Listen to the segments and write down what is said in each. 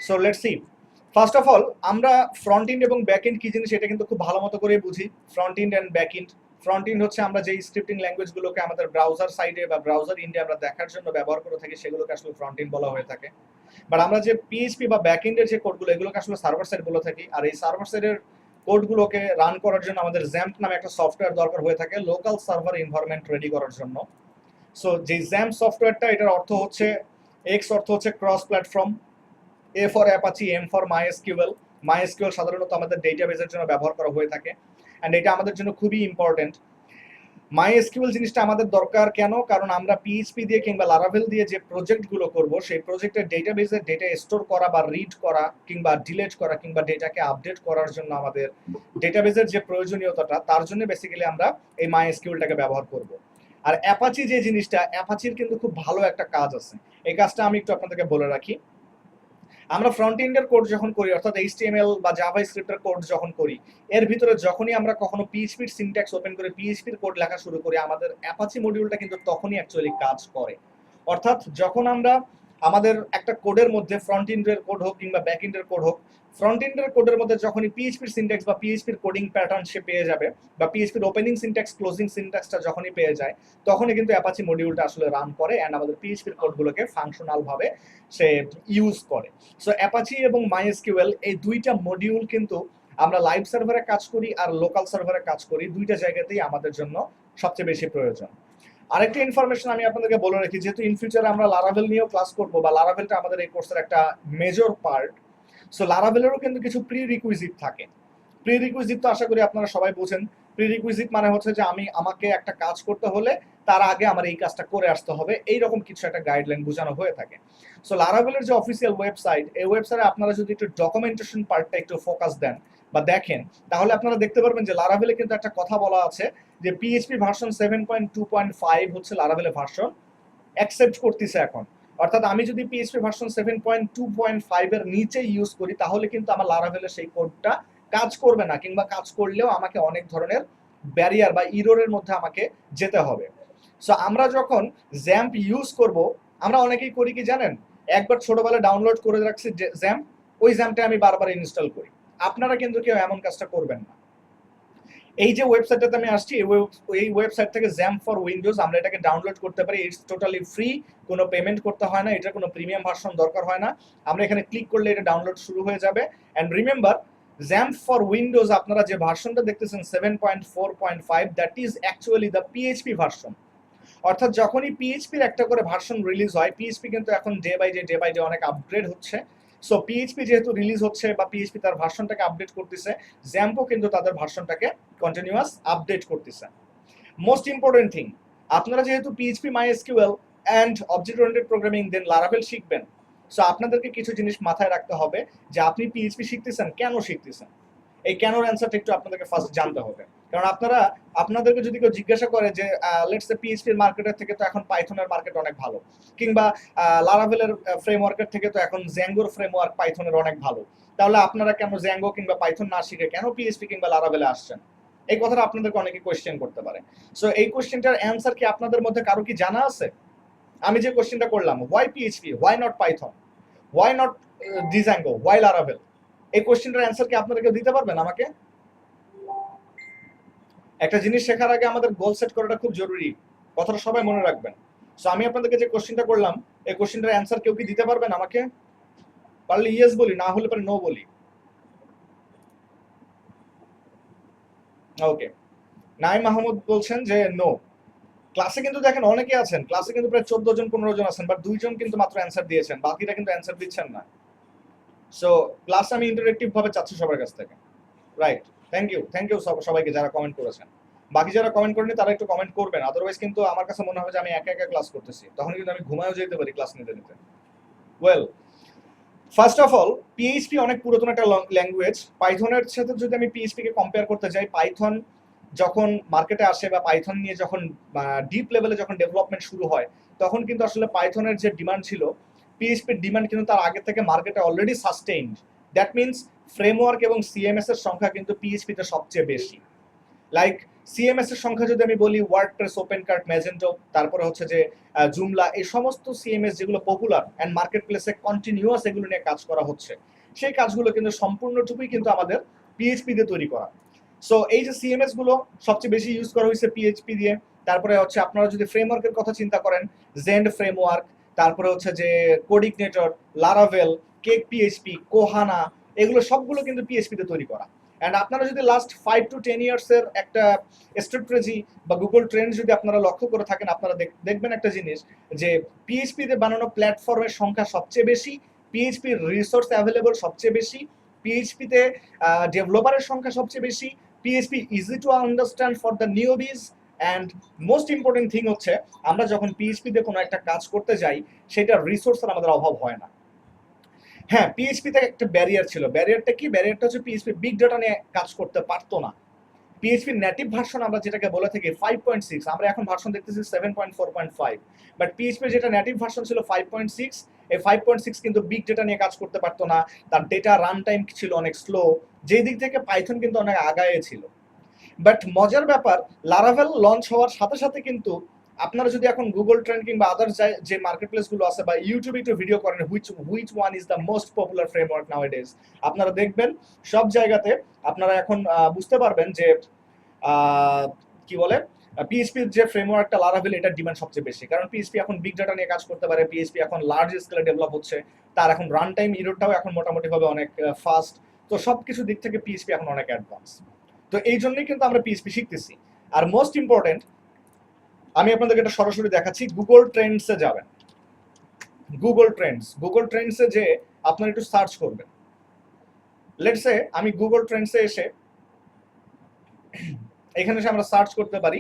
So let's see. First of all আমরা front end এবং back end কি জিনিস এটা কিন্তু খুব ভালো মতো করে বুঝি। Front end and back end. Front end হচ্ছে আমরা যেই স্ক্রিপ্টিং ল্যাঙ্গুয়েজগুলোকে আমাদের ব্রাউজার সাইডে বা ব্রাউজার এন্ডে আমরা দেখার জন্য ব্যবহার করে থাকি সেগুলোকে আসলে ফ্রন্ট এন্ড বলা হয়ে থাকে। বাট আমরা যে পিএইচপি বা ব্যাক এন্ডের যে কোডগুলো এগুলোকে আসলে সার্ভার সাইড বলে থাকি। আর এই সার্ভার সাইডের কোডগুলোকে রান করার জন্য আমাদের জ্যাম্প নামে একটা সফটওয়্যার দরকার হয়ে থাকে লোকাল সার্ভার এনভায়রনমেন্ট রেডি করার জন্য। সো যে জ্যাম্প সফটওয়্যারটা এটার অর্থ হচ্ছে এক্স অর্থ হচ্ছে cross platform, A for Apache, M for MySQL. MySQL সাধারণত আমাদের ডেটাবেসের জন্য ব্যবহার করা হয়ে থাকে অ্যান্ড এটা আমাদের জন্য খুবই ইম্পর্টেন্ট। মাইএসকিউএল জিনিসটা আমাদের দরকার কেন? কারণ আমরা পিএইচপি দিয়ে কিংবা লারাভেল দিয়ে যে প্রজেক্টগুলো করব সেই প্রজেক্টের ডেটাবেসে ডেটা স্টোর করা বা রিড করা কিংবা ডিলিট করা কিংবা ডেটাকে আপডেট করার জন্য আমাদের ডেটাবেসের যে প্রয়োজনীয়তাটা তার জন্য বেসিক্যালি আমরা এই মাইএসকিউএলটাকে ব্যবহার করব। আর অ্যাপাচি যে জিনিসটা, অ্যাপাচির কিন্তু খুব ভালো একটা কাজ আছে। এই কাজটা আমি একটু আপনাদেরকে বলে রাখি। আমরা ফ্রন্ট এন্ডের কোড যখন করি অর্থাৎ এইচটিএমএল বা জাভাস্ক্রিপ্টের কোড যখন করি এর ভিতরে যখনই আমরা কখনো পিএইচপির সিনট্যাক্স ওপেন করে পিএইচপির কোড লেখা শুরু করি আমাদের অ্যাপাচি মডিউলটা কিন্তু তখনই অ্যাকচুয়ালি কাজ করে। অর্থাৎ যখন আমরা আমাদের একটা কোডের মধ্যে ফ্রন্ট এন্ডের কোড হোক কিংবা ব্যাক এন্ডের কোড হোক, ফ্রন্ট এন্ডের কোডের মধ্যে যখনই পিএইচপির সিনট্যাক্স বা পিএইচপির কোডিং প্যাটার্ন সে পেয়ে যাবে বা পিএইচপির ওপেনিং সিনট্যাক্স ক্লোজিং সিনট্যাক্সটা যখনই পেয়ে যায় তখনই কিন্তু অ্যাপাচি মডিউলটা আসলে রান করে অ্যান্ড আমাদের পিএইচপির কোডগুলোকে ফাংশনাল ভাবে সে ইউজ করে। সো অ্যাপাচি এবং মাইএসকিউএল এই দুইটা মডিউল কিন্তু আমরা লাইভ সার্ভারে কাজ করি আর লোকাল সার্ভারে কাজ করি, দুইটা জায়গাতেই আমাদের জন্য সবচেয়ে বেশি প্রয়োজন। আরেকটা ইনফরমেশন আমি আপনাদেরকে বলে রাখি, যেহেতু ইন ফিউচারে আমরা লারাভেল নিয়েও ক্লাস করব বা লারাভেলটা আমাদের এই কোর্সের একটা মেজর পার্ট, সো লারাভেলেরও কিন্তু কিছু প্রি রিকুইজিট থাকে। প্রি রিকুইজিট তো আশা করি আপনারা সবাই বোঝেন। প্রি রিকুইজিট মানে হচ্ছে যে আমাকে একটা কাজ করতে হলে তার আগে আমার এই কাজটা করে আসতে হবে, এইরকম কিছু একটা গাইডলাইন বোঝানো হয়ে থাকে। সো লারাভেলের যে অফিসিয়াল ওয়েবসাইট এই ওয়েবসাইটে আপনারা যদি একটু ডকুমেন্টেশন পার্টটা একটু ফোকাস দেন বা দেখেন তাহলে আপনারা দেখতে পারবেন যে লারাভেলে কিন্তু একটা কথা বলা আছে যে পিএইচপি ভার্সন 7.2.5 হচ্ছে লারাভেলের ভার্সন অ্যাকসেপ্ট করতেছে এখন। অর্থাৎ আমি যদি পিএইচপি ভার্সন 7.2.5 এর নিচে ইউজ করি তাহলে কিন্তু আমার লারাভেলের সেই কোডটা কাজ করবে না কিংবা কাজ করলেও আমাকে অনেক ধরনের ব্যারিয়ার বা ইরোরের মধ্যে আমাকে যেতে হবে। সো আমরা যখন জ্যাম্প ইউজ করব আমরা অনেকেই করি কি জানেন, একবার ছোটবেলায় ডাউনলোড করে রাখছি জ্যাম্প, ওই জ্যাম্পটা আমি বারবার ইনস্টল করি। আপনারা কিন্তু কেউ এমন কাজটা করবেন না। এই যে ওয়েবসাইটটাতে আমি আসছি এই ওয়েবসাইট থেকে জ্যাম্প ফর উইন্ডোজ আমরা এটাকে ডাউনলোড করতে পারি। ইটস টোটালি ফ্রি, কোনো পেমেন্ট করতে হয় না, এটা কোনো প্রিমিয়াম ভার্সন দরকার হয় না। আমরা এখানে ক্লিক করলে এটা ডাউনলোড শুরু হয়ে যাবে। And remember XAMPP for Windows আপনারা যে ভার্সনটা দেখতেছেন 7.4.5 that is actually the PHP version. অর্থাৎ যখনই পিএইচপির একটা করে ভার্সন রিলিজ হয়, পিএইচপি কিন্তু এখন ডে বাই ডে অনেক আপগ্রেড হচ্ছে। সো পিএইচপি যেহেতু রিলিজ হচ্ছে বা পিএইচপি তার ভার্সনটাকে আপডেট করতেছে, জ্যাম্পও কিন্তু তাদের ভার্সনটাকে কন্টিনিউয়াস আপডেট করতেছে। মোস্ট ইম্পর্টেন্ট থিং, আপনারা যেহেতু PHP MySQL and object oriented programming then Laravel শিখবেন, সো আপনাদেরকে কিছু জিনিস মাথায় রাখতে হবে যে আপনি পিএইচপি শিখতেছেন কেন শিখতেছেন। এই কেনর অ্যান্সারটা একটু আপনাদেরকে ফার্স্ট জানতে হবে। কারণ আপনাদেরকে যদি কেউ জিজ্ঞাসা করে যে লেটস সে পিএইচপির মার্কেটের থেকে তো এখন পাইথনের মার্কেট অনেক ভালো কিংবা লারাভেলের ফ্রেমওয়ার্কের থেকে তো এখন জ্যাঙ্গোর ফ্রেমওয়ার্ক পাইথনের অনেক ভালো, তাহলে আপনারা কেন জ্যাঙ্গো কিংবা পাইথন না শিখে কেন পিএইচপি কিংবা লারাভেলে আসছেন? এই কথাটা আপনাদেরকে অনেকে কোয়েশ্চেন করতে পারে। সো এই কোয়েশ্চেনটার অ্যান্সার কি আপনাদের মধ্যে কারো কি জানা আছে? আমি যে কোয়েশ্চেনটা করলাম, why PHP, why not Python, why not Django, why Laravel, এই কোয়েশ্চেনটার অ্যান্সার কি আপনারা কেউ দিতে পারবেন আমাকে? একটা জিনিস শেখার আগে আমাদের গোল সেট করাটা খুব জরুরি, কথাটা সবাই মনে রাখবেন। সো আমি আপনাদেরকে যে কোশ্চেনটা করলাম এই কোশ্চেনটার অ্যান্সার কেউ কি দিতে পারবেন আমাকে? পারলে ইয়েস বলি, না হলে পরে নো বলি। ওকে, নাইম মাহমুদ বলছেন যে নো। ক্লাসে কিন্তু দেখেন অনেকে আছেন, ক্লাসে কিন্তু প্রায় 14 জন 15 জন আছেন, বাট 2 জন কিন্তু মাত্র অ্যান্সার দিয়েছেন, বাকিরা কিন্তু অ্যান্সার দিচ্ছেন না। সো ক্লাস আমি ইন্টারেক্টিভ ভাবে চাচ্ছি সবার কাছ থেকে। রাইট, থ্যাংক ইউ সবাইকে যারা কমেন্ট করেছেন। বাকি যারা কমেন্ট করেনি তারা একটু কমেন্ট করবেন, আদারওয়াইজ কিন্তু আমার কাছে মনে হবে যে আমি একা একা ক্লাস করতেছি, তখন কিন্তু আমি ঘুমায়ও যেতে পারি ক্লাস নিতে নিতে। Well, first of all PHP অনেক পুরাতন একটা ল্যাঙ্গুয়েজ। পাইথনের সাথে যদি আমি পিএইচপি কে কম্পেয়ার করতে যাই, পাইথন যখন মার্কেটে আসে বা পাইথন নিয়ে যখন ডিপ লেভেলে যখন ডেভেলপমেন্ট শুরু হয় তখন কিন্তু আসলে পাইথনের যে ডিমান্ড ছিল পিএইচপির ডিমান্ড কিন্তু তার আগে থেকে মার্কেটে already sustained. That means framework এবং সিএমএস এর সংখ্যা কিন্তু পিএইচপিতে সবচেয়ে বেশি। লাইক সিএমএস এর সংখ্যা যদি আমি বলি, ওয়ার্ডপ্রেস, ওপেনকার্ট, ম্যাজেন্টো, তারপরে হচ্ছে যে জুমলা, এই সমস্ত সিএমএস যেগুলো পপুলার অ্যান্ড মার্কেট প্লেসে কন্টিনিউয়াস এগুলো নিয়ে কাজ করা হচ্ছে, সেই কাজগুলো কিন্তু সম্পূর্ণটুকুই কিন্তু আমাদের পিএইচপি দিয়ে তৈরি করা। সো এই যে সিএমএস গুলো সবচেয়ে বেশি ইউজ করা হয়েছে পিএইচপি দিয়ে। তারপরে হচ্ছে আপনারা যদি ফ্রেমওয়ার্কের কথা চিন্তা করেন, জেন্ড ফ্রেমওয়ার্ক, তারপরে হচ্ছে যে কোডিগনেটর, লারাভেল, কেক পিএইচপি, কোহানা, এগুলো সবগুলো কিন্তু পিএইচপি তে তৈরি করা। অ্যান্ড আপনারা যদি লাস্ট 5 to 10 ইয়ার্স এর একটা স্ট্র্যাটেজি বা গুগল ট্রেন্ড যদি আপনারা লক্ষ্য করে থাকেন, আপনারা দেখবেন একটা জিনিস, যে পিএইচপি তে বানানো প্ল্যাটফর্মের সংখ্যা সবচেয়ে বেশি, পিএইচপি রিসোর্স অ্যাভেলেবল সবচেয়ে বেশি, পিএইচপি তে ডেভেলপারের সংখ্যা সবচেয়ে বেশি, PHP easy to understand for the newbies. And most important thing হচ্ছে, আমরা যখন পিএইচপি তে কোনো একটা কাজ করতে যাই, সেটা রিসোর্সের আমাদের অভাব হয় না। হ্যাঁ, পিএইচপিতে একটা ব্যারিয়ার ছিল। ব্যারিয়ারটা কি? ব্যারিয়ারটা হচ্ছে পিএইচপি বিগ ডাটা নিয়ে কাজ করতে পারতো না। পিএইচপির নেটিভ ভার্সন আমরা যেটাকে বলে থাকি 5.6, আমরা এখন ভার্সন দেখতেছি 7.4.5, বাট পিএইচপির যেটা নেটিভ ভার্সন ছিল 5.6, এই 5.6 কিন্তু বিগ ডেটা নিয়ে কাজ করতে পারতো না। তার ডেটা রান টাইম ছিল অনেক স্লো, যেই দিক থেকে পাইথন কিন্তু অনেক আগায়ে ছিল। বাট মজার ব্যাপার, লারাভেল লঞ্চ হওয়ার সাথে সাথে কিন্তু আপনারা যদি এখন গুগল ট্রেন্ড কিংবা আদার্স যে মার্কেট প্লেস গুলো আছে বা ইউটিউবে একটু ভিডিও করেন, which one is the most popular framework নাওয়াডেজ, আপনারা দেখবেন সব জায়গাতে আপনারা এখন বুঝতে পারবেন যে কি বলে, পিএইচপির যে ফ্রেমওয়ার্কটা লারাভেল, এটার ডিমান্ড সবচেয়ে বেশি, কারণ পিএইচপি এখন বিগ ডাটা নিয়ে কাজ করতে পারে, পিএইচপি এখন লার্জ স্কেলে ডেভেলপ হচ্ছে, তার এখন রান টাইম ইরোরটাও এখন মোটামুটি ভাবে অনেক ফাস্ট। তো সবকিছু দিক থেকে পিএইচপি এখন অনেক অ্যাডভান্স। তো এই জন্যই কিন্তু আমরা পিএইচপি শিখতেছি। আর মোস্ট ইম্পর্টেন্ট, আমি আপনাদেরকে এটা সরাসরি দেখাচ্ছি, গুগল ট্রেন্ডসে যাবেন। গুগল ট্রেন্ডসে যে আপনারা একটু সার্চ করবেন। লেটস সে আমি গুগল ট্রেন্ডসে এসে এখানে এসে আমরা সার্চ করতে পারি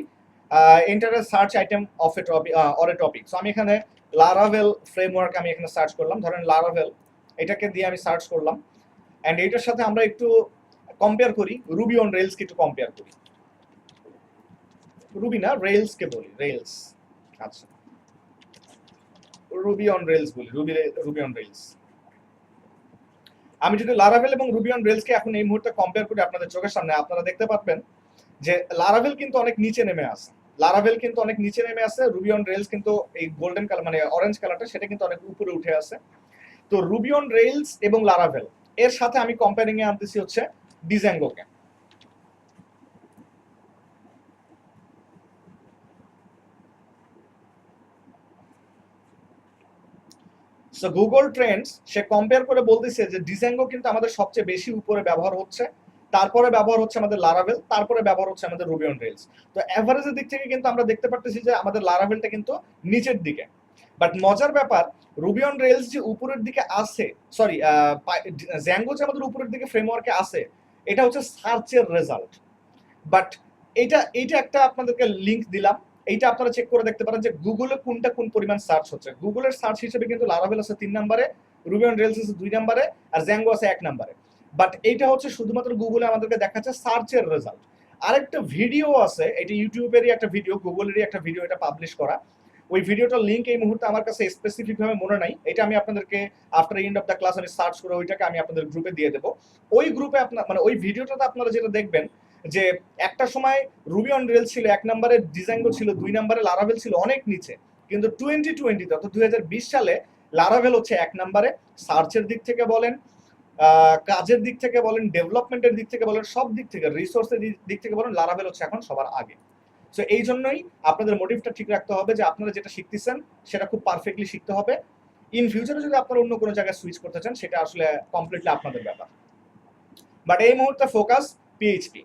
enter search item of A topic or a topic. So আমি এখানে লারাভেল ফ্রেমওয়ার্ক আমি এখানে সার্চ করলাম, ধরেন লারাভেল, এটাকে দিয়ে আমি সার্চ করলাম। অ্যান্ড এটার সাথে আমরা একটু কম্পেয়ার করি, রুবি অন রেলস কে একটু কম্পেয়ার করি। রুবি না, রেলস কে বলি, রেলস। আচ্ছা, রুবি অন রেলস বলি, রুবি অন রেলস। আমি যদি লারাভেল এবং রুবি অন রেলস কে এখন এই মুহূর্তে কম্পেয়ার করি আপনাদের চোখের সামনে, আপনারা দেখতে পাবেন যে লারাভেল কিন্তু অনেক নিচে নেমে আসে, রুবি অন রেলস কিন্তু এই গোল্ডেন কালার মানে অরেঞ্জ কালারটা, সেটা কিন্তু অনেক উপরে উঠে আসে। তো রুবি অন রেলস এবং লারাভেল এর সাথে আমি কম্পেয়ারিং এ আনতেছি হচ্ছে ডিজাঙ্গোকে। সো গুগল ট্রেন্ডস সে কম্পেয়ার করে বলতেছে যে ডিজাঙ্গো কিন্তু আমাদের সবচেয়ে বেশি উপরে ব্যবহার হচ্ছে, তারপরে ব্যবহার হচ্ছে আমাদের লারাভেল, তারপরে ব্যবহার হচ্ছে আমাদের রুবি অন রেলস। তো এভারেজের দিক থেকে কিন্তু আমরা দেখতে পারতেছি যে আমাদের লারাভেলটা কিন্তু নিচের দিকে। বাট মজার ব্যাপার, রুবি অন রেলস যে উপরের দিকে আছে, সরি জ্যাঙ্গো যে আমাদের উপরের দিকে ফ্রেমওয়ার্কে আছে, এটা হচ্ছে সার্চের রেজাল্ট। বাট এইটা একটা আপনাদেরকে লিংক দিলাম, এইটা আপনারা চেক করে দেখতে পারেন যে গুগলে কোনটা কোন পরিমাণ সার্চ হচ্ছে। গুগলের সার্চ হিসেবে কিন্তু লারাভেল আছে 3 নম্বরে, রুবি অন রেলস আছে 2 নম্বরে, আর জ্যাঙ্গো আছে 1 নম্বরে। বাট এইটা হচ্ছে শুধুমাত্র গুগলে আমাদেরকে দেখাচ্ছে সার্চের রেজাল্ট। আরেকটা ভিডিও আছে, এটা ইউটিউবেরই একটা ভিডিও, গুগলেরই একটা ভিডিও, এটা পাবলিশ করা। ওই ভিডিওটার লিংক এই মুহূর্তে আমার কাছে স্পেসিফিক ভাবে মনে নাই, এটা আমি আপনাদেরকে after end of the class আমি সার্চ করে ওইটাকে আমি আপনাদের গ্রুপে দিয়ে দেবো। ওই গ্রুপে আপনার মানে ওই ভিডিওটাতে আপনারা যেটা দেখবেন যে একটা সময় রুবি অন রেলস ছিল 1 নম্বরে, ডিজাঙ্গো ছিল 2 নম্বরে, লারাভেল ছিল অনেক নিচে, কিন্তু 2020 অর্থাৎ 2020 সালে লারাভেল হচ্ছে 1 নম্বরে। সার্চের দিক থেকে বলেন, কাজের দিক থেকে বলেন, ডেভেলপমেন্টের দিক থেকে বলেন, সব দিক থেকে, রিসোর্সের দিক থেকে বলেন, লারাভেল হচ্ছে এখন সবার আগে। সো এই জন্যই আপনাদের মোটিভটা ঠিক রাখতে হবে যে আপনারা যেটা শিখতেছেন সেটা খুব পারফেক্টলি শিখতে হবে। ইন ফিউচারে যদি আপনারা অন্য কোনো জায়গায় সুইচ করতে চান, সেটা আসলে কমপ্লিটলি আপনাদের ব্যাপার। বাট এই মুহূর্তে ফোকাস পিএইচপি।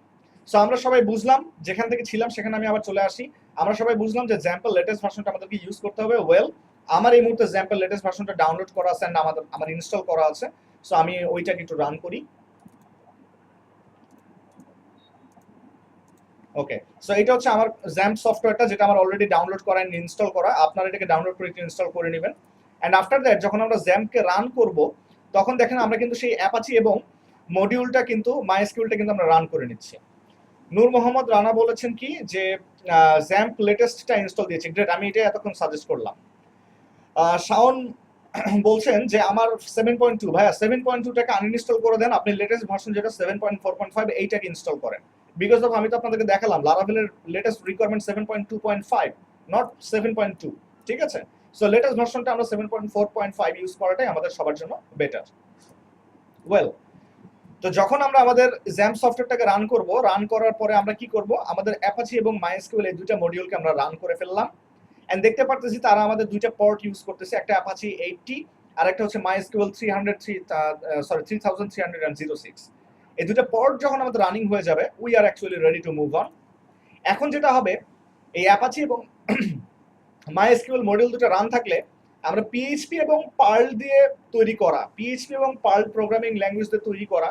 সো আমরা সবাই বুঝলাম, যেখান থেকে ছিলাম সেখানে আমি আবার চলে আসি। আমরা সবাই বুঝলাম যে জ্যাম্পল লেটেস্ট ভার্সনটা আমাদেরকে ইউজ করতে হবে। ওয়েল, আমার এই মুহূর্তে জ্যাম্পল লেটেস্ট ভার্সনটা ডাউনলোড করা আছে, আমার ইনস্টল করা আছে। সো আমি ওইটাকে একটু রান করি। ওকে, সো এটা হচ্ছে আমার জ্যাম্প সফটওয়্যারটা, যেটা আমার অলরেডি ডাউনলোড করা এন্ড ইনস্টল করা। আপনারা এটাকে ডাউনলোড করে ইনস্টল করে নেবেন। এন্ড আফটার দ্যাট যখন আমরা জ্যাম্পকে রান করব, তখন দেখেন আমরা কিন্তু সেই অ্যাপাচি এবং মডিউলটা কিন্তু মাইএসকিউএলটা কিন্তু আমরা রান করে নিচ্ছি। নূর মোহাম্মদ রানা বলেছেন কি যে জ্যাম্প লেটেস্টটা ইনস্টল দিয়েছি, গ্রেট, আমি এটা এতক্ষণ সাজেস্ট করলাম। শাওন বলছেন যে আমার 7.2, ভাইয়া 7.2টাকে আনইনস্টল করে দেন, আপনি লেটেস্ট ভার্সন যেটা 7.4.5 এইটাকে ইনস্টল করেন। বিকজ অফ আমি তো আপনাদেরকে দেখালাম লারাভেলের লেটেস্ট রিকোয়ারমেন্ট 7.2.5 নট 7.2, ঠিক আছে? সো লেটেস্ট ভার্সনটা আমরা 7.4.5 ইউজ করাটাই আমাদের সবার জন্য বেটার। ওয়েল, তো যখন আমরা আমাদের জ্যাম্প সফটওয়্যারটাকে রান করব, রান করার পরে আমরা কি করব, আমাদের অ্যাপাচি এবং মাইএসকিউএল এই দুইটা মডিউলকে আমরা রান করে ফেললাম। এন্ড দেখতে পারতেছি তারা আমাদের দুইটা পোর্ট ইউজ করতেছে, একটা অ্যাপাচি 80 আর একটা হচ্ছে মাইএসকিউএল 3306। এই দুটো পোর্ট যখন আমাদের রানিং হয়ে যাবে, we are actually ready to move on. এখন যেটা হবে, এই অ্যাপাচি এবং মাইএসকিউএল মডিউল দুটো রান থাকলে আমরা পিএইচপি এবং পার্ল দিয়ে তৈরি করা, পিএইচপি এবং পার্ল প্রোগ্রামিং ল্যাঙ্গুয়েজ দিয়ে তৈরি করা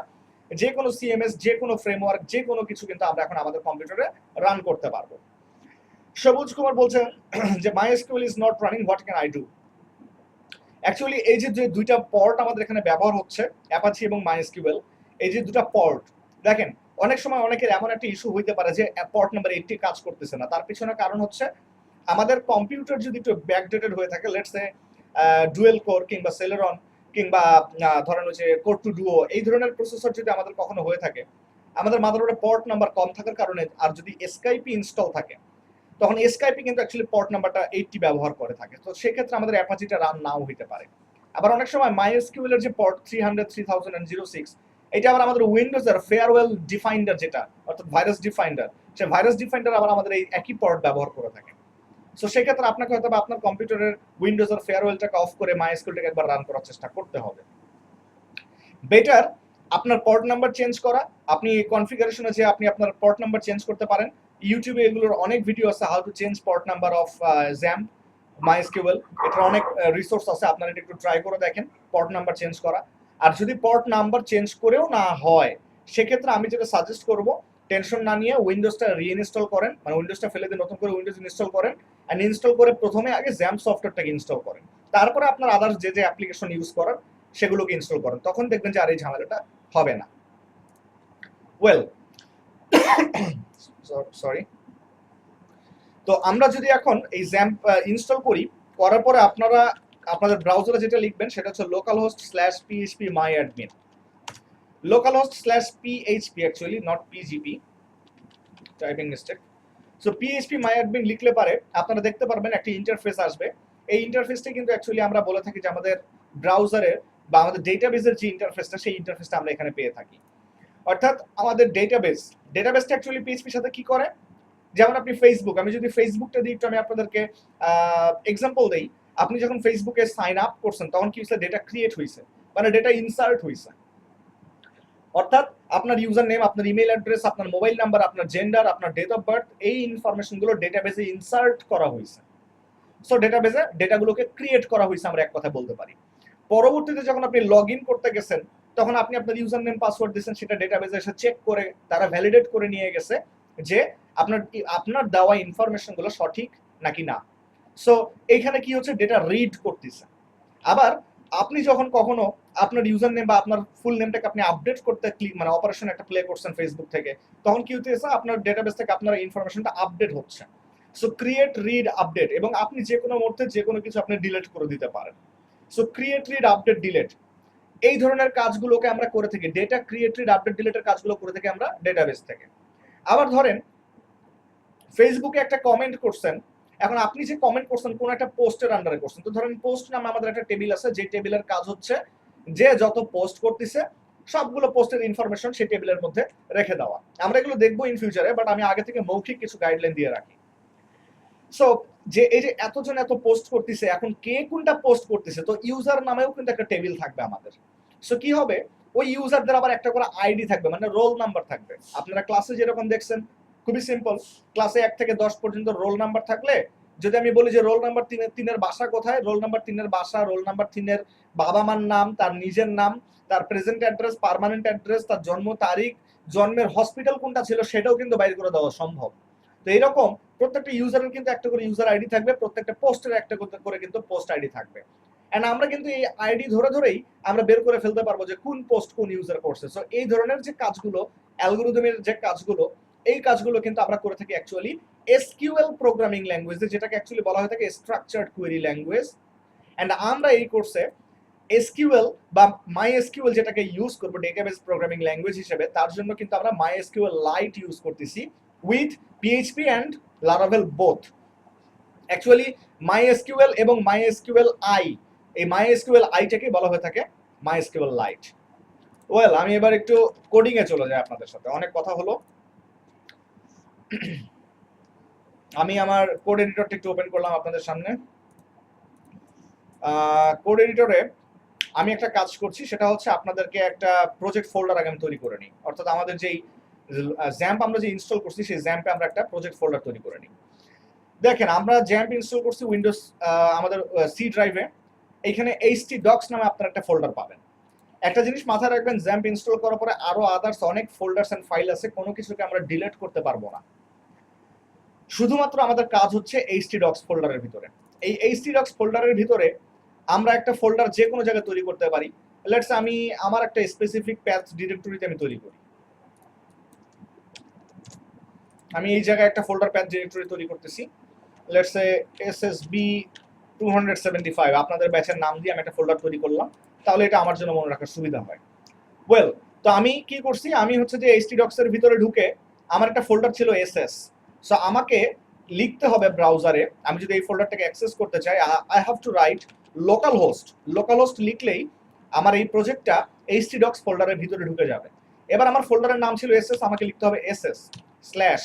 যে কোনো সিএমএস, যে কোনো ফ্রেমওয়ার্ক, যে কোনো কিছু কিন্তু আমরা এখন আমাদের কম্পিউটারে রান করতে পারবো। সবুজ কুমার বলছেন যে MySQL is not running, what can I do? Actually এই যে দুইটা পোর্ট আমাদের এখানে ব্যবহার হচ্ছে, অ্যাপাচি এবং মাইএসকিউএল, এই যে দুটো পোর্ট, দেখেন অনেক সময় অনেকের এমন একটা ইস্যু হইতে পারে যে পোর্ট নাম্বার 80 কাজ করতেছে না। তার পিছনে কারণ হচ্ছে আমাদের কম্পিউটার যদি একটু ব্যাকডেটেড হয়ে থাকে, লেটস সে ডুয়েল কোর কিংবা সেলেরন কিংবা ধরেন হচ্ছে কোর টু ডুও, এই ধরনের প্রসেসর যদি আমাদের কখনো হয়ে থাকে, আমাদের মাদারবোর্ডে পোর্ট নাম্বার কম থাকার কারণে, আর যদি এসকাইপি ইনস্টল থাকে, তখন এসকাইপি কিন্তু অ্যাকচুয়ালি পোর্ট নাম্বারটা 80 ব্যবহার করে থাকে। তো সেক্ষেত্রে আমাদের অ্যাপাচিটা রান নাও হইতে পারে। আবার অনেক সময় মাইএসকিউএল এর যে পোর্ট 300, 3006, এটা আবার আমাদের উইন্ডোজের ফেয়ারওয়েল ডিফাইন্ডার, যেটা অর্থাৎ ভাইরাস ডিফাইন্ডার, সেই ভাইরাস ডিফাইন্ডার আবার আমাদের এই একই পোর্ট ব্যবহার করে থাকে। সো সেক্ষেত্রে আপনাকে হয়তো আপনার কম্পিউটারের উইন্ডোজের ফেয়ারওয়েলটাকে অফ করে মাইএসকিউএলটাকে একবার রান করার চেষ্টা করতে হবে। বেটার আপনার পোর্ট নাম্বার চেঞ্জ করা, আপনি কনফিগারেশনে যে আপনি আপনার পোর্ট নাম্বার চেঞ্জ করতে পারেন। ইউটিউবে এগুলোর অনেক ভিডিও আছে, how to change port number of XAMPP MySQL, এটার অনেক রিসোর্স আছে, আপনারা এটা একটু ট্রাই করে দেখেন পোর্ট নাম্বার চেঞ্জ করা। আর যদি পোর্ট নাম্বার চেঞ্জ করেও না হয়, সেক্ষেত্রে আমি যেটা সাজেস্ট করব, টেনশন না নিয়ে উইন্ডোজটা রিইনস্টল করেন, মানে উইন্ডোজটা ফেলে দিয়ে নতুন করে উইন্ডোজ ইনস্টল করেন। এন্ড ইনস্টল করে প্রথমে আগে জ্যাম্প সফটওয়্যারটাকে ইনস্টল করেন, তারপরে আপনার আদার্স যে যে অ্যাপ্লিকেশন ইউজ করার সেগুলোকে ইনস্টল করেন, তখন দেখবেন যে আর এই ঝামেলাটা হবে না। Well, sorry. তো আমরা যদি এখন এই জ্যাম্প ইনস্টল করি, করার পরে আপনারা আপনাদের ব্রাউজারে যেটা লিখবেন সেটা হচ্ছে localhost/phpMyAdmin, localhost/php actually, not PGP, typing mistake. So phpMyAdmin লিখলে পারে আপনারা দেখতে পারবেন একটা ইন্টারফেস আসবে। এই ইন্টারফেসটা কিন্তু অ্যাকচুয়ালি আমরা বলে থাকি যে আমাদের ব্রাউজারের বা আমাদের ডেটাবেসের যে ইন্টারফেসটা, সেই ইন্টারফেসটা আমরা এখানে পেয়ে থাকি। অর্থাৎ আমাদের ডেটাবেসটা অ্যাকচুয়ালি পিএইচপির সাথে কি করে, যেমন আপনি ফেসবুক, আমি যদি ফেসবুকটা দিই, একটু আমি আপনাদেরকে এক্সাম্পল দেই। আপনি যখন ফেসবুকে সাইন আপ করছেন, তখন কি হয়েছে, ডেটা ক্রিয়েট হয়েছে, মানে ডেটা ইনসার্ট হয়েছে। অর্থাৎ আপনার ইউজার নেম, আপনার ইমেল অ্যাড্রেস, আপনার মোবাইল নাম্বার, আপনার জেন্ডার, আপনার ডেট অফ বার্থ, এই ইনফরমেশনগুলো ডেটাবেসে ইনসার্ট করা হয়েছে। সো ডেটাবেসে ডেটাগুলোকে ক্রিয়েট করা হয়েছে, আমরা এক কথা বলতে পারি। পরবর্তীতে যখন আপনি লগ ইন করতে গেছেন, তখন আপনি আপনার ইউজার নেম পাসওয়ার্ড দিয়েছেন, সেটা ডেটাবেসে এসে চেক করে তারা ভ্যালিডেট করে নিয়ে গেছে যে আপনার দেওয়া ইনফরমেশনগুলো সঠিক নাকি না। সো এইখানে কি হচ্ছে, ডেটা রিড করতেছে। আবার আপনি যখন কখনো আপনার ইউজার নেম বা আপনার ফুল নেমটাকে আপনি আপডেট করতে মানে অপারেশন একটা প্লে করছেন ফেসবুক থেকে, তখন কি হতেছে, আপনার ডেটাবেস থেকে আপনার ইনফরমেশনটা আপডেট হচ্ছে। সো ক্রিয়েট, রিড, আপডেট, এবং আপনি যে কোনো মুহূর্তে যে কোনো কিছু আপনি ডিলিট করে দিতে পারেন। So create, read, update, delete, এই ধরনের কাজগুলোকে আমরা করে থাকি, ডেটা ক্রিয়েট, রিড, আপডেট, ডিলিটের কাজগুলো করে থাকি আমরা ডেটাবেস থেকে। আবার ধরেন ফেসবুকে একটা কমেন্ট করছেন, এখন আপনি যে কমেন্ট করছেন কোন একটা পোস্টের আন্ডারে করছেন, তো ধরেন পোস্ট নামে আমাদের একটা টেবিল আছে, যে টেবিলের কাজ হচ্ছে যে যত পোস্ট করতেছে সবগুলো পোস্টের ইনফরমেশন সেই টেবিলের মধ্যে রেখে দেওয়া। আমরা এগুলো দেখবো ইন ফিউচারে, বাট আমি আগে থেকে মৌখিক কিছু গাইডলাইন দিয়ে রাখি। সো যে এই যে এতজন এত পোস্ট করতেছে, এখন কে কোনটা পোস্ট করতেছে, তো ইউজার নামেও কিন্তু একটা টেবিল থাকবে আমাদের। সো কি হবে, ওই ইউজারদের আবার একটা করে আইডি থাকবে, মানে রোল নাম্বার থাকবে। আপনারা ক্লাসে যেরকম দেখছেন, খুবই সিম্পল, ক্লাসে 1 থেকে 10 পর্যন্ত রোল নাম্বার থাকলে, যদি আমি বলি যে রোল নাম্বার 3-এর বাসা কোথায়, রোল নাম্বার 3-এর বাসা, রোল নাম্বার 3-এর বাবা মার নাম, তার নিজের নাম, তার প্রেজেন্ট অ্যাড্রেস, পার্মানেন্ট অ্যাড্রেস, তার জন্ম তারিখ, জন্মের হসপিটাল কোনটা ছিল সেটাও কিন্তু বাইর করে দেওয়া সম্ভব। তো এইরকম প্রত্যেকটা ইউজারের কিন্তু একটা করে ইউজার আইডি থাকবে, প্রত্যেকটা পোস্টের একটা করে কিন্তু পোস্ট আইডি থাকবে। এন্ড আমরা কিন্তু এই আইডি ধরে ধরেই আমরা বের করে ফেলতে পারবো যে কোন পোস্ট কোন ইউজার করছে। সো এই ধরনের যে কাজগুলো, অ্যালগরিদমের যে কাজগুলো, এই কাজগুলো কিন্তু আমরা করে থাকি অ্যাকচুয়ালি এসকিউএল প্রোগ্রামিং ল্যাঙ্গুয়েজ, যেটাকে অ্যাকচুয়ালি বলা হয় থাকে স্ট্রাকচারড কোয়েরি ল্যাঙ্গুয়েজ। এন্ড আমরা এই কোর্সে এসকিউএল বা মাই এসকিউএল যেটাকে ইউজ করবো ডেটাবেস প্রোগ্রামিং ল্যাঙ্গুয়েজ হিসেবে, তার জন্য কিন্তু আমরা মাই এসকিউএল লাইট ইউজ করতেছি with PHP and Laravel both. Actually my SQL এবং মাই এসকিউএল আই, এই মাই এসকিউএল আইটাকে বলা হয়ে থাকে মাই এসকিউএল লাইট। ওয়েল, আমি এবার একটু কোডিং এ চলে যাই, আপনাদের সাথে অনেক কথা হলো। আমি আমার কোড এডিটরটা একটু ওপেন করলাম আপনাদের সামনে। কোড এডিটরে আমি একটা কাজ করছি, সেটা হচ্ছে আপনাদেরকে একটা প্রজেক্ট ফোল্ডার আগে আমি তৈরি করে নিই। অর্থাৎ আমাদের যেই জ্যাম্প আমরা যে ইনস্টল করছি সেই জ্যাম্পে আমরা একটা প্রজেক্ট ফোল্ডার তৈরি করে নিই। দেখেন, আমরা জ্যাম্প ইনস্টল করছি উইন্ডোজ আমাদের সি ড্রাইভে। এইখানে htdocs নামে আপনারা একটা ফোল্ডার পাবেন। একটা জিনিস মাথায় রাখবেন, জ্যাম্প ইনস্টল করার পরে আরো আদার্স অনেক ফোল্ডারস এন্ড ফাইল আছে, কোনো কিছুকে আমরা ডিলিট করতে পারবো না। শুধুমাত্র আমাদের কাজ হচ্ছে htdocs ফোল্ডারের ভিতরে। এই htdocs ফোল্ডারের ভিতরে আমরা একটা ফোল্ডার যে কোনো জায়গায় তৈরি করতে পারি। লেটস আমি আমার একটা স্পেসিফিক প্যাথ ডিরেক্টরিতে আমি তৈরি করি। আমি এই জায়গায় একটা ফোল্ডার প্যাথ ডিরেক্টরি তৈরি করতেছি। লেটস সে SSB 275, আপনাদের ব্যাচের নাম দিয়ে আমি একটা ফোল্ডার তৈরি করলাম, তাহলে এটা আমার জন্য মনে রাখার সুবিধা হয়। ওয়েল, তো আমি কি করছি, আমি হচ্ছে যে htdocs এর ভিতরে ঢুকে আমার একটা ফোল্ডার ছিল ss। সো আমাকে লিখতে হবে ব্রাউজারে, আমি যদি এই ফোল্ডারটাকে অ্যাক্সেস করতে চাই, I have to write local host. Local host লিখলেই আমার এই প্রজেক্টটা htdocs ফোল্ডারের ভিতরে ঢুকে যাবে। এবার আমার ফোল্ডারের নাম ছিল ss, আমাকে লিখতে হবে ss স্ল্যাশ,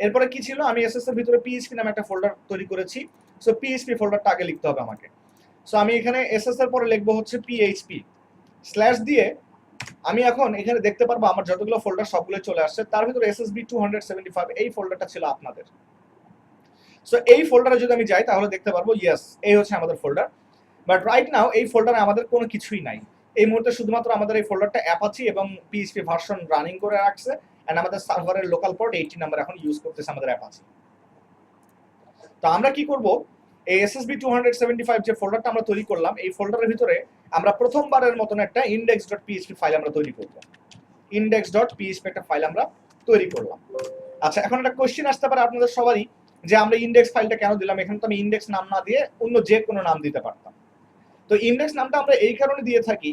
এরপরে কি ছিল, আমি ss এর ভিতরে php নামে একটা ফোল্ডার তৈরি করেছি। সো php ফোল্ডারটা আগে লিখতে হবে আমাকে। সো আমি এখানে ss এর পরে লিখবো হচ্ছে php স্ল্যাশ দিয়ে আমি এখন এখানে দেখতে পারবো আমার যতগুলো ফোল্ডার সবগুলো চলে আসছে। তার ভিতরে SSB 275 এই ফোল্ডারটা ছিল আপনাদের। সো এই ফোল্ডারে যদি আমি যাই তাহলে দেখতে পারবো ইয়েস, এই হচ্ছে আমাদের ফোল্ডার। বাট রাইট নাও এই ফোল্ডারে আমাদের কোনো কিছুই নাই। এই মুহূর্তে শুধুমাত্র আমাদের এই ফোল্ডারটা অ্যাপাচি এবং PHP ভার্সন রানিং করে রাখছে, এন্ড আমাদের সার্ভারের লোকাল পোর্ট 80 নাম্বার এখন ইউজ করতেছে আমাদের অ্যাপাচি। তো আমরা কি করব, এই SSB 275 যে ফোল্ডারটা আমরা তৈরি করলাম, এই ফোল্ডারের ভিতরে আমরা প্রথমবারের মতন একটা index.php ফাইল আমরা তৈরি করব। index.php একটা ফাইল আমরা তৈরি করলাম। আচ্ছা, এখন একটা কোশ্চেন আসতে পারে আপনাদের সবারই, যে আমরা ইনডেক্স ফাইলটা কেন দিলাম? এখানে তো আমি ইনডেক্স নাম না দিয়ে অন্য যে কোনো নাম দিতে পারতাম। তো ইনডেক্স নামটা আমরা এই কারণে দিয়ে থাকি,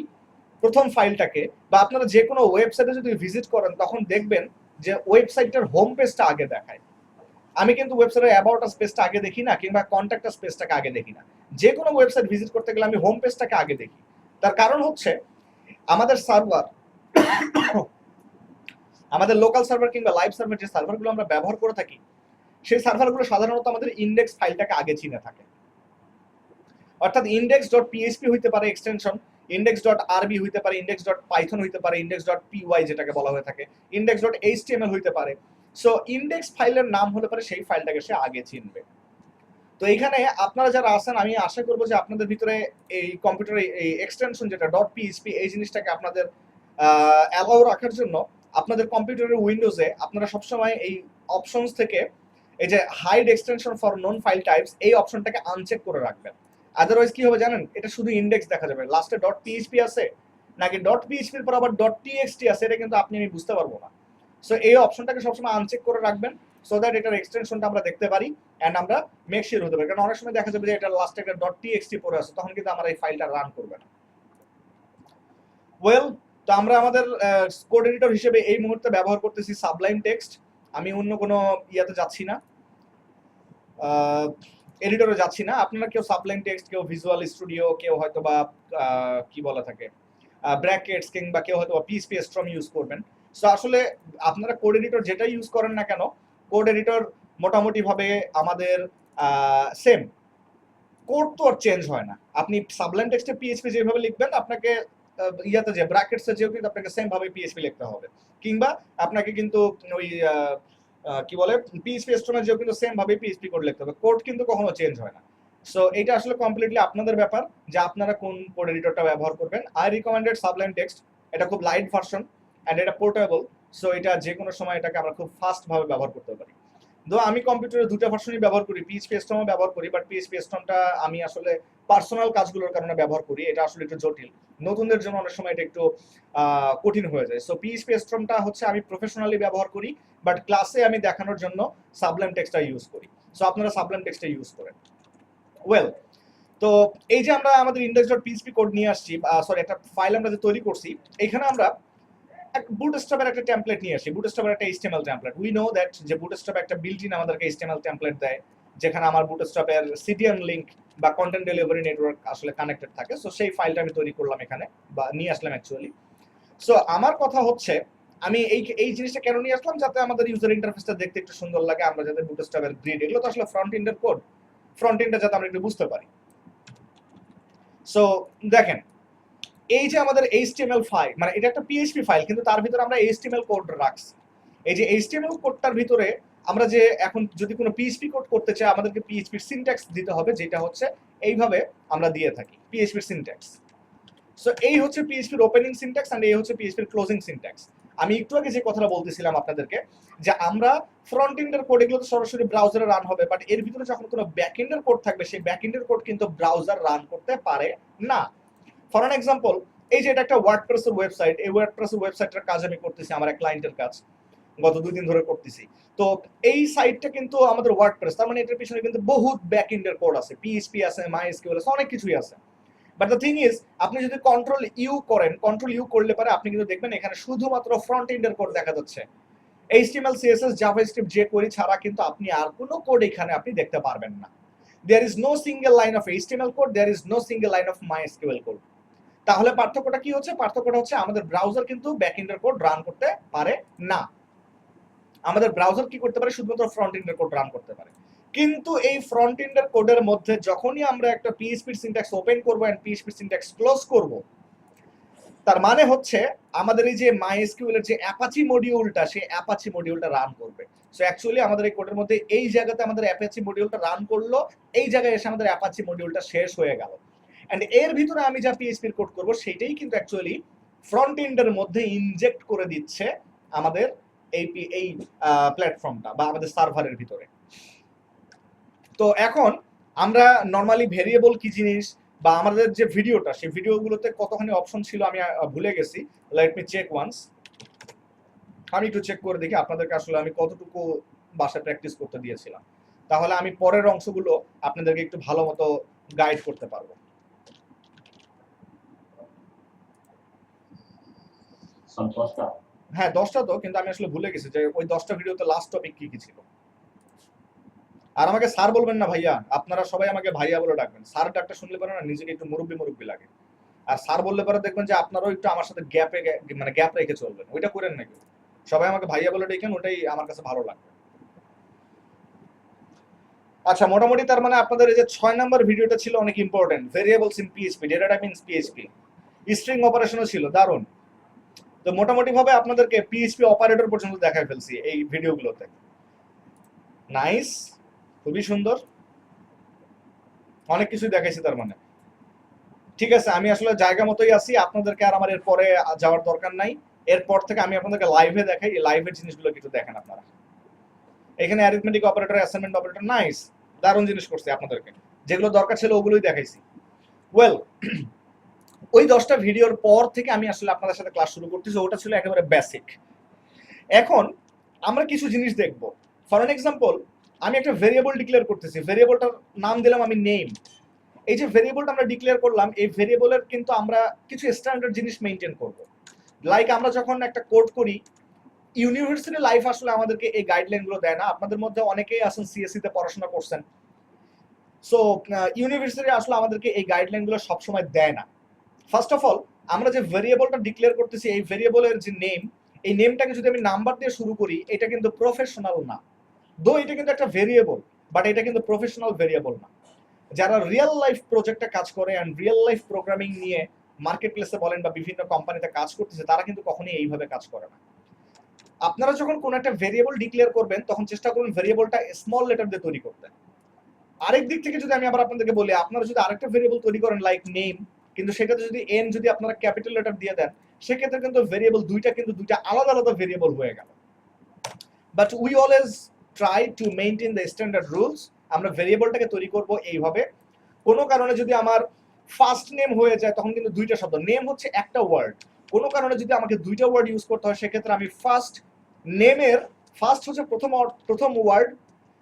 প্রথম ফাইলটাকে বা আপনারা যে কোনো ওয়েবসাইটে যদি ভিজিট করেন তখন দেখবেন যে ওয়েবসাইটের হোম পেজটা আগে দেখায়। আমি কিন্তু ওয়েবসাইটের অ্যাবাউট আস পেজটা আগে দেখি না, কিংবা কন্ট্যাক্ট আস পেজটাকে আগে দেখি না। যে কোনো ওয়েবসাইট ভিজিট করতে গেলে আমি হোম পেজটাকে আগে দেখি। তার কারণ হচ্ছে আমাদের সার্ভার, আমাদের লোকাল সার্ভার কিংবা লাইভ সার্ভার যে সার্ভারগুলো আমরা ব্যবহার করে থাকি, সেই সার্ভারগুলো সাধারণত আমাদের ইনডেক্স ফাইলটাকে আগে চিনে থাকে। অর্থাৎ index.php হইতে পারে এক্সটেনশন, index.rb হইতে পারে, index.python হইতে পারে, index.py যেটাকে বলা হয়ে থাকে, index.html হইতে পারে। সো ইনডেক্স ফাইলের নাম হতে পারে সেই ফাইলটাকে সে আগে চিনবে। তো এখানে আপনারা যারা আছেন, আমি আশা করব যে আপনাদের ভিতরে এই কম্পিউটারে এই এক্সটেনশন যেটা .php এই জিনিসটাকে আপনাদের অ্যালাউ রাখার জন্য আপনাদের কম্পিউটারের উইন্ডোজে আপনারা সবসময় এই অপশনস থেকে এই যে hide extension for known file types এই অপশনটাকে আনচেক করে রাখবেন। আদারওয়াইজ কি হবে জানেন, এটা শুধু ইনডেক্স দেখা যাবে, লাস্টে .php আছে নাকি .php এর পর আবার .txt আছে, এটা কিন্তু আপনি আমি বুঝতে পারবো না। সো এই অপশনটাকে সবসময় আনচেক করে রাখবেন, সো দ্যাট এটার এক্সটেনশনটা আমরা দেখতে পারি এন্ড আমরা মেক শিওর হতে পারি। কারণ অনেক সময় দেখা যাবে যে এটা লাস্টে একটা .txt পড়ে আছে, তখন কিন্তু আমরা এই ফাইলটা রান করবে না। ওয়েল, তো আমরা আমাদের কোড এডিটর হিসেবে এই মুহূর্তে ব্যবহার করতেছি সাবলাইম টেক্সট। আমি অন্য কোনো ইয়াতে যাচ্ছি না, এডিটরে যাচ্ছি না। আপনারা কেউ সাবলাইম টেক্সট, কেউ ভিজুয়াল স্টুডিও, কেউ হয়তো বা কি বলা থাকে ব্র্যাকেটস, কিংবা কেউ হয়তো PHP স্ট্রম ইউজ করবেন। সো আসলে আপনারা কোড এডিটর যেটা ইউজ করেন না কেন, কোড এডিটর মোটামুটি ভাবে আমাদের সেম। কোড তো আর চেঞ্জ হয় না। আপনি সাবলাইম টেক্সটে PHP যেভাবে লিখবেন, আপনাকে ইয়াতে যে ব্র্যাকেটসে যেও কিন্তু আপনাকে সেম ভাবে PHP লিখতে হবে, কিংবা আপনাকে কিন্তু ওই কি বলে PHP স্ট্রমে যেও কিন্তু সেম ভাবে PHP কোড লিখতে হবে। কোড কিন্তু কখনো চেঞ্জ হয় না। সো এটা আসলে কমপ্লিটলি আপনাদের ব্যাপার যে আপনারা কোন কোড এডিটরটা ব্যবহার করবেন। I recommended Sublime text. এটা খুব লাইট ভার্সন এন্ড এটা পোর্টেবল। সো এটা যে কোনো সময় এটাকে আমরা খুব ফাস্ট ভাবে ব্যবহার করতে পারি। দো আমি কম্পিউটারে দুটো ভার্সনই ব্যবহার করি, PHP স্ট্রমও ব্যবহার করি, বাট PHP স্ট্রমটা আমি আসলে পার্সোনাল কাজগুলোর কারণে ব্যবহার করি। এটা আসলে একটু জটিল, নতুনদের জন্য অনেক সময় এটা একটু কঠিন হয়ে যায়। সো PHP স্ট্রমটা হচ্ছে আমি প্রফেশনালি ব্যবহার করি, বাট ক্লাসে আমি দেখানোর জন্য সাবলাইম টেক্সটটা ইউজ করি। সো আপনারা সাবলাইম টেক্সটটা ইউজ করেন। ওয়েল, তো এই যে আমরা আমাদের index.php কোড নিয়ে আসছি, সরি একটা ফাইল আমরা যে তৈরি করছি, এখানে আমরা বুটস্ট্র্যাপের একটা টেমপ্লেট নিয়ে আসি, বুটস্ট্র্যাপের একটা HTML template. We know that যে বুটস্ট্র্যাপ একটা বিল্ট ইন আমাদেরকে HTML টেমপ্লেট দেয়, যেখানে আমার বুটস্ট্র্যাপের CDN লিংক বা কন্টেন্ট ডেলিভারি নেটওয়ার্ক আসলে কানেক্টেড থাকে। সো সেই ফাইলটা আমি তৈরি করলাম এখানে, বা নিয়ে আসলাম অ্যাকচুয়ালি। সো আমার কথা হচ্ছে, আমি এই জিনিসটা কেন নিয়ে আসলাম, যাতে আমাদের ইউজার ইন্টারফেসটা দেখতে একটু সুন্দর লাগে, আমরা যাতে বুটস্ট্র্যাপের গ্রিড, এগুলো তো আসলে ফ্রন্ট এন্ডের কোড, ফ্রন্ট এন্ডটা যাতে আমরা একটু বুঝতে পারি। সো দেখেন, এই যে আমাদের HTML ফাইল, মানে এটা একটা PHP ফাইল, কিন্তু তার ভিতরে আমরা HTML কোড রাখছি। এই যে HTML কোডটার ভিতরে আমরা যে এখন যদি কোনো PHP কোড করতে চাই, আমাদেরকে PHP সিনট্যাক্স দিতে হবে, যেটা হচ্ছে এইভাবে আমরা দিয়ে থাকি PHP সিনট্যাক্স। সো এই হচ্ছে PHP এর ওপেনিং সিনট্যাক্স এন্ড এই হচ্ছে PHP এর ক্লোজিং সিনট্যাক্স। আমি একটু আগে যে কথাটা বলতেছিলাম আপনাদেরকে, যে আমরা ফ্রন্ট এন্ডের কোড এগুলো তো সরাসরি ব্রাউজারে রান হবে, বাট এর ভিতরে যখন কোনো ব্যাক এন্ডের কোড থাকবে, সেই ব্যাক এন্ডের কোড কিন্তু ব্রাউজার রান করতে পারে না। ফর অ্যান এক্সাম্পল, এই যে এটা একটা ওয়ার্ডপ্রেসের ওয়েবসাইট, এই ওয়ার্ডপ্রেসের ওয়েবসাইটের কাজ আমি করতেছি, আমার এক ক্লায়েন্টের কাজ গত 2 দিন ধরে করতেছি। তো এই সাইটটা কিন্তু আমাদের ওয়ার্ডপ্রেস, তার মানে এটার পিছনে কিন্তু বহুত ব্যাক এন্ডের কোড আছে, PHP আছে, MySQL আছে, অনেক কিছুই আছে। বাট দ্য থিং ইজ, আপনি যদি কন্ট্রোল ইউ করেন, কন্ট্রোল ইউ করলে পরে আপনি কিন্তু দেখবেন এখানে শুধুমাত্র ফ্রন্ট এন্ডের কোড দেখা যাচ্ছে। HTML CSS জাভাস্ক্রিপ্ট jQuery ছাড়া কিন্তু আপনি আর কোনো কোড এখানে আপনি দেখতে পারবেন না। There is no single line of HTML code, there is no single line of MySQL code. তাহলে পার্থক্যটা কি হচ্ছে? পার্থক্যটা হচ্ছে আমাদের ব্রাউজার কিন্তু ব্যাকএন্ডের কোড রান করতে পারে না। আমাদের ব্রাউজার কি করতে পারে? শুধুমাত্র ফ্রন্ট এন্ডের কোড রান করতে পারে। কিন্তু এই ফ্রন্ট এন্ডের কোডের মধ্যে যখনই আমরা একটা PHP সিনট্যাক্স ওপেন করব এন্ড PHP সিনট্যাক্স ক্লোজ করব, তার মানে হচ্ছে আমাদের এই যে MySQL এর যে অ্যাপাচি মডিউলটা, সেই অ্যাপাচি মডিউলটা রান করবে। সো অ্যাকচুয়ালি আমাদের এই কোডের মধ্যে এই জায়গাতে আমাদের অ্যাপাচি মডিউলটা রান করলো, এই জায়গায় এসে আমাদের অ্যাপাচি মডিউলটা শেষ হয়ে গেল। এন্ড এর ভিতরে আমি যা PHP এর কোড করব, সেটাই কিন্তু অ্যাকচুয়ালি ফ্রন্ট এন্ডের মধ্যে ইনজেক্ট করে দিচ্ছে আমাদের এই প্ল্যাটফর্মটা বা আমাদের সার্ভারের ভিতরে। তো এখন আমরা নরমালি ভেরিয়েবল কি জিনিস, বা আমাদের যে ভিডিওটা, সেই ভিডিওগুলোতে কতখানি অপশন ছিল আমি ভুলে গেছি। Let me check once. আমি একটু চেক করে দেখি আপনাদেরকে আসলে আমি কতটুকু বাসায় প্র্যাকটিস করতে দিয়েছিলাম, তাহলে আমি পরের অংশগুলো আপনাদেরকে একটু ভালো মতো গাইড করতে পারবো। হ্যাঁ 10টা তো, কিন্তু আমি আসলে ভুলে গেছি যে ওই 10টা ভিডিওতে লাস্ট টপিক কি কি ছিল। আর আমাকে স্যার বলবেন না ভাইয়া, আপনারা সবাই আমাকে ভাইয়া বলে ডাকবেন। স্যার ডাকটা শুনলে পরে না নিজেকে একটু মুরব্বি মুরব্বি লাগে। আর স্যার বললে পরে দেখবেন যে আপনারাও একটু আমার সাথে মানে গ্যাপ রেখে চলবেন, ওইটা করেন নাকি। সবাই আমাকে ভাইয়া বলে ডেকেন, ওটাই আমার কাছে ভালো লাগবে। আচ্ছা, মোটামুটি তার মানে আপনাদের এই যে 6 নাম্বার ভিডিওটা ছিল অনেক important, variables in PHP, data type in PHP, string অপারেশনও ছিল, দারুণ। তো মোটামুটি ভাবে আপনাদেরকে PHP অপারেটর পর্যন্ত দেখায় ফেলছি এই ভিডিওগুলোতে। নাইস, খুবই সুন্দর, অনেক কিছু দেখাইছি তার মানে। ঠিক আছে, আমি আসলে জায়গা মতোই আছি, আপনাদেরকে আর আমার এরপরে যাওয়ার দরকার নাই। এরপর থেকে আমি আপনাদেরকে লাইভে দেখাই, এই লাইভের জিনিসগুলো কিছু দেখেন আপনারা। এখানে arithmetic operator, assignment operator, nice, দারুণ জিনিস করছি আপনাদেরকে, যেগুলো দরকার ছিল ওগুলোই দেখাইছি। ওয়েল, ওই 10টা ভিডিওর পর থেকে আমি আসলে আপনাদের সাথে ক্লাস শুরু করতেছি, ওটা ছিল একেবারে বেসিক। এখন আমরা কিছু জিনিস দেখব। ফর অ্যান এক্সাম্পল, আমি একটা ভেরিয়েবল ডিক্লেয়ার করতেছি, ভেরিয়েবলটার নাম দিলাম আমি নেম। এই যে ভেরিয়েবলটা আমরা ডিক্লেয়ার করলাম, এই ভেরিয়েবলের কিন্তু আমরা কিছু স্ট্যান্ডার্ড জিনিস মেনটেন করব। লাইক আমরা যখন একটা কোড করি, ইউনিভার্সিটি লাইফ আসলে আমাদেরকে এই গাইডলাইনগুলো দেয় না। আপনাদের মধ্যে অনেকেই আছেন সিএসসি তে পড়াশোনা করছেন, সো ইউনিভার্সিটি আসলে আমাদেরকে এই গাইডলাইনগুলো সবসময় দেয় না। ফার্স্ট অফ অল, আমরা যে ভেরিয়েবলটা ডিক্লেয়ার করতেছি, এই ভেরিয়েবলের যে নেম, এই নেমটাকে যদি আমি নাম্বার দিয়ে শুরু করি, এটা কিন্তু প্রফেশনাল না। দো এটা কিন্তু একটা ভেরিয়েবল, বাট এটা কিন্তু প্রফেশনাল ভেরিয়েবল না। যারা রিয়েল লাইফ প্রজেক্টে কাজ করে এন্ড রিয়েল লাইফ প্রোগ্রামিং নিয়ে মার্কেট প্লেসে বলেন বা বিভিন্ন কোম্পানিতে কাজ করতেছে, তারা কিন্তু কখনোই এইভাবে কাজ করে না। আপনারা যখন কোন একটা ভেরিয়েবল ডিক্লেয়ার করবেন, তখন চেষ্টা করুন ভেরিয়েবলটা স্মল লেটার দিয়ে তৈরি করতে। আরেক দিক থেকে যদি আমি আবার আপনাদেরকে বলি, আপনারা যদি আরেকটা ভেরিয়েবল তৈরি করেন লাইক নেম, কিন্তু সেটাতে যদি এন যদি আপনারা ক্যাপিটাল লেটার দিয়ে দেন, সেক্ষেত্রে কিন্তু ভেরিয়েবল দুইটা আলাদা আলাদা ভেরিয়েবল হয়ে গেল। But we always try to maintain the standard rules. আমরা ভেরিয়েবলটাকে তৈরি করব এইভাবে। কোনো কারণে যদি আমার ফার্স্ট নেম হয়ে যায়, তখন কিন্তু দুইটা শব্দ, নেম হচ্ছে একটা ওয়ার্ড, কোনো কারণে যদি আমাকে দুইটা ওয়ার্ড ইউজ করতে হয়, সেক্ষেত্রে আমি ফার্স্ট নেমের ফার্স্ট হচ্ছে প্রথম ওয়ার্ড,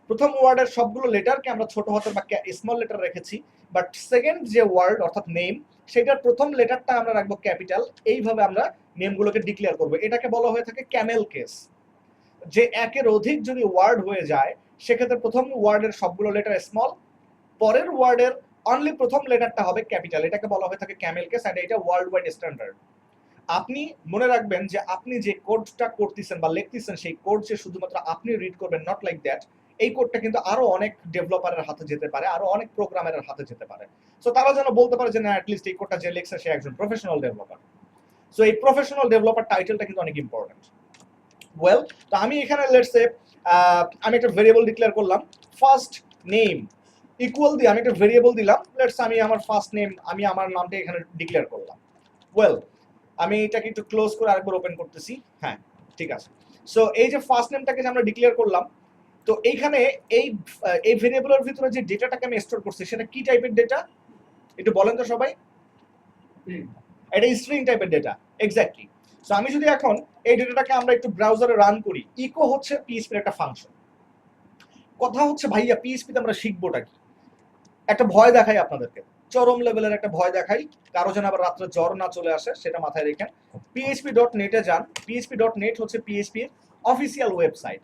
প্রথম ওয়ার্ডের সবগুলো লেটারকে আমরা ছোট হাতের বা স্মল লেটার রেখেছি, বাট সেকেন্ড যে ওয়ার্ড অর্থাৎ নেম সেটার প্রথম লেটারটা আমরা রাখবো ক্যাপিটাল। এইভাবে আমরা নেমগুলোকে ডিক্লেয়ার করবো। এটাকে বলা হয়ে থাকে ক্যামেল কেস। যে একের অধিক যদি ওয়ার্ড হয়ে যায় সেক্ষেত্রে প্রথম ওয়ার্ডের সবগুলো লেটার স্মল, পরের ওয়ার্ডের অনলি প্রথম লেটারটা হবে ক্যাপিটাল। এটাকে বলা হয়ে থাকে ক্যামেল কেস, এন্ড এটা ওয়ার্ল্ড ওয়াইড স্ট্যান্ডার্ড। আপনি মনে রাখবেন যে আপনি যে কোডটা করতেছেন বা লিখতেছেন সেই কোড যে শুধুমাত্র আপনি রিড করবেন, নট লাইক দ্যাট। এই কোডটা কিন্তু আরো অনেক ডেভেলপারের হাতে যেতে পারে, আরো অনেক প্রোগ্রামারের হাতে যেতে পারে। সো তারা যেন বলতে পারে যে না, অ্যাটলিস্ট এই কোডটা যে লিখছে সে একজন প্রফেশনাল ডেভেলপার। সো এই প্রফেশনাল ডেভেলপার টাইটেলটা কিন্তু অনেক ইম্পর্টেন্ট। ওয়েল, তো আমি এখানে লেটস সে আমি একটা ভেরিয়েবল ডিক্লেয়ার করলাম ফার্স্ট নেম ইকুয়াল দিয়ে আমি একটা ভেরিয়েবল দিলাম। লেটস আমি আমার ফার্স্ট নেম, আমি আমার নামটা এখানে ডিক্লেয়ার করলাম। ওয়েল, আমি এটাকে একটু ক্লোজ করে আরেকবার ওপেন করতেছি। হ্যাঁ, ঠিক আছে। সো এই যে ফার্স্ট নেমটাকে যে আমরা ডিক্লেয়ার করলাম, তো এইখানে এই ভেরিয়েবলের ভিতরে যে ডেটাটাকে আমি স্টোর করছি সেটা কি টাইপের ডেটা একটু বলেন তো সবাই? এটা স্ট্রিং টাইপের ডেটা, এক্স্যাক্টলি। সো আমি যদি এখন এই ডেটাটাকে আমরা একটু ব্রাউজারে রান করি, ইকো হচ্ছে পিএইচপির একটা ফাংশন। কথা হচ্ছে ভাইয়া পিএইচপিতে আমরা শিখবোটা কি? একটা ভয় দেখাই আপনাদেরকে, চরম লেভেলের একটা ভয় দেখাই, কারো যেন আবার রাত্রে জ্বর না চলে আসে, সেটা মাথায় রেখেন। php.net এ যান। php.net হচ্ছে পিএইচপির অফিসিয়াল ওয়েবসাইট।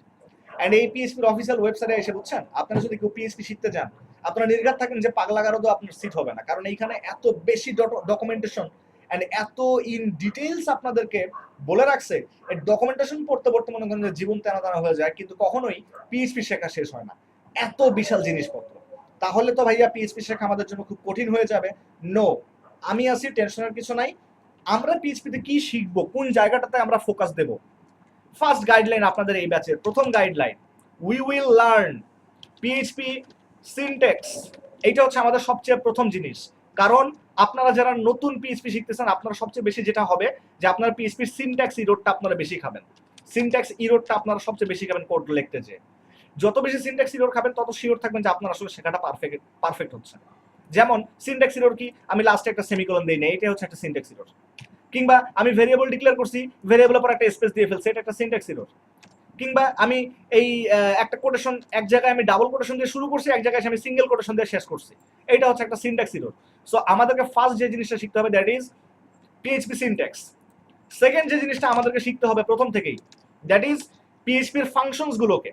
এন্ড এই পিএইচপির অফিসিয়াল ওয়েবসাইটে এসে বুঝছেন, আপনারা যদি কেউ পিএইচপি শিখতে যান, আপনারা নির্ঘাত থাকেন যে পাগলাগারদও আপনার সিট হবে না, কারণ এইখানে এত বেশি ডকুমেন্টেশন এন্ড এত ইন ডিটেইলস আপনাদেরকে বলে রাখছে। এই ডকুমেন্টেশন পড়তে পড়তে মনে করেন যে জীবন টানা টানা হয়ে যায়, কিন্তু কখনোই পিএইচপি শেখা শেষ হয় না। এত বিশাল জিনিসপত্র। তাহলে তো ভাইয়া পিএইচপি শেখা আমাদের জন্য খুব কঠিন হয়ে যাবে। নো, আমি আছি, টেনশনের কিছু নাই। আমরা পিএইচপিতে কি শিখবো, কোন জায়গাটাতে আমরা ফোকাস দেব? ফার্স্ট গাইডলাইন আপনাদের এই ব্যাচের প্রথম guideline, we will learn PHP syntax. এইটা হচ্ছে আমাদের সবচেয়ে প্রথম জিনিস। কারণ আপনারা যারা নতুন পিএইচপি শিখতেছেন, আপনারা সবচেয়ে বেশি যেটা হবে যে আপনারা পিএইচপির সিনট্যাক্স ইরোরটা আপনারা বেশি খাবেন। সিনট্যাক্স ইরোরটা আপনারা সবচেয়ে বেশি খাবেন কোড লিখতে যে। যত বেশি সিনট্যাক্স ইরর খাবেন তত শিওর থাকবেন যে আপনার আসলে শেখাটা পারফেক্ট হচ্ছে। যেমন সিনট্যাক্স ইরর কি, আমি লাস্টে একটা সেমিকোলন দেই না, এটা হচ্ছে একটা সিনট্যাক্স ইরর। কিংবা আমি ভেরিয়েবল ডিক্লেয়ার করছি, ভেরিয়েবলের পর একটা স্পেস দিয়ে ফেলছি, এটা একটা সিনট্যাক্স ইরর। কিংবা আমি এই একটা কোটেশন এক জায়গায় আমি ডাবল কোটেশন দিয়ে শুরু করছি, এক জায়গায় আমি সিঙ্গেল কোটেশন দিয়ে শেষ করছি, এটা হচ্ছে একটা সিনট্যাক্স ইরর। সো আমাদেরকে ফার্স্ট যে জিনিসটা শিখতে হবে that is PHP syntax. Second যে জিনিসটা আমাদেরকে শিখতে হবে প্রথম থেকেই, দ্যাট ইজ পিএইচপির ফাংশনস গুলোকে।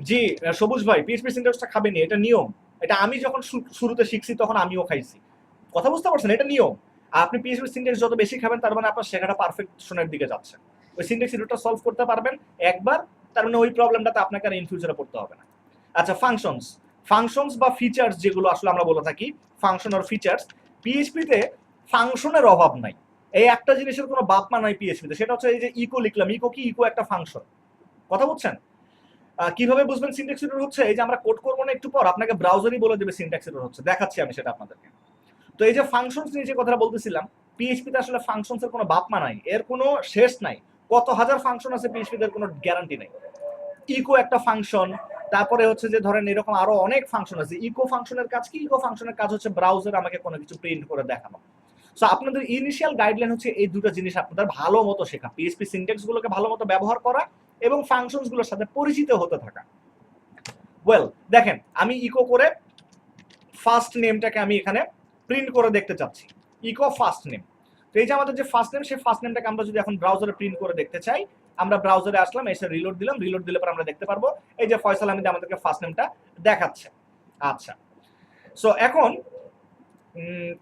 জি সবুজ ভাই, পিএইচপি সিনট্যাক্সটা খাবেনি, এটা নিয়ম। এটা আমি যখন শুরুতে শিখছি তখন আমিও খাইছি। কথা বুঝতে পারছেন? এটা নিয়ম। আপনি পিএইচপি সিনট্যাক্স যত বেশি খাবেন তার মানে আপনার শেখাটা পারফেকশনের দিকে যাচ্ছে। ওই সিনট্যাক্স ইররটা সলভ করতে পারবেন একবার, তার মানে ওই প্রবলেমটাতে আপনাকে আর ইন ফিউচারে পড়তে হবে না। আচ্ছা, ফাংশনস বা ফিচার্স যেগুলো আসলে আমরা বলে থাকি, ফাংশন আর ফিচার্স, পিএইচপিতে ফাংশনের অভাব নাই। এই একটা জিনিসের কোনো বাপ মা নাই পিএইচপিতে, সেটা হচ্ছে এই যে ইকো লিখলাম। ইকো কি? ইকো একটা ফাংশন। কথা বুঝছেন? কিভাবে বুঝবেন সিনট্যাক্স এরর হচ্ছে? এই যে আমরা কোড করবো না একটু পর, আপনাকে ব্রাউজারই বলে দেবে সিনট্যাক্স এরর হচ্ছে, দেখাচ্ছি আমি সেটা আপনাদেরকে। তো এই যে ফাংশনস নিয়ে যে কথাটা বলতেছিলাম, পিএইচপিতে আসলে ফাংশনস এর কোনো বাপ মা নাই, এর কোনো শেষ নাই। কত হাজার ফাংশন আছে পিএইচপিতে, এর কোনো গ্যারান্টি নাই। ইকো একটা ফাংশন, তারপরে হচ্ছে যে ধরেন এরকম আরো অনেক ফাংশন আছে। ইকো ফাংশনের কাজ কি? ইকো ফাংশনের কাজ হচ্ছে ব্রাউজার আমাকে কোনো কিছু প্রিন্ট করে দেখানো। সো আপনাদের ইনিশিয়াল গাইডলাইন হচ্ছে এই দুটো জিনিস আপনাদের ভালো মতো শেখা, পিএইচপি সিনট্যাক্স গুলোকে ভালো মতো ব্যবহার করা এবং ফাংশনস গুলোর সাথে পরিচিত হতে থাকা। ওয়েল, দেখেন আমি ইকো করে ফার্স্ট নেমটাকে আমি এখানে প্রিন্ট করে দেখতে চাচ্ছি, ইকো ফার্স্ট নেম। তো এই যে আমাদের যে ফার্স্ট নেম, সেই ফার্স্ট নেমটাকে আমরা যদি এখন ব্রাউজারে প্রিন্ট করে দেখতে চাই, আমরা ব্রাউজারে আসলাম, এসে রিলোড দিলাম, রিলোড দিলে পর আমরা দেখতে পারবো এই যে ফয়সাল আহমেদ আমাদেরকে ফার্স্ট নেমটা দেখাচ্ছে। আচ্ছা, সো এখন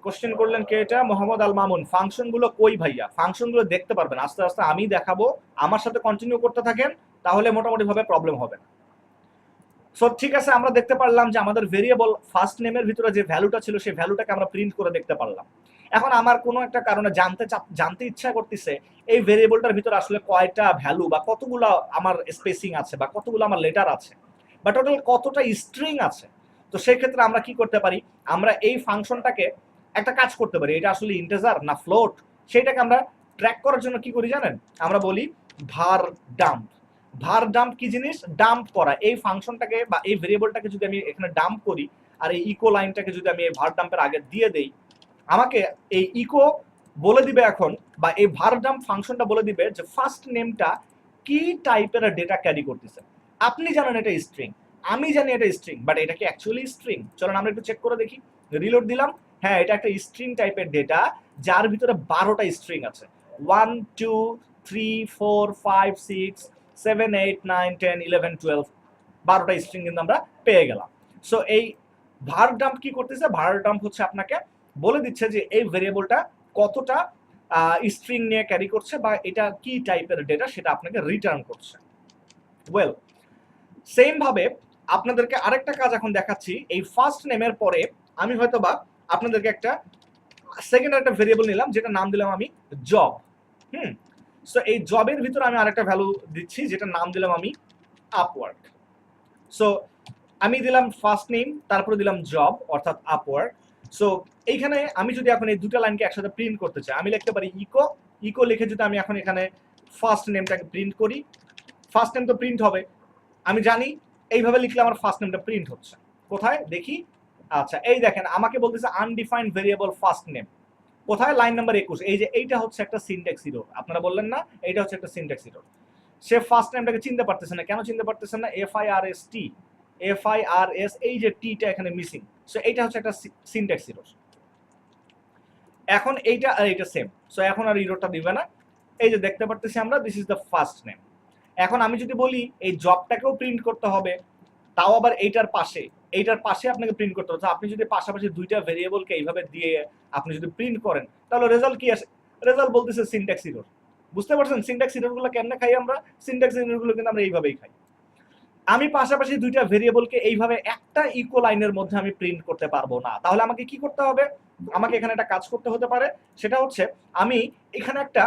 কোশ্চেন করলেন কে? এটা মোহাম্মদ আল মামুন। ফাংশন গুলো কই ভাইয়া? ফাংশন গুলো দেখতে পারবেন আস্তে আস্তে, আমি দেখাবো, আমার সাথে কন্টিনিউ করতে থাকেন, তাহলে মোটামুটি ভাবে প্রবলেম হবে না। সো ঠিক আছে, আমরা দেখতে পারলাম যে আমাদের ভেরিয়েবল ফার্স্ট নেমের ভিতরে যে ভ্যালুটা ছিল সেই ভ্যালুটাকে আমরা প্রিন্ট করে দেখতে পারলাম। এখন আমার কোনো একটা কারণে জানতে ইচ্ছা করতেছে এই ভেরিয়েবলটার ভিতরে আসলে কয়টা ভ্যালু বা কতগুলো আমার স্পেসিং আছে বা কতগুলো আমার লেটার আছে বা টোটাল কতটা স্ট্রিং আছে। তো সেই ক্ষেত্রে আমরা কি করতে পারি, আমরা এই ফাংশনটাকে একটা কাজ করতে পারি, এটা আসলে ইন্টিজার না ফ্লোট সেটাকে আমরা ট্র্যাক করার জন্য কি করি জানেন? আমরা বলি ভার ডাম্প। ভার ডাম্প কি জিনিস? ডাম্প করা। এই ফাংশনটাকে বা এই ভেরিয়েবলটাকে যদি আমি এখানে ডাম্প করি আর এই ইকো লাইনটাকে যদি আমি এই ভার ডাম্পের আগে দিয়ে দেই, আমাকে এই ইকো বলে দিবে এখন, বা এই ভার ডাম্প ফাংশনটা বলে দিবে যে ফার্স্ট নেমটা কি টাইপের ডেটা ক্যারি করতেছে। আপনি জানেন এটা স্ট্রিং, আমি জানি এটা স্ট্রিং, বাট এটা কি অ্যাকচুয়ালি স্ট্রিং? চলুন আমরা একটু চেক করে দেখি। রিলোড দিলাম, হ্যাঁ এটা একটা স্ট্রিং টাইপের ডেটা, যার ভিতরে 12টা স্ট্রিং আছে। 1 2 3 4 5 6 7 8 9 10 11 12, 12টা স্ট্রিং কিন্তু আমরা পেয়ে গেলাম। সো এই var dump কি করতেছে? var dump হচ্ছে আপনাকে বলে দিচ্ছে যে এই ভেরিয়েবলটা কতটা স্ট্রিং নিয়ে ক্যারি করছে বা এটা কি টাইপের ডেটা সেটা আপনাকে রিটার্ন করছে। ওয়েল, সেম ভাবে আপনাদেরকে আরেকটা কাজ এখন দেখাচ্ছি। এই ফার্স্ট নেমের পরে আমি হয়তোবা আপনাদেরকে একটা সেকেন্ড একটা ভেরিয়েবল নিলাম, যেটা নাম দিলাম আমি জব। সো এই জবের ভিতরে আমি আরেকটা ভ্যালু দিচ্ছি, যেটা নাম দিলাম আমি আপওয়ার্ক। সো আমি দিলাম ফার্স্ট নেম, তারপরে দিলাম জব অর্থাৎ আপওয়ার্ক। সো এইখানে আমি যদি এখন এই দুটো লাইনকে একসাথে প্রিন্ট করতে চাই, আমি লিখতে পারি ইকো। ইকো লিখে যদি আমি এখন এখানে ফার্স্ট নেমটাকে প্রিন্ট করি, ফার্স্ট নেম তো প্রিন্ট হবে, আমি জানি এইভাবে লিখলে আমার ফার্স্ট নেমটা প্রিন্ট হচ্ছে। কোথায় দেখি? আচ্ছা এই দেখেন, আমাকে বলতেছে আনডিফাইন্ড ভেরিয়েবল ফার্স্ট নেম। কোথায়? Line number 21। এই যে এইটা হচ্ছে একটা সিনট্যাক্স এরর, আপনারা বললেন না এইটা হচ্ছে একটা সিনট্যাক্স এরর। সে ফার্স্ট নেমটাকে চিনতে পারতেছে না। কেন চিনতে পারতেছে না? FIRS, এই যে টিটা এখানে মিসিং। সো এইটা হচ্ছে একটা সিনট্যাক্স এরর। এখন এইটা আর এইটা সেম, সো এখন আর এররটা দিবে না। এই যে দেখতে পারতেছি আমরা, this is the first name. এখন আমি যদি বলি এই জবটাকেও প্রিন্ট করতে হবে, তাও আবার এইটার পাশে আপনাকে প্রিন্ট করতে হবে। আপনি যদি পাশাপাশি দুইটা ভেরিয়েবলকে এইভাবে দিয়ে আপনি যদি প্রিন্ট করেন, তাহলে রেজাল্ট কি আসে? রেজাল্ট বলতেছে সিনট্যাক্স এরর। বুঝতে পারছেন সিনট্যাক্স এররগুলো কেমনে খাই আমরা? সিনট্যাক্স এররগুলো কিন্তু আমরা এইভাবেই খাই। আমি পাশাপাশি দুইটা ভেরিয়েবলকে এইভাবে একটা ইকো লাইনের মধ্যে আমি প্রিন্ট করতে পারবো না। তাহলে আমাকে কি করতে হবে? আমাকে এখানে একটা কাজ করতে হতে পারে, সেটা হচ্ছে আমি এখানে একটা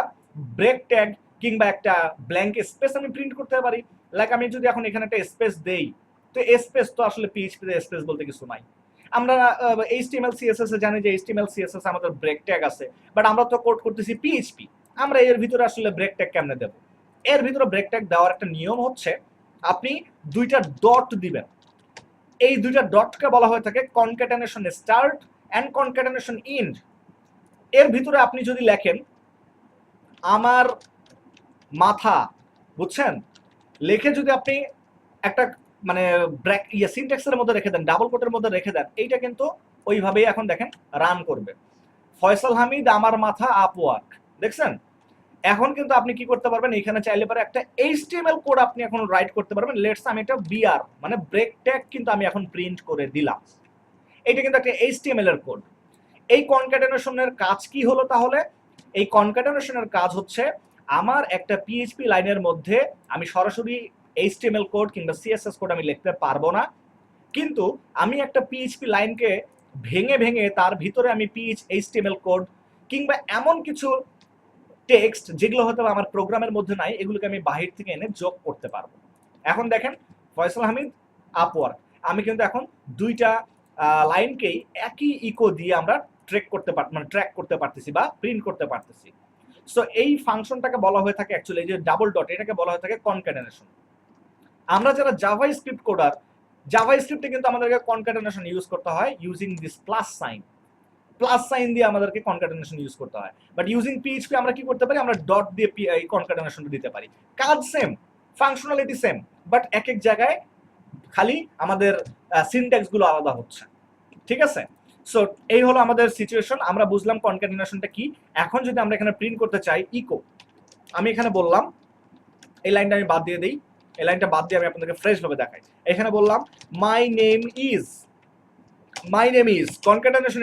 ব্রেক ট্যাগ কিংবা একটা ব্ল্যাঙ্ক স্পেস আমি প্রিন্ট করতে পারি। লাইক আমি যদি এখন এখানে একটা স্পেস দেই, তো স্পেস তো আসলে পিএইচপি তে স্পেস বলতে কিছু নাই। আমরা এইচটিএমএল সিএসএস এ জানি যে এইচটিএমএল সিএসএস আমাদের ব্রেক ট্যাগ আছে, বাট আমরা তো কোড করতেছি পিএইচপি। আমরা এর ভিতরে আসলে ব্রেক ট্যাগ কেমনে দেব? এর ভিতরে ব্রেক ট্যাগ দেওয়ার একটা নিয়ম হচ্ছে, আপনি দুইটা ডট দিবেন। এই দুইটা ডটকে বলা হয়ে থাকে concatenation start end concatenation end. এর ভিতরে আপনি যদি লেখেন আমার মাথা, বুঝছেন, লিখে যদি আপনি একটা মানে ব্র্যাক সিনট্যাক্সের মধ্যে রেখে দেন, ডাবল কোটের মধ্যে রেখে দেন, এইটা কিন্তু ওইভাবেই এখন দেখেন রান করবে। ফয়সাল হামিদ আমার মাথা আপওয়ার্ক, দেখছেন? এখন কিন্তু আপনি কি করতে পারবেন? এখানে চাইলে পারে একটা এইচটিএমএল কোড আপনি এখন রাইট করতে পারবেন। লেটস আমি এটা বিআর মানে ব্রেক ট্যাগ কিন্তু আমি এখন প্রিন্ট করে দিলাম। এটা কিন্তু একটা এইচটিএমএল এর কোড। এই কনক্যাটেনেশনের কাজ কি হলো তাহলে? এই কনক্যাটেনেশনের কাজ হচ্ছে আমার একটা পিএইচপি লাইনের মধ্যে আমি সরাসরি এইচটিএমএল কোড কিংবা সিএসএস কোড আমি লিখতে পারবো না, কিন্তু আমি একটা পিএইচপি লাইনকে ভেঙে ভেঙে তার ভিতরে আমি এইচটিএমএল কোড কিংবা এমন কিছু টেক্সট যেগুলো হয়তো আমার প্রোগ্রামের মধ্যে নাই, এগুলোকে আমি বাহির থেকে এনে যোগ করতে পারবো। এখন দেখেন ফয়সাল হামিদ আপওয়ার্ক, আমি কিন্তু এখন দুইটা লাইনকেই একই ইকো দিয়ে আমরা ট্র্যাক করতে পারতেছি বা প্রিন্ট করতে পারতেছি। সো এই ফাংশনটাকে বলা হয়ে থাকে অ্যাকচুয়ালি যে ডাবল ডট, এটাকে বলা হয়ে থাকে কনক্যাটেনেশন। আমরা যারা জাভা স্ক্রিপ্ট কোডার, জাভা স্ক্রিপ্টে কিন্তু আমাদেরকে কনক্যাটেনেশন ইউজ করতে হয় ইউজিং দিস প্লাস সাইন দিয়ে আমাদেরকে কনক্যাটেনেশন ইউজ করতে হয়। বাট ইউজিং পিএইচপি আমরা কি করতে পারি? আমরা ডট দিয়ে এই কনক্যাটেনেশনটা দিতে পারি। কাজ সেম, ফাংশনালিটি সেম, বাট এক এক জায়গায় খালি আমাদের সিনট্যাক্স গুলো আলাদা হচ্ছে। ঠিক আছে? সো এই হলো আমাদের সিচুয়েশন। আমরা বুঝলাম কনক্যাটেনেশনটা কি। এখন যদি আমরা এখানে প্রিন্ট করতে চাই ইকো, আমি এখানে বললাম এই লাইনটা আমি বাদ দিয়ে দেই, এই লাইনটা বাদ দিয়ে আমি আপনাদেরকে ফ্রেশ ভাবে দেখাই। এখানে বললাম মাই নেম ইজ কনক্যাটেনেশন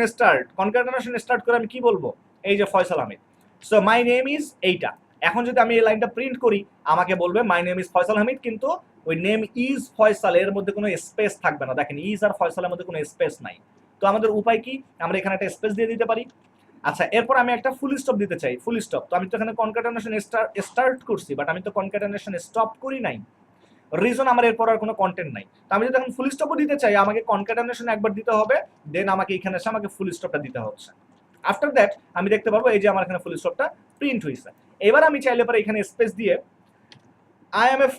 স্টার্ট করে আমি কি বলবো? এই যে Faisal Ahmed. So my name is এইটা। এখন যদি আমি এই লাইনটা প্রিন্ট করি, আমাকে বলবে মাই নেম ইজ ফয়সাল হামিদ, কিন্তু ওই নেম ইজ ফয়সাল এর মধ্যে কোনো স্পেস থাকবে না। দেখেন ইজ আর ফয়সালের মধ্যে কোনো স্পেস নাই। তো আমাদের উপায় কি? আমরা এখানে একটা স্পেস দিয়ে দিতে পারি। আচ্ছা, এরপর আমি একটা ফুল স্টপ দিতে চাই। ফুল স্টপ তো আমি তো এখানে কনক্যাটেনেশন স্টার্ট করছি, বাট আমি তো কনক্যাটেনেশন স্টপ করি নাই। রিজন আমার এরপর আর কোনো কন্টেন্ট নাই। তো আমি যদি এখন ফুল স্টপও দিতে চাই, আমাকে কনক্যাটেনেশন একবার দিতে হবে, দেন আমাকে এখানে এসে আমাকে ফুল স্টপটা দিতে হচ্ছে। আফটার দ্যাট আমি দেখতে পারবো এই যে আমার এখানে ফুল স্টপটা প্রিন্ট হয়েছে। এবার আমি চাইলে পরে এখানে স্পেস দিয়ে I am a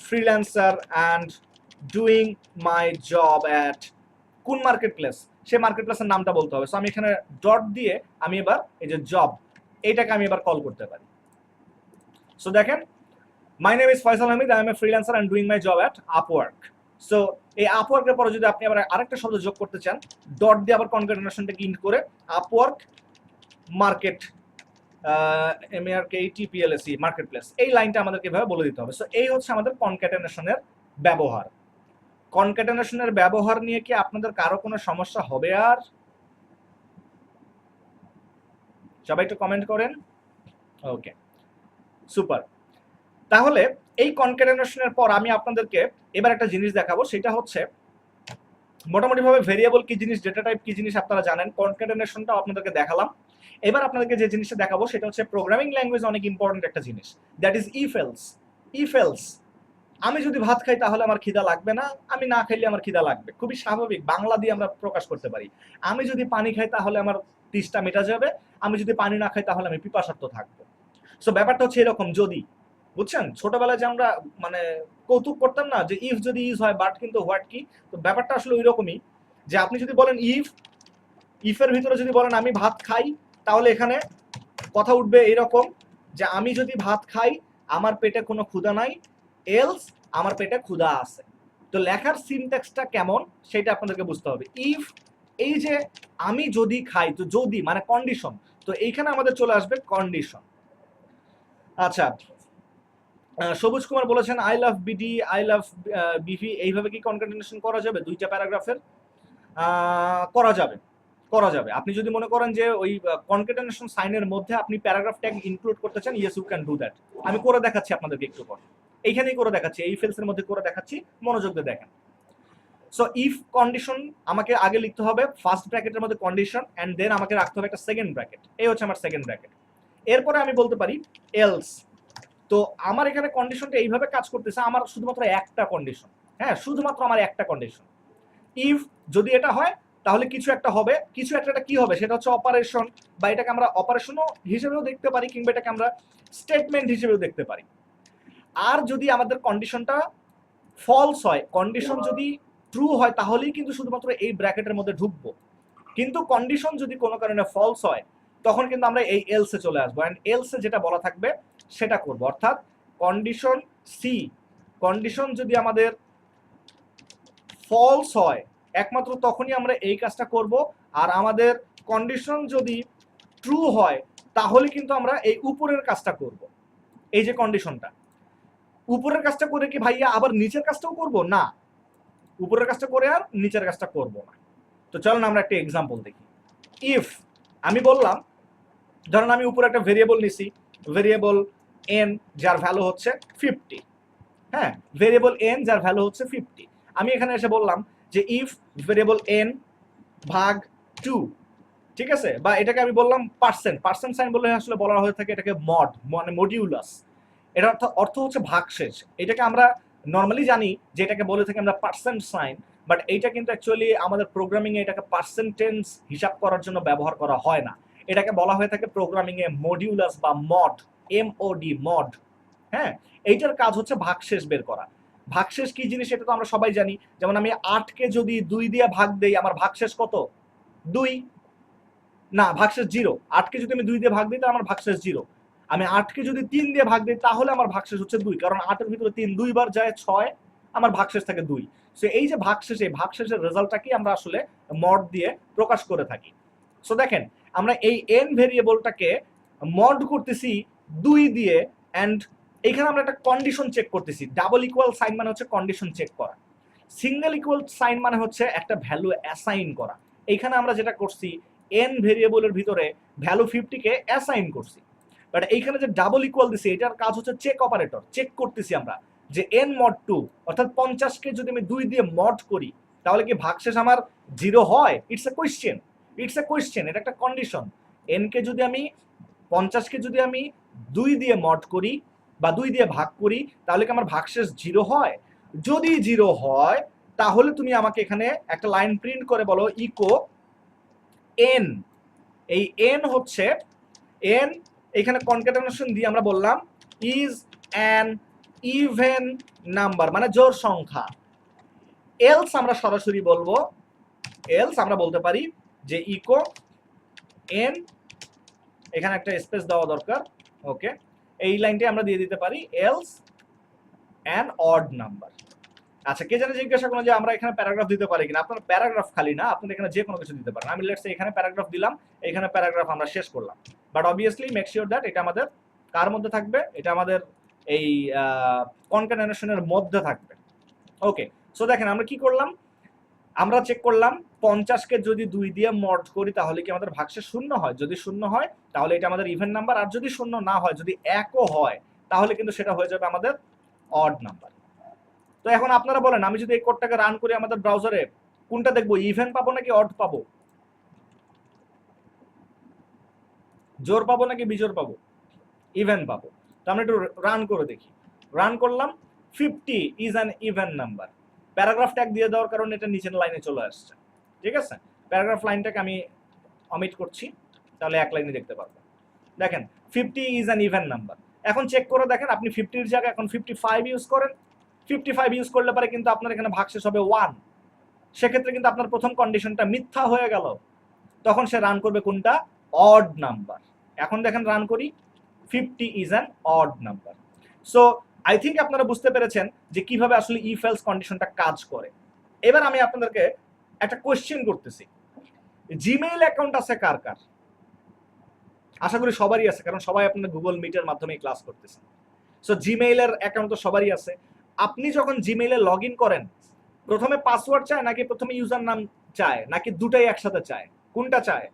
freelancer and doing my job at কোন মার্কেট প্লেস, সেই মার্কেট প্লেসের নামটা বলতে হবে। সো আমি এখানে ডট দিয়ে আমি এবার এই যে জব, এইটাকে আমি এবার কল করতে পারি। সো দেখেন my name is Faisal Hamid, I am a freelancer and doing my job at Upwork. So এই আপওয়ার্কের পরে যদি আপনি আবার আরেকটা শব্দ যোগ করতে চান, ডট দিয়ে আবার কনক্যাটেনেশনটাকে ইন্ট করে Upwork market MARKETPLACE market place, এই লাইনটা আমাদেরকে এভাবে বলে দিতে হবে। সো এই হচ্ছে আমাদের কনক্যাটেনেশনের ব্যবহার। কনক্যাটেনেশনের ব্যবহার নিয়ে কি আপনাদের কারো কোনো সমস্যা হবে? আর সবাই একটু কমেন্ট করেন। ওকে, সুপার। তাহলে এই কনক্যাটেনেশনের পর আমি আপনাদেরকে এবার একটা জিনিস দেখাবো, সেটা হচ্ছে মোটামুটি ভাবে ভেরিয়েবল কি জিনিস, ডেটা টাইপ কি জিনিস আপনারা জানেন, কনক্যাটেনেশনটা আপনাদেরকে দেখালাম। এবার আপনাদেরকে যে জিনিসটা দেখাবো সেটা হচ্ছে প্রোগ্রামিং ল্যাঙ্গুয়েজ অনেক ইম্পর্টেন্ট একটা জিনিস, that is if else. If else, আমি যদি ভাত খাই তাহলে আমার খিদা লাগবে না, আমি না খাইলে আমার খিদা লাগবে, খুবই স্বাভাবিক, বাংলা দিয়ে আমরা প্রকাশ করতে পারি। আমি যদি পানি খাই তাহলে আমার তেষ্টা মেটা যাবে, আমি যদি পানি না খাই তাহলে আমি পিপাসার্থ থাকবো। সো ব্যাপারটা হচ্ছে এরকম, যদি বুঝছেন ছোটবেলায় যে আমরা মানে কৌতুক করতাম না যে ইফ যদি ইজ হয় বাট কিন্তু হোয়াট কি, তো ব্যাপারটা আসলে ওই রকমই, যে আপনি যদি বলেন ইফ, ইফের ভিতরে যদি বলেন আমি ভাত খাই, তাহলে এখানে কথা উঠবে এইরকম যে আমি যদি ভাত খাই আমার পেটে কোনো ক্ষুধা নাই, এলস আমার পেটে ক্ষুধা আছে। তো লেখার সিনট্যাক্সটা কেমন সেটা আপনাদেরকে বুঝতে হবে। ইফ, এই যে আমি যদি খাই, তো যদি মানে কন্ডিশন, তো এইখানে আমাদের চলে আসবে কন্ডিশন। আচ্ছা, সবুজ কুমার বলেছেন I love BD, I love বিভি, এইভাবে কি কনক্যাটেনেশন করা যাবে দুইটা প্যারাগ্রাফের? করা যাবে, করা যাবে। আপনি যদি মনে করেন যে ওই কনক্যাটেনেশন সাইনের মধ্যে আপনি প্যারাগ্রাফ ট্যাগ ইনক্লুড করতে চান, yes you can do that. আমি করে দেখাচ্ছি আপনাদেরকে একটু পর, এইখানেই করে দেখাচ্ছি, এই ফেলসের মধ্যে করে দেখাচ্ছি, মনোযোগ দিয়ে দেখেন। সো ইফ কন্ডিশন আমাকে আগে লিখতে হবে ফার্স্ট ব্র্যাকেটের মধ্যে কন্ডিশন, এন্ড দেন আমাকে রাখতে হবে একটা সেকেন্ড ব্র্যাকেট, এই হচ্ছে আমার সেকেন্ড ব্র্যাকেট। এরপরে আমি বলতে পারি এলস। তো আমার এখানে কন্ডিশনটা এইভাবে কাজ করতেছে, আমার শুধুমাত্র একটা কন্ডিশন, হ্যাঁ শুধুমাত্র আমার একটা কন্ডিশন। ইফ যদি এটা হয় তাহলে কিছু একটা হবে, কিছু একটা কি হবে সেটা হচ্ছে অপারেশন, বা এটাকে আমরা অপারেশনও হিসেবেও দেখতে পারি, কিংবা এটাকে আমরা স্টেটমেন্ট হিসেবেও দেখতে পারি। আর যদি আমাদের কন্ডিশনটা ফলস হয়, কন্ডিশন যদি ট্রু হয় তাহলেই কিন্তু শুধুমাত্র এই ব্র্যাকেটের মধ্যে ঢুকবো, কিন্তু কন্ডিশন যদি কোনো কারণে ফলস হয় তখন কিন্তু আমরা এই এলসে চলে আসবো, এন্ড এলসে যেটা বলা থাকবে সেটা করব। অর্থাৎ কন্ডিশন সি, কন্ডিশন যদি আমাদের ফলস হয় একমাত্র তখনই আমরা এই কাজটা করব, আর আমাদের কন্ডিশন যদি ট্রু হয় তাহলে কিন্তু আমরা এই উপরের কাজটা করব। এই যে কন্ডিশনটা, উপরের কাজটা করে কি ভাইয়া আবার নিচের কাজটাও করব না, উপরের কাজটা করে আর নিচের কাজটা করব না। তো চলুন আমরা একটা এক্সাম্পল দেখি। ইফ আমি বললাম, ধরেন আমি উপরে একটা ভেরিয়েবল নিছি, ভেরিয়েবল এন যার ভ্যালু হচ্ছে 50, হ্যাঁ ভেরিয়েবল এন যার ভ্যালু হচ্ছে 50, আমি এখানে এসে বললাম যে ইফ ভেরিয়েবল এন ভাগ 2, ঠিক আছে, বা এটাকে আমি বললাম পার্সেন্ট, পার্সেন্ট সাইন বললে আসলে বলা হয়ে থাকে এটাকে মড, মানে মডিউলাস, এটার অর্থ হচ্ছে ভাগশেষ। এটাকে আমরা নর্মালি জানি যে এটাকে বলে থাকি আমরা পার্সেন্ট সাইন, বাট এইটা কিন্তু অ্যাকচুয়ালি আমাদের প্রোগ্রামিং এ এটাকে পার্সেন্টেজ হিসাব করার জন্য ব্যবহার করা হয় না, এটাকে বলা হয়ে থাকে প্রোগ্রামিং এ মডিউলাস বা মড, MOD মড। হ্যাঁ, এইটার কাজ হচ্ছে ভাগশেষ বের করা। ভাগশেষ কি জিনিস এটা তো আমরা সবাই জানি, যেমন আমি 8কে যদি 2 দিয়ে ভাগ দেই আমার ভাগশেষ কত? 2, না ভাগশেষ 0। 8কে যদি আমি 2 দিয়ে ভাগ দিই তাহলে আমার ভাগশেষ 0। আমি 8কে যদি 3 দিয়ে ভাগ দিই তাহলে আমার ভাগশেষ হচ্ছে 2, কারণ 8 এর ভিতরে 3 2 বার যায় 6, আমার ভাগশেষ থাকে 2। সো এই যে ভাগশেষ, এই ভাগশেষের রেজাল্টটাকে আমরা আসলে মড দিয়ে প্রকাশ করে থাকি। সো দেখেন আমরা এই n ভেরিয়েবলটাকে মড করতেছি 2 দিয়ে, এন্ড এখানে আমরা একটা কন্ডিশন চেক করতেছি। ডাবল ইকুয়াল সাইন মানে হচ্ছে কন্ডিশন চেক করা, সিঙ্গেল ইকুয়াল সাইন মানে হচ্ছে একটা ভ্যালু অ্যাসাইন করা। এইখানে আমরা যেটা করছি n ভেরিয়েবলের ভিতরে ভ্যালু 50 কে অ্যাসাইন করছি, বাট এইখানে যে ডাবল ইকুয়াল দিছি এটার কাজ হচ্ছে চেক অপারেটর, চেক করতেছি আমরা যে n mod 2, অর্থাৎ 50 কে যদি আমি 2 দিয়ে মড করি তাহলে কি ভাগশেষ আমার 0 হয়? It's a question, it's a question, এটা একটা কন্ডিশন। n কে যদি আমি 50 কে যদি আমি 2 দিয়ে মড করি বা 2 দিয়ে ভাগ করি তাহলে কি আমার ভাগশেষ 0 হয়? যদি 0 হয় তাহলে তুমি আমাকে এখানে একটা লাইন প্রিন্ট করে বলো ইকো n। এই n হচ্ছে n, এখানে কনক্যাটেনেশন দিয়ে আমরা বললাম ইজ অ্যান ইভেন নাম্বার, মানে জোড় সংখ্যা। এলস আমরা সরাসরি বলবো, এলস আমরা বলতে পারি যে ইকো n, এখানে একটা স্পেস দেওয়া দরকার, ওকে এই লাইনটি আমরা দিয়ে দিতে পারি এলস অ্যান অড নাম্বার। আচ্ছা, কে জানে জিজ্ঞাসা করলো যে আমরা এখানে প্যারাগ্রাফ দিতে পারি কিনা। আপনার প্যারাগ্রাফ খালি না, আপনি এখানে যে কোনো কিছু দিতে পারেন। আমি লেটস সে এখানে প্যারাগ্রাফ দিলাম, এখানে প্যারাগ্রাফ আমরা শেষ করলাম, but obviously make sure that এটা আমাদের কার মধ্যে থাকবে, এটা আমাদের এই কনক্যাটেনেশনের মধ্যে থাকবে। ওকে, সো দেখেন আমরা কি করলাম, আমরা চেক করলাম 50-কে যদি 2 দিয়ে মর্জ করি তাহলে কি আমাদের ভাগশেষ শূন্য হয়। যদি শূন্য হয় তাহলে এটা আমাদের ইভেন নাম্বার, আর যদি শূন্য না হয়, যদি একও হয়, তাহলে কিন্তু সেটা হয়ে যাবে আমাদের অড নাম্বার। তো এখন আপনারা বলেন, আমি যদি এই কোডটাকে রান করি আমাদের ব্রাউজারে, কোনটা দেখবো, ইভেন পাবো নাকি অড পাবো? জোর পাবো নাকি বিজোর পাবো? ইভেন পাবো। তো আমরা একটু রান করে দেখি। রান করলাম, 50 is an even number. Paragraph tag দিয়ে দেওয়ার কারণে এটা নিচের লাইনে চলে আসছে। ঠিক আছে, প্যারাগ্রাফ লাইনটাকে আমি অমিট করছি, তাহলে এক লাইনে দেখতে পারবো। দেখেন 50 ইজ অ্যান ইভেন নাম্বার। এখন চেক করে দেখেন, আপনি 50-র জায়গায় এখন 55 ইউজ করেন, 55 ইউজ করলে পরে কিন্তু আপনার এখানে ভাগশেষ হবে 1। সেক্ষেত্রে কিন্তু আপনার প্রথম কন্ডিশনটা মিথ্যা হয়ে গেল। তখন সে রান করবে কোনটা, অড নাম্বার। এখন দেখেন রান করি, 50 is an odd number. So I think আপনারা বুঝতে পেরেছেন যে কিভাবে আসলে ইফ এলস কন্ডিশনটা কাজ করে। এবার আমি আপনাদেরকে একটা কোয়েশ্চেন করতেছি, জিমেইল অ্যাকাউন্ট আছে কার কার? আশা করি সবারই আছে, কারণ সবাই আপনার গুগল মিটের মাধ্যমে ক্লাস করতেছেন। সো জিমেইলের অ্যাকাউন্ট তো সবারই আছে। আপনি যখন জিমেইলে লগ ইন করেন, প্রথমে পাসওয়ার্ড চায় নাকি প্রথমে ইউজার নাম চায়, নাকি দুটাই একসাথে চায়? কোনটা চায়?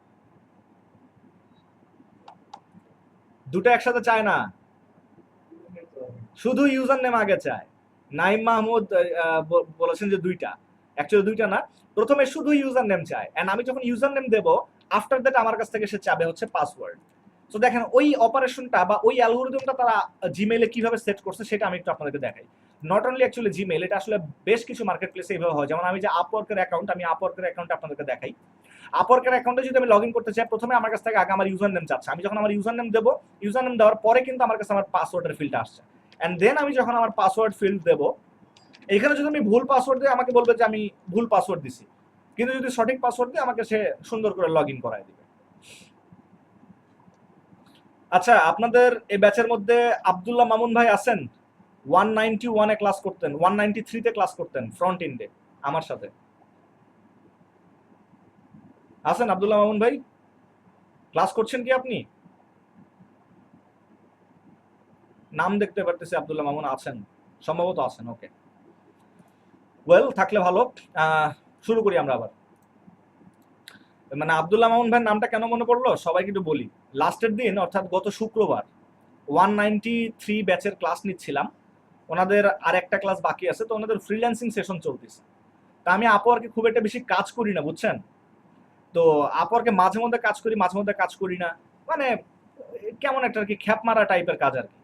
দুটো একসাথে চায় না, শুধু ইউজার নেম আগে চায়। নাইম মাহমুদ বলেছেন যে দুইটা, অ্যাকচুয়ালি দুইটা না, প্রথমে শুধু ইউজার নেম চায়, এন্ড আমি যখন ইউজার নেম দেবো, আফটার দ্যাট আমার কাছ থেকে সে চাবে হচ্ছে পাসওয়ার্ড। তো দেখেন ওই অপারেশনটা বা ওই অ্যালগরিদমটা তারা জিমেইলে কিভাবে সেট করছে সেটা আমি একটু আপনাদেরকে দেখাই। নট অনলি অ্যাকচুয়ালি জিমেইল, এটা আসলে বেশ কিছু মার্কেট প্লেসে এইভাবে হয়। যেমন আমি যে আপওয়ার্কের অ্যাকাউন্ট, আমি আপওয়ার্কের অ্যাকাউন্ট আপনাদেরকে দেখাই। আপওয়ার্কের অ্যাকাউন্টে যদি আমি লগ ইন করতে চাই, প্রথমে আমার কাছ থেকে আগে আমার ইউজার নেম চাচ্ছে। আমি যখন আমার ইউজার নেম দেবো, ইউজার নেম দেওয়ার পরে কিন্তু আমার কাছে আমার পাসওয়ার্ডের ফিল্ডটা আসছে, এন্ড দেন আমি যখন আমার পাসওয়ার্ড ফিল্ড দেবো, এখানে যদি আমি ভুল পাসওয়ার্ড দিই আমাকে বলবে যে আমি ভুল পাসওয়ার্ড দিছি, কিন্তু যদি সঠিক পাসওয়ার্ড দিই আমাকে সে সুন্দর করে লগ ইন করায় দিবে। আচ্ছা, আপনাদের এই ব্যাচের মধ্যে আব্দুল্লাহ মামুন ভাই আছেন? 191-এ ক্লাস করতেন, 193-তে ক্লাস করতেন ফ্রন্ট এন্ডে আমার সাথে। আছেন আব্দুল্লাহ মামুন ভাই? ক্লাস করছেন কি আপনি? নাম দেখতে পারতেছি আব্দুল্লাহ মামুন আছেন, সম্ভবত আছেন। ওকে, ওয়েল থাকলে ভালো। শুরু করি আমরা আবার। মানে আব্দুল্লাহ মামুন ভাইয়ের নামটা কেন মনে পড়লো সবাইকে একটু বলি। লাস্টের দিন অর্থাৎ গত শুক্রবার 193 ব্যাচের ক্লাস নিচ্ছিলাম, ওনাদের আর একটা ক্লাস বাকি আছে, তো ওনাদের ফ্রিল্যান্সিং সেশন চলতেছে। তা আমি আপওয়ার্কে খুব একটা বেশি কাজ করি না, বুঝছেন? তো আপওয়ার্কে মাঝে মধ্যে কাজ করি, মাঝে মধ্যে কাজ করি না, মানে কেমন একটা আর কি খ্যাপ মারা টাইপের কাজ আর কি।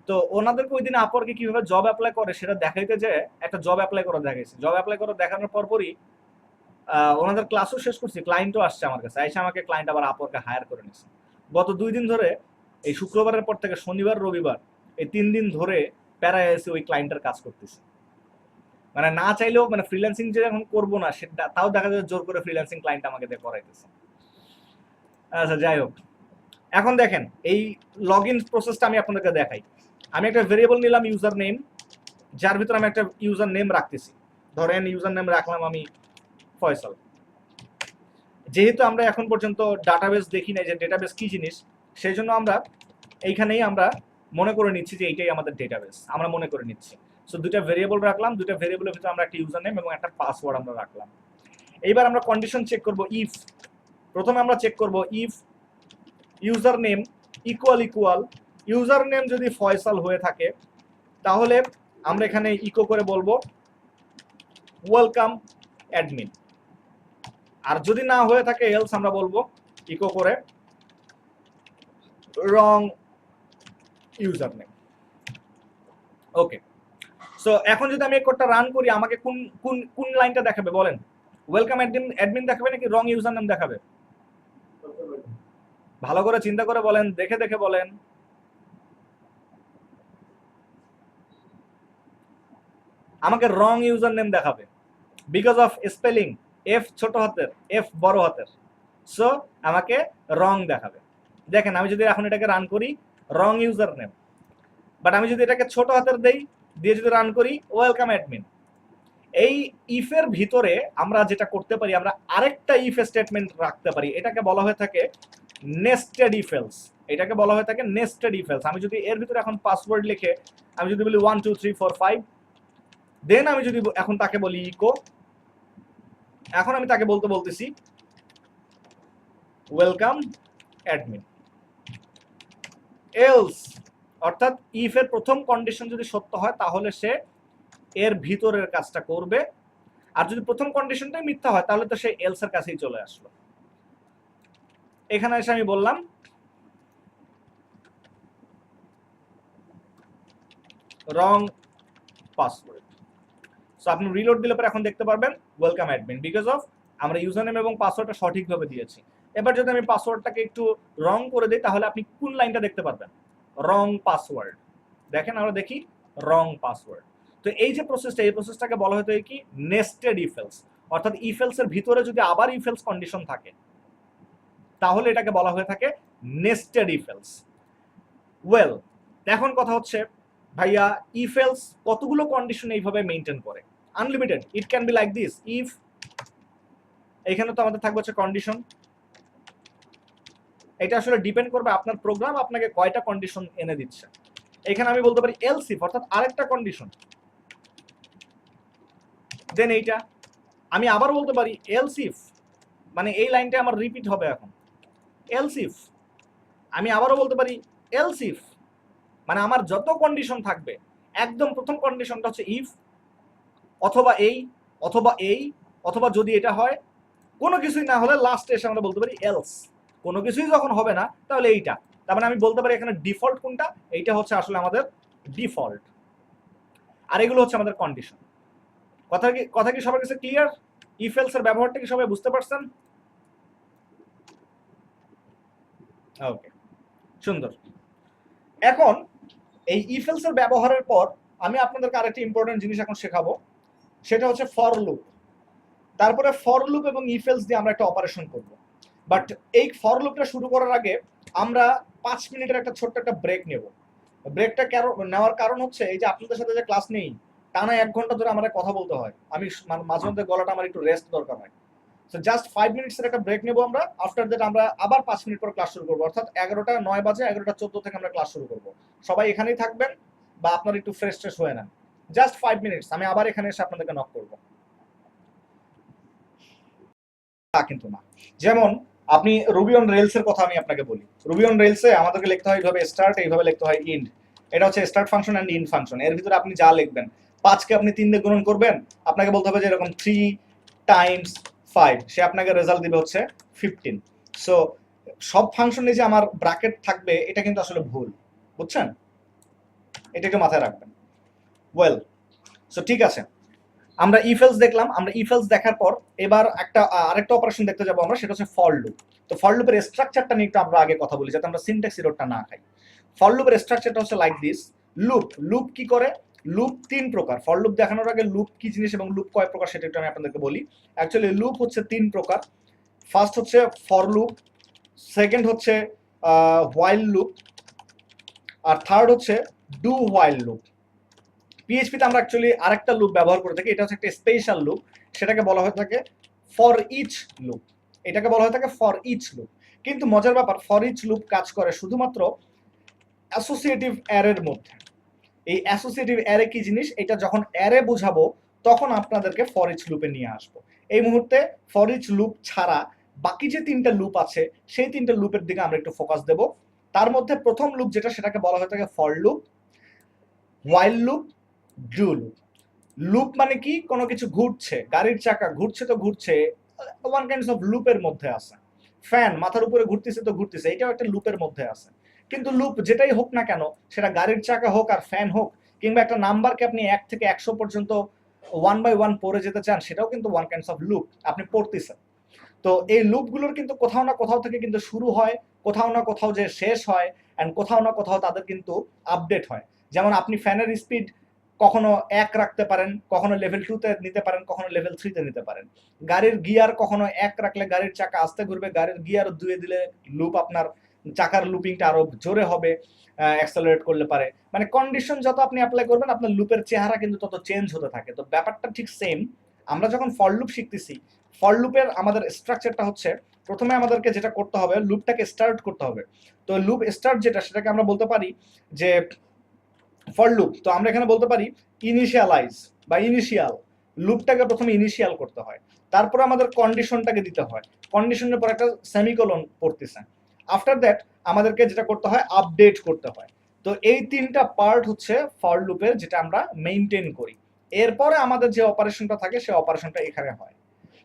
তো ওনাদেরকে ওই দিন আপওয়ার্কে কিভাবে জব অ্যাপ্লাই করে সেটা দেখাইতে যে একটা জব অ্যাপ্লাই করে দেখাইছি। জব অ্যাপ্লাই করে দেখানোর পরপরই ওনাদের ক্লাসও শেষ করছি, ক্লায়েন্টও আসছে আমার কাছে, এসে আমাকে ক্লায়েন্ট আবার আপওয়ার্কে হায়ার করে নিচ্ছে। গত 2 দিন ধরে, এই শুক্রবারের পর থেকে শনিবার রবিবার, এই 3 দিন ধরে প্যারায় এসে ওই ক্লায়েন্টের কাজ করতেছি। মানে না চাইলেও, মানে ফ্রিল্যান্সিং যে এখন করবো না সেটা তাও দেখা যায় জোর করে ফ্রিল্যান্সিং ক্লায়েন্ট আমাকে দিয়ে করাইতেছে। আচ্ছা যাই হোক, এখন দেখেন এই লগ ইন প্রসেসটা আমি আপনাদেরকে দেখাই। আমি একটা ভেরিয়েবল নিলাম ইউজার নেম, যার ভিতরে আমি একটা ইউজার নেম রাখতেছি। ধরেন ইউজার নেম রাখলাম আমি ফয়সাল। যেহেতু আমরা এখন পর্যন্ত ডাটাবেস দেখি নাই যে ডেটাবেস কি জিনিস, সেই জন্য আমরা এইখানেই আমরা মনে করে নিচ্ছি যে এইটাই আমাদের ডেটাবেস, আমরা মনে করে নিচ্ছি। সো দুইটা ভেরিয়েবল রাখলাম, দুইটা ভেরিয়েবলের ভিতরে আমরা একটা ইউজার নেম এবং একটা পাসওয়ার্ড আমরা রাখলাম। এইবার আমরা কন্ডিশন চেক করব ইফ। প্রথমে আমরা চেক করব if user name equal equal, user name যদি ফয়সাল হয়ে থাকে তাহলে আমরা এখানে ইকো করে বলবো ওয়েলকাম অ্যাডমিন, আর যদি না হয়ে থাকে এলস আমরা বলবো ইকো করে রং ইউজার নেম। ওকে, সো এখন যদি আমি এই কোডটা রান করি আমাকে কোন কোন কোন লাইনটা দেখাবে বলেন? ওয়েলকাম অ্যাডমিন দেখাবে নাকি রং ইউজার নেম দেখাবে? ভালো করে চিন্তা করে বলেন, দেখে দেখে বলেন। আমাকে রং ইউজার নেম দেখাবে, বিকজ অফ স্পেলিং, এফ ছোট হাতের, এফ বড় হাতের, সো আমাকে রং দেখাবে। দেখেন আমি যদি এখন এটাকে রান করি রং ইউজার নেম, বাট আমি যদি এটাকে ছোট হাতের দেই দিয়ে যদি রান করি ওয়েলকাম অ্যাডমিন। এই ইফের ভিতরে আমরা যেটা করতে পারি, আমরা আরেকটা ইফ স্টেটমেন্ট রাখতে পারি, এটাকে বলা হয়ে থাকে নেস্টেড ইফ এলস। এটাকে বলা হয়ে থাকে নেস্টেড ইফ এলস। আমি যদি এর ভিতরে এখন পাসওয়ার্ড লিখে আমি যদি বলি 1 2 3 4 5, দেন আমি যদি এখন তাকে বলি ইকো, এখন আমি তাকে বলতেছি ওয়েলকাম অ্যাডমিন এলস, অর্থাৎ ইফ এর প্রথম কন্ডিশন যদি সত্য হয় তাহলে সে এর ভিতরের কাজটা করবে, আর যদি প্রথম কন্ডিশনটাই মিথ্যা হয় তাহলে তো সে এলস এর কাছেই চলে আসলো। এখানে এসে আমি বললাম রং পাসওয়ার্ড। সো আপনি রিলোড দিলে পরে এখন দেখতে পারবেন ওয়েলকাম অ্যাডমিন, বিকজ অফ আমরা ইউজার নেম এবং পাসওয়ার্ডটা সঠিকভাবে দিয়েছি। এবার যদি আমি পাসওয়ার্ডটাকে একটু রং করে দিই তাহলে আপনি কোন লাইনটা দেখতে পারবেন, রং পাসওয়ার্ড। দেখেন আমরা দেখি রং পাসওয়ার্ড। তো এই যে প্রসেসটা, এই প্রসেসটাকে বলা হতো কি নেস্টেড ইফ এলস, অর্থাৎ ইফ এলস এর ভিতরে যদি আবার ইফ এলস কন্ডিশন থাকে তাহলে এটাকে বলা হয়ে থাকে নেস্টেড ইফ এলস। ওয়েল, এখন কথা হচ্ছে ভাইয়া ইফ এলস কতগুলো কন্ডিশন এইভাবে মেইনটেইন করে? Unlimited. It can be like this, if, এখানে তো আমাদের থাকবে হচ্ছে কন্ডিশন। এটা আসলে ডিপেন্ড করবে আপনার প্রোগ্রাম আপনাকে কয়টা কন্ডিশন এনে দিচ্ছে। এখানে আমি বলতে পারি এলস ইফ, অর্থাৎ আরেকটা কন্ডিশন, দেন এইটা আমি আবার বলতে পারি এলস ইফ, মানে এই লাইনটা আমার রিপিট হবে এখন এলস ইফ। আমি আবারও বলতে পারি এলস ইফ, মানে আমার যত কন্ডিশন থাকবে একদম প্রথম কন্ডিশনটা হচ্ছে ইফ, অথবা এই, অথবা এই, অথবা যদি এটা হয়, কোনো কিছুই না হলে লাস্টে এসে আমরা বলতে পারি এলস। কোনো কিছুই যখন হবে না তাহলে এইটা। তার মানে আমি বলতে পারি এখানে ডিফল্ট কোনটা, এইটা হচ্ছে আসলে আমাদের ডিফল্ট, আর এগুলো হচ্ছে আমাদের কন্ডিশন। কথা কি সবার কাছে ক্লিয়ার? ইফ এলস এর ব্যবহারটা কি সবাই বুঝতে পারছেন? ওকে, সুন্দর। এখন এই ইফ এলস এর ব্যবহারের পর আমি আপনাদেরকে আরেকটা ইম্পর্টেন্ট জিনিস এখন শেখাবো, সেটা হচ্ছে ফর লুপ। তারপরে ফর লুপ এবং ইফ এলস দিয়ে আমরা একটা অপারেশন করব। বাট এই ফর লুপটা শুরু করার আগে আমরা 5 মিনিটের একটা ছোট্ট একটা ব্রেক নেব। ব্রেকটা নেওয়ার কারণ হচ্ছে এই যে আপনাদের সাথে যে ক্লাস নেই টানা 1 ঘন্টা ধরে আমাদের কথা বলতে হয়, আমি মাঝে মধ্যে গলাটা আমার একটু রেস্ট দরকার হয়। সো জাস্ট 5 মিনিটসের একটা ব্রেক নেব আমরা। আফটার দ্যাট আমরা আবার 5 মিনিট পর ক্লাস শুরু করব, অর্থাৎ 11টা 9 বাজে 11টা 14 থেকে আমরা ক্লাস শুরু করব। সবাই এখানেই থাকবেন বা আপনারা একটু ফ্রেশ ট্রেশ হয়ে নেন। জাস্ট 5 মিনিটস, আমি আবার এখানে এসে আপনাদেরকে নক করব। তা কিন্তু না। যেমন আপনি রুবি অন রেলস এর কথা আমি আপনাকে বলি। রুবি অন রেলসে আমাদেরকে লিখতে হয় এইভাবে স্টার্ট, এইভাবে লিখতে হয় ইন্ড। এটা হচ্ছে start function end end function. এর ভিতরে আপনি যা লিখবেন, 5 কে আপনি 3 দিয়ে গুণন করবেন, আপনাকে বলতে হবে যে এরকম 3 টাইমস 5, সে আপনাকে রেজাল্ট দিবে হচ্ছে 15। সো সব ফাংশনে যে আমার ব্র্যাকেট থাকবে এটা কিন্তু আসলে ভুল, বুঝছেন? এটা একটু মাথায় রাখবেন। ওয়েল, সো ঠিক আছে, আমরা ইফ এলস দেখলাম। আমরা ইফ এলস দেখার পর এবার আরেকটা অপারেশন দেখতে যাব আমরা, সেটা হচ্ছে ফর লুপ। তো ফর লুপের স্ট্রাকচারটা নিয়ে একটু আমরা আগে কথা বলি যাতে আমরা সিনট্যাক্স এররটা না খাই। ফর লুপের স্ট্রাকচারটা হচ্ছে লাইক দিস। লুপ কি করে? লুপ 3 প্রকার। ফর লুপ দেখানোর আগে লুপ কি জিনিস এবং লুপ কয় প্রকার সেটা একটু আমি আপনাদেরকে বলি। অ্যাকচুয়ালি লুপ হচ্ছে 3 প্রকার। ফার্স্ট হচ্ছে ফর লুপ, সেকেন্ড হচ্ছে হোয়াইল লুপ, আর থার্ড হচ্ছে ডু হোয়াইল লুপ। পিএইচপিতে আমরা অ্যাকচুয়ালি আরেকটা লুপ ব্যবহার করে থাকি, এটা হচ্ছে একটা স্পেশাল লুপ, সেটাকে বলা হয়ে থাকে ফর ইচ লুপ। এটাকে বলা হয়ে থাকে ফর ইচ লুপ। কিন্তু মজার ব্যাপার, ফর ইচ লুপ কাজ করে শুধুমাত্র অ্যাসোসিয়েটিভ অ্যারের মধ্যে। এই অ্যাসোসিয়েটিভ অ্যারে কি জিনিস, এটা যখন অ্যারে বোঝাবো তখন আপনাদেরকে ফর ইচ লুপে নিয়ে আসবো। এই মুহূর্তে ফর ইচ লুপ ছাড়া বাকি যে 3টা লুপ আছে সেই 3টা লুপের দিকে আমরা একটু ফোকাস দেব। তার মধ্যে প্রথম লুপ যেটা, সেটাকে বলা হয়ে থাকে for loop, while loop, do loop. Loop মানে কি? কোনো কিছু ঘুরছে, গাড়ির চাকা ঘুরছে তো ঘুরছে, ওয়ান কাইন্ডস অফ লুপের মধ্যে আছে। ফ্যান মাথার উপরে ঘুরতেছে তো ঘুরতেছে, এটাও একটা লুপের মধ্যে আছে। কিন্তু লুপ যেটাই হোক না কেন, সেটা গাড়ির চাকা হোক আর ফ্যান হোক, কিংবা একটা নাম্বারকে আপনি 1 থেকে 100 পর্যন্ত 1 বাই 1 পড়ে যেতে চান, সেটাও কিন্তু ওয়ান কাইন্ডস অফ লুপ আপনি পড়তেছেন। তো এই লুপগুলোর কিন্তু কোথাও না কোথাও থেকে কিন্তু শুরু হয়, কোথাও না কোথাও যে শেষ হয়, অ্যান্ড কোথাও না কোথাও তাদের কিন্তু আপডেট হয়। যেমন আপনি ফ্যানের স্পিড কখনো 1 রাখতে পারেন, কখনো লেভেল 2 তে নিতে পারেন, কখনো লেভেল 3 তে নিতে পারেন। গাড়ির গিয়ার কখনো 1 রাখলে গাড়ির চাকা আস্তে ঘুরবে, গাড়ির গিয়ার 2 দিলে লুপ আপনার চাকার লুপিংটা আরো জোরে হবে, অ্যাক্সেলারেট করলে পারে। মানে কন্ডিশন যত আপনি অ্যাপ্লাই করবেন আপনার লুপের চেহারা কিন্তু তত চেঞ্জ হতে থাকে। তো ব্যাপারটা ঠিক সেম। আমরা যখন ফর লুপ শিখতেছি, ফর লুপের আমাদের স্ট্রাকচারটা হচ্ছে প্রথমে আমাদেরকে যেটা করতে হবে লুপটাকে স্টার্ট করতে হবে। তো লুপ স্টার্ট যেটা সেটাকে আমরা বলতে পারি যে ফর লুপ। তো আমরা এখানে বলতে পারি ইনিশিয়ালাইজ বা ইনিশিয়াল। লুপটাকে প্রথমে ইনিশিয়াল করতে হয়, তারপরে আমাদের কন্ডিশনটাকে দিতে হয়, কন্ডিশনের পর একটা সেমিকোলন পড়তেছে। আফটার দ্যাট আমাদেরকে যেটা করতে হয় আপডেট করতে হয়। তো এই তিনটা পার্ট হচ্ছে ফর লুপের, যেটা আমরা মেইনটেইন করি। এরপরে আমাদের যে অপারেশনটা থাকে সেই অপারেশনটা এখানে হয়।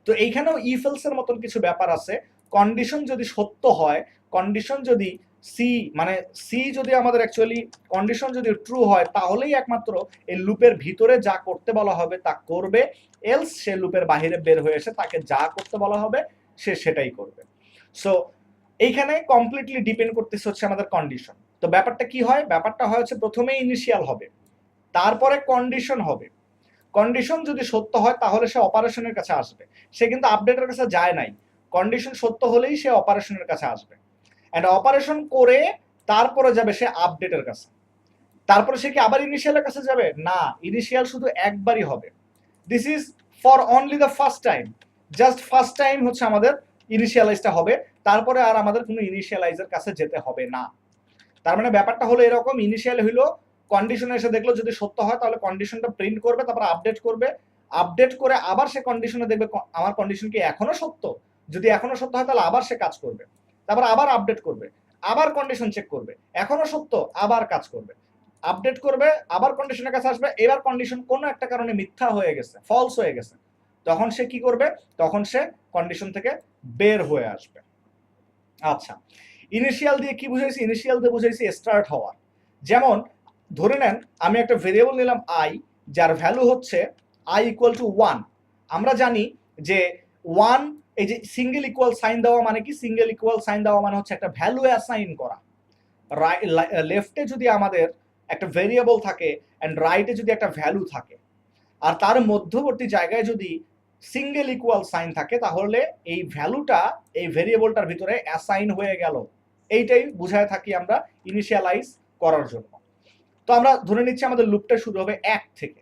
তো এইখানেও ইফ এলস এর মতন কিছু ব্যাপার আছে। কন্ডিশন যদি সত্য হয়, কন্ডিশন যদি সি মানে সি যদি আমাদের অ্যাকচুয়ালি কন্ডিশন যদি ট্রু হয়, তাহলেই একমাত্র এই লুপের ভিতরে যা করতে বলা হবে তা করবে। এলস সে লুপের বাইরে বের হয়ে এসে তাকে যা করতে বলা হবে সে সেটাই করবে। সো এইখানে কমপ্লিটলি ডিপেন্ড করতেছে হচ্ছে আমাদের কন্ডিশন। তো ব্যাপারটা কি হয়, ব্যাপারটা হয় হচ্ছে প্রথমে ইনিশিয়াল হবে, তারপরে কন্ডিশন হবে। কন্ডিশন যদি সত্য হয় তাহলে সে অপারেশনের কাছে আসবে, সে কিন্তু আপডেটের কাছে যায় নাই। কন্ডিশন সত্য হলেই সে অপারেশনের কাছে আসবে, এন্ড অপারেশন করে তারপরে যাবে সে আপডেটের কাছে। তারপরে সে কি আবার ইনিশিয়ালের কাছে যাবে? না, ইনিশিয়াল শুধু একবারই হবে। This is for only the first time. Just first time হচ্ছে আমাদের ইনিশিয়ালাইজটা হবে, তারপরে আর আমাদের কোনো ইনিশিয়ালাইজের কাছে যেতে হবে না। তার মানে ব্যাপারটা হলো এরকম, ইনিশিয়াল হইলো কন্ডিশনে এসে দেখলো যদি সত্য হয় তাহলে কন্ডিশনটা প্রিন্ট করবে, তারপর আপডেট করবে। আপডেট করে আবার সে কন্ডিশনে দেখবে আমার কন্ডিশন কি এখনো সত্য। যদি এখনো সত্য হয় তাহলে আবার সে কাজ করবে, তারপর আবার আপডেট করবে, আবার কন্ডিশন চেক করবে, এখনো সত্য, আবার কাজ করবে, আপডেট করবে, আবার কন্ডিশনের কাছে আসবে। এবার কন্ডিশন কোনো একটা কারণে মিথ্যা হয়ে গেছে, ফলস হয়ে গেছে, তখন সে কি করবে? তখন সে কন্ডিশন থেকে বের হয়ে আসবে। আচ্ছা, ইনিশিয়াল দিয়ে কি বুঝাইছি? ইনিশিয়াল দিয়ে বুঝাইছি স্টার্ট হওয়া। যেমন ধরে নেন আমি একটা ভেরিয়েবল নিলাম আই, যার ভ্যালু হচ্ছে আই ইকুয়াল টু 1। আমরা জানি যে 1, এই যে সিঙ্গেল ইকুয়াল সাইন দেওয়া মানে কি? সিঙ্গেল ইকুয়াল সাইন দেওয়া মানে হচ্ছে একটা ভ্যালু অ্যাসাইন করা। লেফটে যদি আমাদের একটা ভেরিয়েবল থাকে এন্ড রাইটে যদি একটা ভ্যালু থাকে, আর তার মধ্যবর্তী জায়গায় যদি সিঙ্গেল ইকুয়াল সাইন থাকে, তাহলে এই ভ্যালুটা এই ভেরিয়েবলটার ভিতরে অ্যাসাইন হয়ে গেল। এইটাই বুঝায় থাকি আমরা ইনিশিয়ালাইজ করার জন্য। তো আমরা ধরে নিচ্ছি আমাদের লুপটা শুরু হবে 1 থেকে।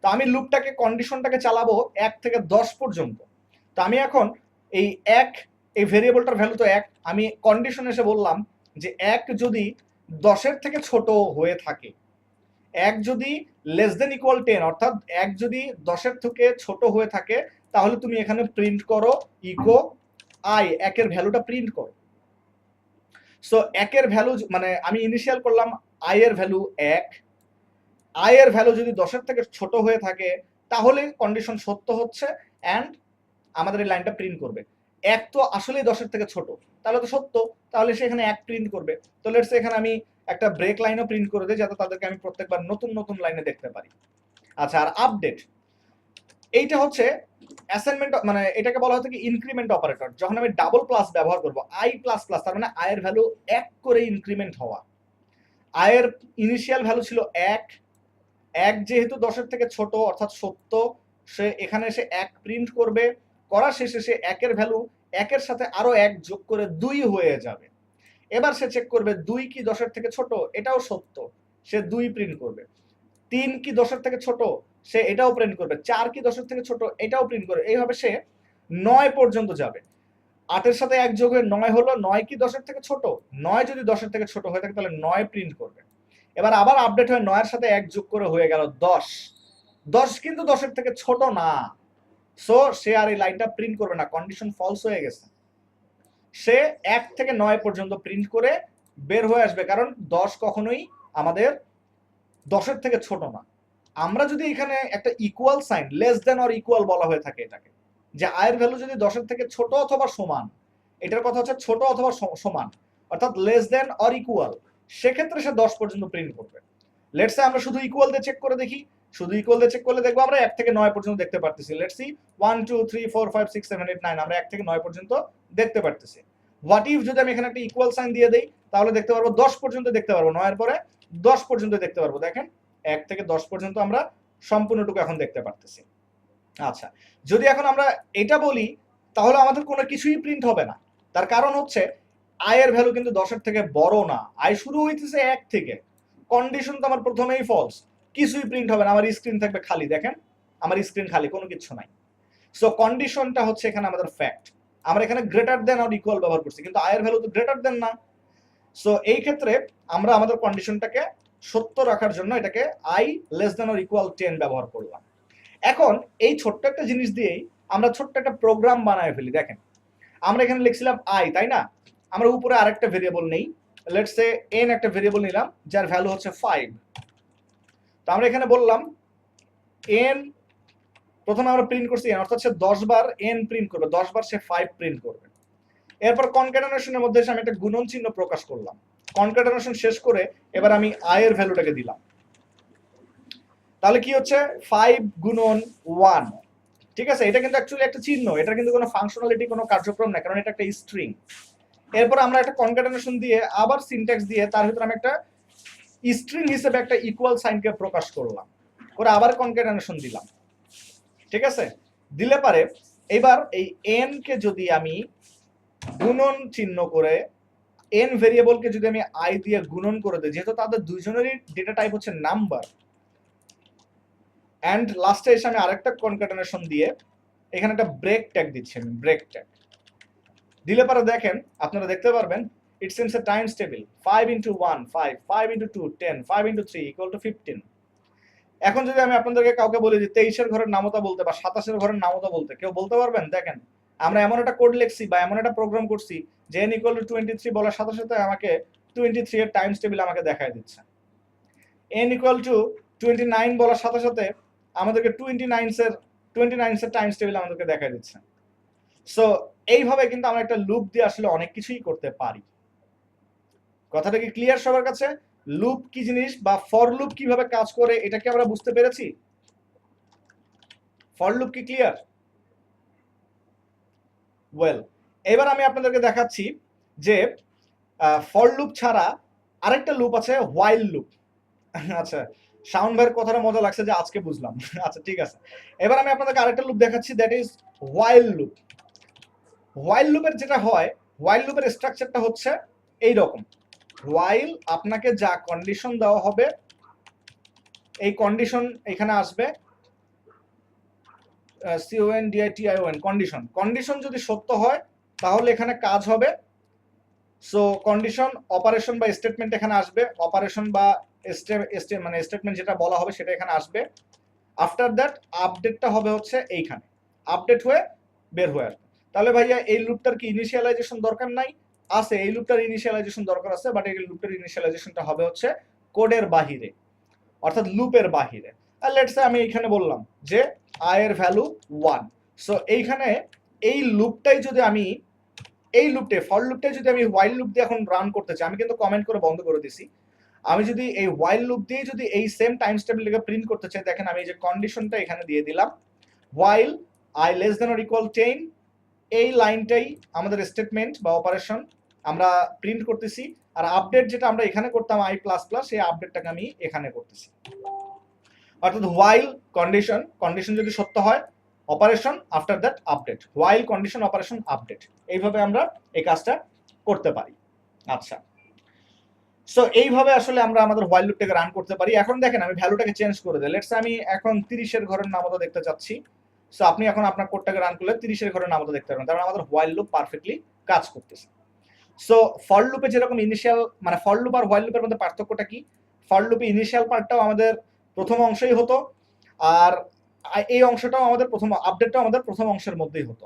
তো আমি লুপটাকে কন্ডিশনটাকে চালাবো 1 থেকে 10 পর্যন্ত। তো আমি এখন এই 1, এই ভেরিয়েবলটার ভ্যালু তো 1, আমি কন্ডিশন এসে বললাম যে 1 যদি 10-এর থেকে ছোট হয়ে থাকে, 1 যদি লেস দেন ইকুয়াল 10, অর্থাৎ 1 যদি 10-এর থেকে ছোট হয়ে থাকে, তাহলে তুমি এখানে প্রিন্ট করো ইকো আই, 1-এর ভ্যালুটা প্রিন্ট করো। সো 1-এর ভ্যালু মানে আমি ইনিশিয়াল করলাম আই এর ভ্যালু 1, আই এর ভ্যালু যদি 10-এর থেকে ছোট হয়ে থাকে তাহলে কন্ডিশন সত্য হচ্ছে এন্ড আমাদের এই লাইনটা প্রিন্ট করবে। 1 তো আসলেই 10-এর থেকে ছোট, তাহলে তো সত্য, তাহলে সে এখানে 1 প্রিন্ট করবে। তো লেটস সে এখানে আমি একটা ব্রেক লাইনও প্রিন্ট করে দেই, যাতে তাদেরকে আমি প্রত্যেকবার নতুন নতুন লাইনে দেখতে পারি। আচ্ছা, আর আপডেট, এইটা হচ্ছে অ্যাসাইনমেন্ট, মানে এটাকে বলা হচ্ছে কি ইনক্রিমেন্ট অপারেটর। যখন আমি ডাবল প্লাস ব্যবহার করব, আই প্লাস প্লাস, তার মানে আই এর ভ্যালু 1 করে ইনক্রিমেন্ট হওয়া। আই এর ইনিশিয়াল ভ্যালু ছিল 1, 1 যেহেতু 10-এর থেকে ছোট অর্থাৎ সত্য, সে এখানে এসে 1 প্রিন্ট করবে। করা শেষে সে 1-এর ভ্যালু 1-এর সাথে আরো 1 যোগ করে 2 হয়ে যাবে। এবার সে চেক করবে 2 কি 10-এর থেকে ছোট, এটাও সত্য, সে 2 প্রিন্ট করবে। 3 কি 10-এর থেকে ছোট, সে এটাও প্রিন্ট করবে। 4 কি 10-এর থেকে ছোট, এটাও প্রিন্ট করবে। এইভাবে সে 9 পর্যন্ত যাবে। 8-এর সাথে 1 যোগ হয়ে 9 হলো। 9 কি 10-এর থেকে ছোট, 9 যদি 10-এর থেকে ছোট হয়ে থাকে তাহলে 9 প্রিন্ট করবে। এবার আবার আপডেট হয়ে 9-এর সাথে 1 যোগ করে হয়ে গেল 10। 10 কিন্তু 10-এর থেকে ছোট না, সো সে আর এই লাইনটা প্রিন্ট করবে না, কন্ডিশন ফলস হয়ে গেছে। সে 1 থেকে 9 পর্যন্ত প্রিন্ট করে বের হয়ে আসবে, কারণ 10 কখনোই আমাদের 10-এর থেকে ছোট না। আমরা যদি এখানে একটা equal sign, less than or equal বলা হয়ে থাকে এটাকে, যে আয়ের ভ্যালু যদি 10-এর থেকে ছোট অথবা সমান, এটার কথা হচ্ছে ছোট অথবা সমান, অর্থাৎ লেস দেন অর ইকুয়াল, সেক্ষেত্রে সে 10 পর্যন্ত প্রিন্ট করবে। লেটস সে আমরা শুধু ইকুয়াল দিয়ে চেক করে দেখি। শুধু ইকুয়াল দিয়ে চেক করলে দেখবো আমরা 1 থেকে 9 পর্যন্ত দেখতে পারতেছি। লেটস সি 1 2 3 4 5 6 7 8 9, আমরা 1 থেকে 9 পর্যন্ত দেখতে পারতেছি। হোয়াট ইফ যদি আমি এখানে একটা ইকুয়াল সাইন দিয়ে দেই, তাহলে দেখতে পারবো 10 পর্যন্ত দেখতে পারবো, 9 এর পরে 10 পর্যন্ত দেখতে পারবো। দেখেন 1 থেকে 10 পর্যন্ত আমরা সম্পূর্ণটুকু এখন দেখতে পারতেছি। আচ্ছা, যদি এখন আমরা এটা বলি তাহলে আমাদের কোনো কিছুই প্রিন্ট হবে না। তার কারণ হচ্ছে আয়ের ভ্যালু কিন্তু 10-এর থেকে বড় না, আয় শুরু হইতেছে 1 থেকে। কন্ডিশন তো আমার প্রথমেই ফলস, কিছুই প্রিন্ট হবে না, আমার স্ক্রিন থাকবে খালি। দেখেন আমার স্ক্রিন খালি, কোনো কিছু নাই। সো কন্ডিশনটা হচ্ছে এখানে আমাদের ফ্যাক্ট। আমরা এখানে গ্রেটার দেন আর ইকুয়াল ব্যবহার করছি, কিন্তু আয়ের ভ্যালু তো গ্রেটার দেন না। সো এই ক্ষেত্রে আমরা আমাদের কন্ডিশনটাকে সত্য রাখার জন্য এটাকে I less than or equal 10 ব্যবহার করলাম। এখন এই ছোট্ট একটা জিনিস দিয়েই আমরা ছোট্ট একটা প্রোগ্রাম বানায় ফেলি। দেখেন আমরা এখানে লিখছিলাম আই, তাই না? আমরা উপরে আরেকটা ভেরিয়েবল নেই, লেটস সে এন একটা ভেরিয়েবল নিলাম যার ভ্যালু হচ্ছে 5। তো আমরা এখানে বললাম এন, প্রথমে আমরা প্রিন্ট করছি এন, অর্থাৎ সে 10 বার এন প্রিন্ট করবে, 10 বার সে 5 প্রিন্ট করবে। এরপর কনক্যাটেনেশনের মধ্যে এসে আমি একটা গুণন চিহ্ন প্রকাশ করলাম। কনক্যাটেনেশন শেষ করে এবার আমি আই এর ভ্যালুটাকে দিলাম। তাহলে কি হচ্ছে 5 গুণন 1, ঠিক আছে? এটা কিন্তু অ্যাকচুয়ালি একটা চিহ্ন, এটা কিন্তু কোনো ফাংশনালিটি, কোনো কার্যক্রম না, কারণ এটা একটা স্ট্রিং। এরপর আমরা একটা কনক্যাটেনেশন দিয়ে আবার সিনট্যাক্স দিয়ে তার ভিতরে আমি একটা স্ট্রিং হিসেবে একটা ইকুয়াল সাইনকে প্রকাশ করলাম, করে আবার কনক্যাটেনেশন দিলাম, ঠিক আছে? দিলে পারে এবার এই এন কে যদি আমি গুণন চিহ্ন করে এন ভেরিয়েবলকে যদি আমি আই দিয়ে গুণন করে দিই, যেহেতু তাদের দুইজনেরই ডেটা টাইপ হচ্ছে নাম্বার, এন্ড লাস্টে এসে আমি আরেকটা কনক্যাটেনেশন দিয়ে এখানে একটা ব্রেক ট্যাগ দিচ্ছি, আমি ব্রেক ট্যাগ দিলে পরে দেখেন আপনারা দেখতে পারবেন it seems A Times table 5 into 1 5, 5 into 2 10, 5 into 3 equal to 15। এখন যদি আমি আপনাদেরকে কাউকে বলি যে 23-এর ঘরের নামতা বলতে বা 27-এর ঘরের নামতা বলতে, কেউ বলতে পারবেন? দেখেন আমরা এমন একটা কোড লিখছি বা এমন একটা প্রোগ্রাম করছি যে n equal to 23 বলার সাথে সাথে আমাকে 23 এর টাইমস টেবিল আমাকে দেখায় দিচ্ছে। n equal to 29 বলার সাথে সাথে আমাদেরকে 29 এর টাইমস টেবিল আমাদেরকে দেখায় দিচ্ছে। সো এইভাবে কিন্তু আমরা একটা লুপ দিয়ে আসলে অনেক কিছুই করতে পারি। কথাটা কি ক্লিয়ার সবার কাছে? লুপ কি জিনিস বা ফর লুপ কিভাবে কাজ করে এটা কি আমরা বুঝতে পেরেছি? ফর লুপ কি ক্লিয়ার? ওয়েল, এবার আমি আপনাদেরকে দেখাচ্ছি যে ফর লুপ ছাড়া আরেকটা লুপ আছে, হোয়াইল লুপ। আচ্ছা, শাওন ভাইয়ের কথাটা মজা লাগছে যে আজকে বুঝলাম। আচ্ছা ঠিক আছে, এবার আমি আপনাদেরকে আরেকটা লুপ দেখাচ্ছি, that is while loop. While লুপের যেটা হয়, হোয়াইল লুপের স্ট্রাকচারটা হচ্ছে এই রকম। হোয়াইল আপনাকে যা কন্ডিশন দেওয়া হবে এই কন্ডিশন এখানে আসবে, CONDITION কন্ডিশন। কন্ডিশন যদি সত্য হয় তাহলে এখানে কাজ হবে। সো কন্ডিশন অপারেশন বা স্টেটমেন্ট এখানে আসবে, অপারেশন বা মানে স্টেটমেন্ট যেটা বলা হবে সেটা এখানে আসবে। আফটার দ্যাট আপডেটটা হবে হচ্ছে এইখানে, আপডেট হয়ে বের হয়ে আসবে। তাহলে ভাইয়া এই লুপটার কি ইনিশিয়ালাইজেশন দরকার নাই? আছে, এই লুপটার ইনিশিয়ালাইজেশন দরকার আছে, বাট এই লুপটার ইনিশিয়ালাইজেশনটা হবে হচ্ছে কোডের বাহিরে, অর্থাৎ লুপের বাহিরে। আর লেটস সে আমি এখানে বললাম যে আই এর ভ্যালু 1। সো এইখানে এই লুপটাই যদি আমি এই লুপটে ফর লুপটাই যদি আমি হোয়াইল লুপ দিয়ে এখন রান করতে চাই, আমি কিন্তু কমেন্ট করে বন্ধ করে দিছি। আমি যদি এই হোয়াইল লুপ দিয়ে যদি এই সেম টাইমস টেবিলটাকে প্রিন্ট করতে চাই, দেখেন আমি এই যে কন্ডিশনটা এখানে দিয়ে দিলাম, while I less than or equal 10, এই লাইনটাই আমাদের স্টেটমেন্ট বা অপারেশন আমরা প্রিন্ট করতেছি। আর আপডেট যেটা আমরা এখানে করতাম i++, সেই আপডেটটাকে আমি এখানে করতেছি। অর্থাৎ হোয়াইল কন্ডিশন, কন্ডিশন যদি সত্য হয় operation, after that update, while condition operation update, এইভাবে আমরা এই কাজটা করতে পারি। আচ্ছা, সো এইভাবে আসলে আমরা আমাদের হোয়াইল লুপটাকে রান করতে পারি। এখন দেখেন আমি ভ্যালুটাকে চেঞ্জ করে দিই, লেটস আমি এখন 30-এর ঘরের নামতা দেখতে চাচ্ছি। সো আপনি এখন আপনার কোডটাকে রান করলে 30-এর ঘরের নামতা দেখতে পারবেন, কারণ আমাদের হোয়াইল লুপ পারফেক্টলি কাজ করতেছে। সো ফর লুপে যেরকম ইনিশিয়াল, মানে ফর লুপ আর হোয়াইল লুপের মধ্যে পার্থক্যটা কি? ফর লুপে ইনিশিয়াল পার্টটাও আমাদের প্রথম অংশেই হতো, আর এই অংশটাও আমাদের প্রথম, আপডেটটাও আমাদের প্রথম অংশের মধ্যেই হতো।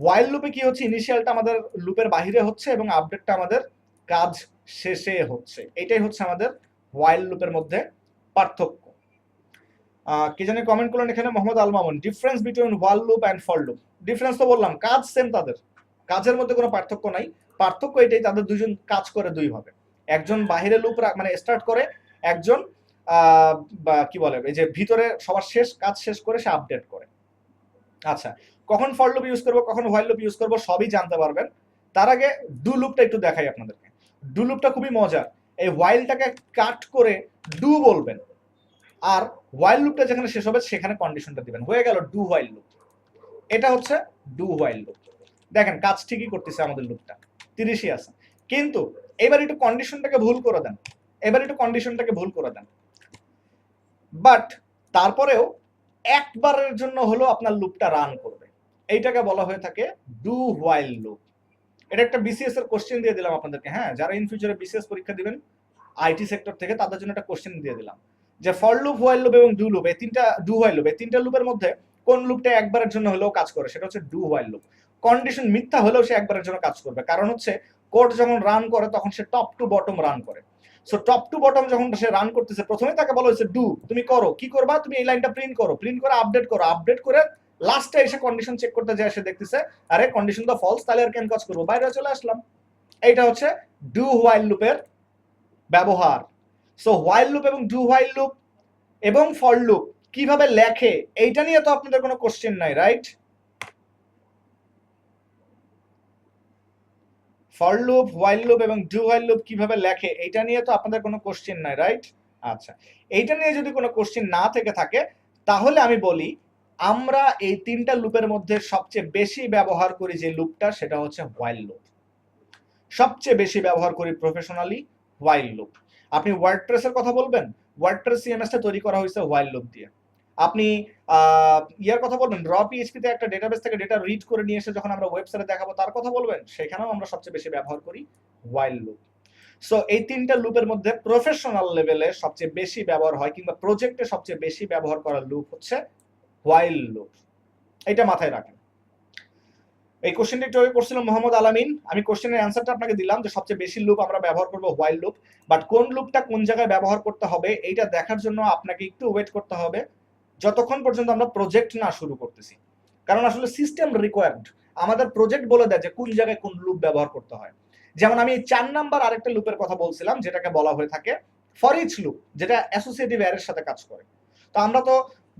হোয়াইল লুপে কি হচ্ছে, ইনিশিয়ালটা আমাদের লুপের বাহিরে হচ্ছে এবং আপডেটটা আমাদের কাজ শেষে হচ্ছে। এটাই হচ্ছে আমাদের হোয়াইল লুপের মধ্যে পার্থক্য। কি জানি কমেন্ট করলেন এখানে Mohammad Al Mamun, difference between while loop and for loop. Difference তো বললাম, কাজ সেম, তাদের কাজের মধ্যে কোনো পার্থক্য নাই। পার্থক্য এটাই, তাদের দুজন কাজ করে দুই ভাবে, একজন বাহিরে লুপ মানে স্টার্ট করে, একজন কি বলে এই যে ভিতরে সবার শেষ কাজ শেষ করে সে আপডেট করে। আচ্ছা, কখন ফর লুপ ইউজ করব, কখন হোয়াইল লুপ ইউজ করব সবই জানতে পারবেন। তার আগে ডু লুপটা একটু দেখাই আপনাদেরকে। ডু লুপটা খুবই মজার। এই হোয়াইলটাকে কাট করে ডু বলবেন, আর হোয়াইল লুপটা যেখানে শেষ হবে সেখানে কন্ডিশনটা দিবেন, হয়ে গেল ডু হোয়াইল লুপ। এটা হচ্ছে ডু হোয়াইল লুপ। দেখেন কাজ ঠিকই করতেছে আমাদের লুপটা, 30ই আছে। কিন্তু এবার একটু কন্ডিশনটাকে ভুল করে দেন, বাট তারপরেও একবারের জন্য হলো আপনার লুপটা রান করবে, এইটাকে বলা হয়ে থাকে ডু হোয়াইল লুপ। এটা একটা বিসিএস এর কোশ্চেন দিয়ে দিলাম আপনাদেরকে, হ্যাঁ, যারা ইন ফিউচারে বিসিএস পরীক্ষা দিবেন আইটি সেক্টর থেকে তাদের জন্য একটা কোশ্চেন দিয়ে দিলাম যে ফর লুপ, হোয়াইল লুপ এবং ডু লুপ, এই তিনটা ডু হোয়াইল লুপ, এই তিনটা লুপের মধ্যে কোন লুপটা একবারের জন্য হলেও কাজ করে, সেটা হচ্ছে ডু হোয়াইল লুপ। কন্ডিশন মিথ্যা হলেও সে একবারের জন্য কাজ করবে, কারণ হচ্ছে কোড যখন রান করে তখন সে টপ টু বটম রান করে। সো টপ টু বটম যখন সে রান করতেছে, প্রথমে তাকে বলা হয়েছে ডু, তুমি করো, কি করবা, তুমি এই লাইনটা প্রিন্ট করো, প্রিন্ট করে আপডেট করে লাস্টে এসে কন্ডিশন চেক করতে যায়, সে দেখতেছে আরে কন্ডিশন তো ফলস, তাহলে আর কেন কাজ করবো, বাইরে চলে আসলাম। এইটা হচ্ছে ডু হোয়াইল লুপের ব্যবহার। সো হোয়াইল লুপ এবং ডু হোয়াইল লুপ এবং ফর লুপ কিভাবে লেখে এইটা নিয়ে তো আপনাদের কোনো কোশ্চেন নাই, right? For loop, while loop এবং ডু হোয়াইল লুপ কিভাবে লেখে এইটা নিয়ে তো আপনাদের কোনো কোশ্চেন নাই, রাইট? আচ্ছা, এইটা নিয়ে যদি কোনো কোশ্চেন না থেকে থাকে তাহলে আমি বলি আমরা এই তিনটা লুপের মধ্যে সবচেয়ে বেশি ব্যবহার করি যে লুপটা, সেটা হচ্ছে হোয়াইল লুপ। সবচেয়ে বেশি ব্যবহার করি প্রফেশনালি হোয়াইল লুপ। আপনি ওয়ার্ডপ্রেসের কথা বলবেন, ওয়ার্ডপ্রেস সিএমএসটা তৈরি করা হয়েছে হোয়াইল লুপ দিয়ে। আপনি ইয়ার কথা বলবেন, র পিএইচপিতে একটা ডেটাবেস থেকে ডেটা রিড করে নিয়ে এসে যখন আমরা ওয়েবসাইটে দেখাবো তার কথা বলবেন, সেখানেও আমরা সবচেয়ে বেশি ব্যবহার করি হোয়াইল লুপ। সো এই তিনটা লুপের মধ্যে প্রফেশনাল লেভেলে সবচেয়ে বেশি ব্যবহার হয় কিংবা প্রজেক্টে সবচেয়ে বেশি ব্যবহার করা লুপ হচ্ছে হোয়াইল লুপ, এটা মাথায় রাখেন। এই কোশ্চেনটা একটু আগে করছিলাম মোহাম্মদ আলামিন, আমি কোশ্চেনের অ্যান্সারটা আপনাকে দিলাম যে সবচেয়ে বেশি লুপ আমরা ব্যবহার করব হোয়াইল লুপ, বাট কোন লুপটা কোন জায়গায় ব্যবহার করতে হবে এইটা দেখার জন্য আপনাকে একটু ওয়েট করতে হবে যতক্ষণ পর্যন্ত আমরা প্রজেক্ট না শুরু করতেছি, কারণ আসলে সিস্টেম রিকোয়ার্ড, আমাদের প্রজেক্ট বলে দেয় যে কোন জায়গায় কোন লুপ ব্যবহার করতে হয়। যেমন আমি 4 নাম্বার আরেকটা লুপের কথা বলছিলাম যেটাকে বলা হয়ে থাকে ফর ইচ লুপ, যেটা অ্যাসোসিয়েটিভ অ্যারের সাথে কাজ করে। তো আমরা তো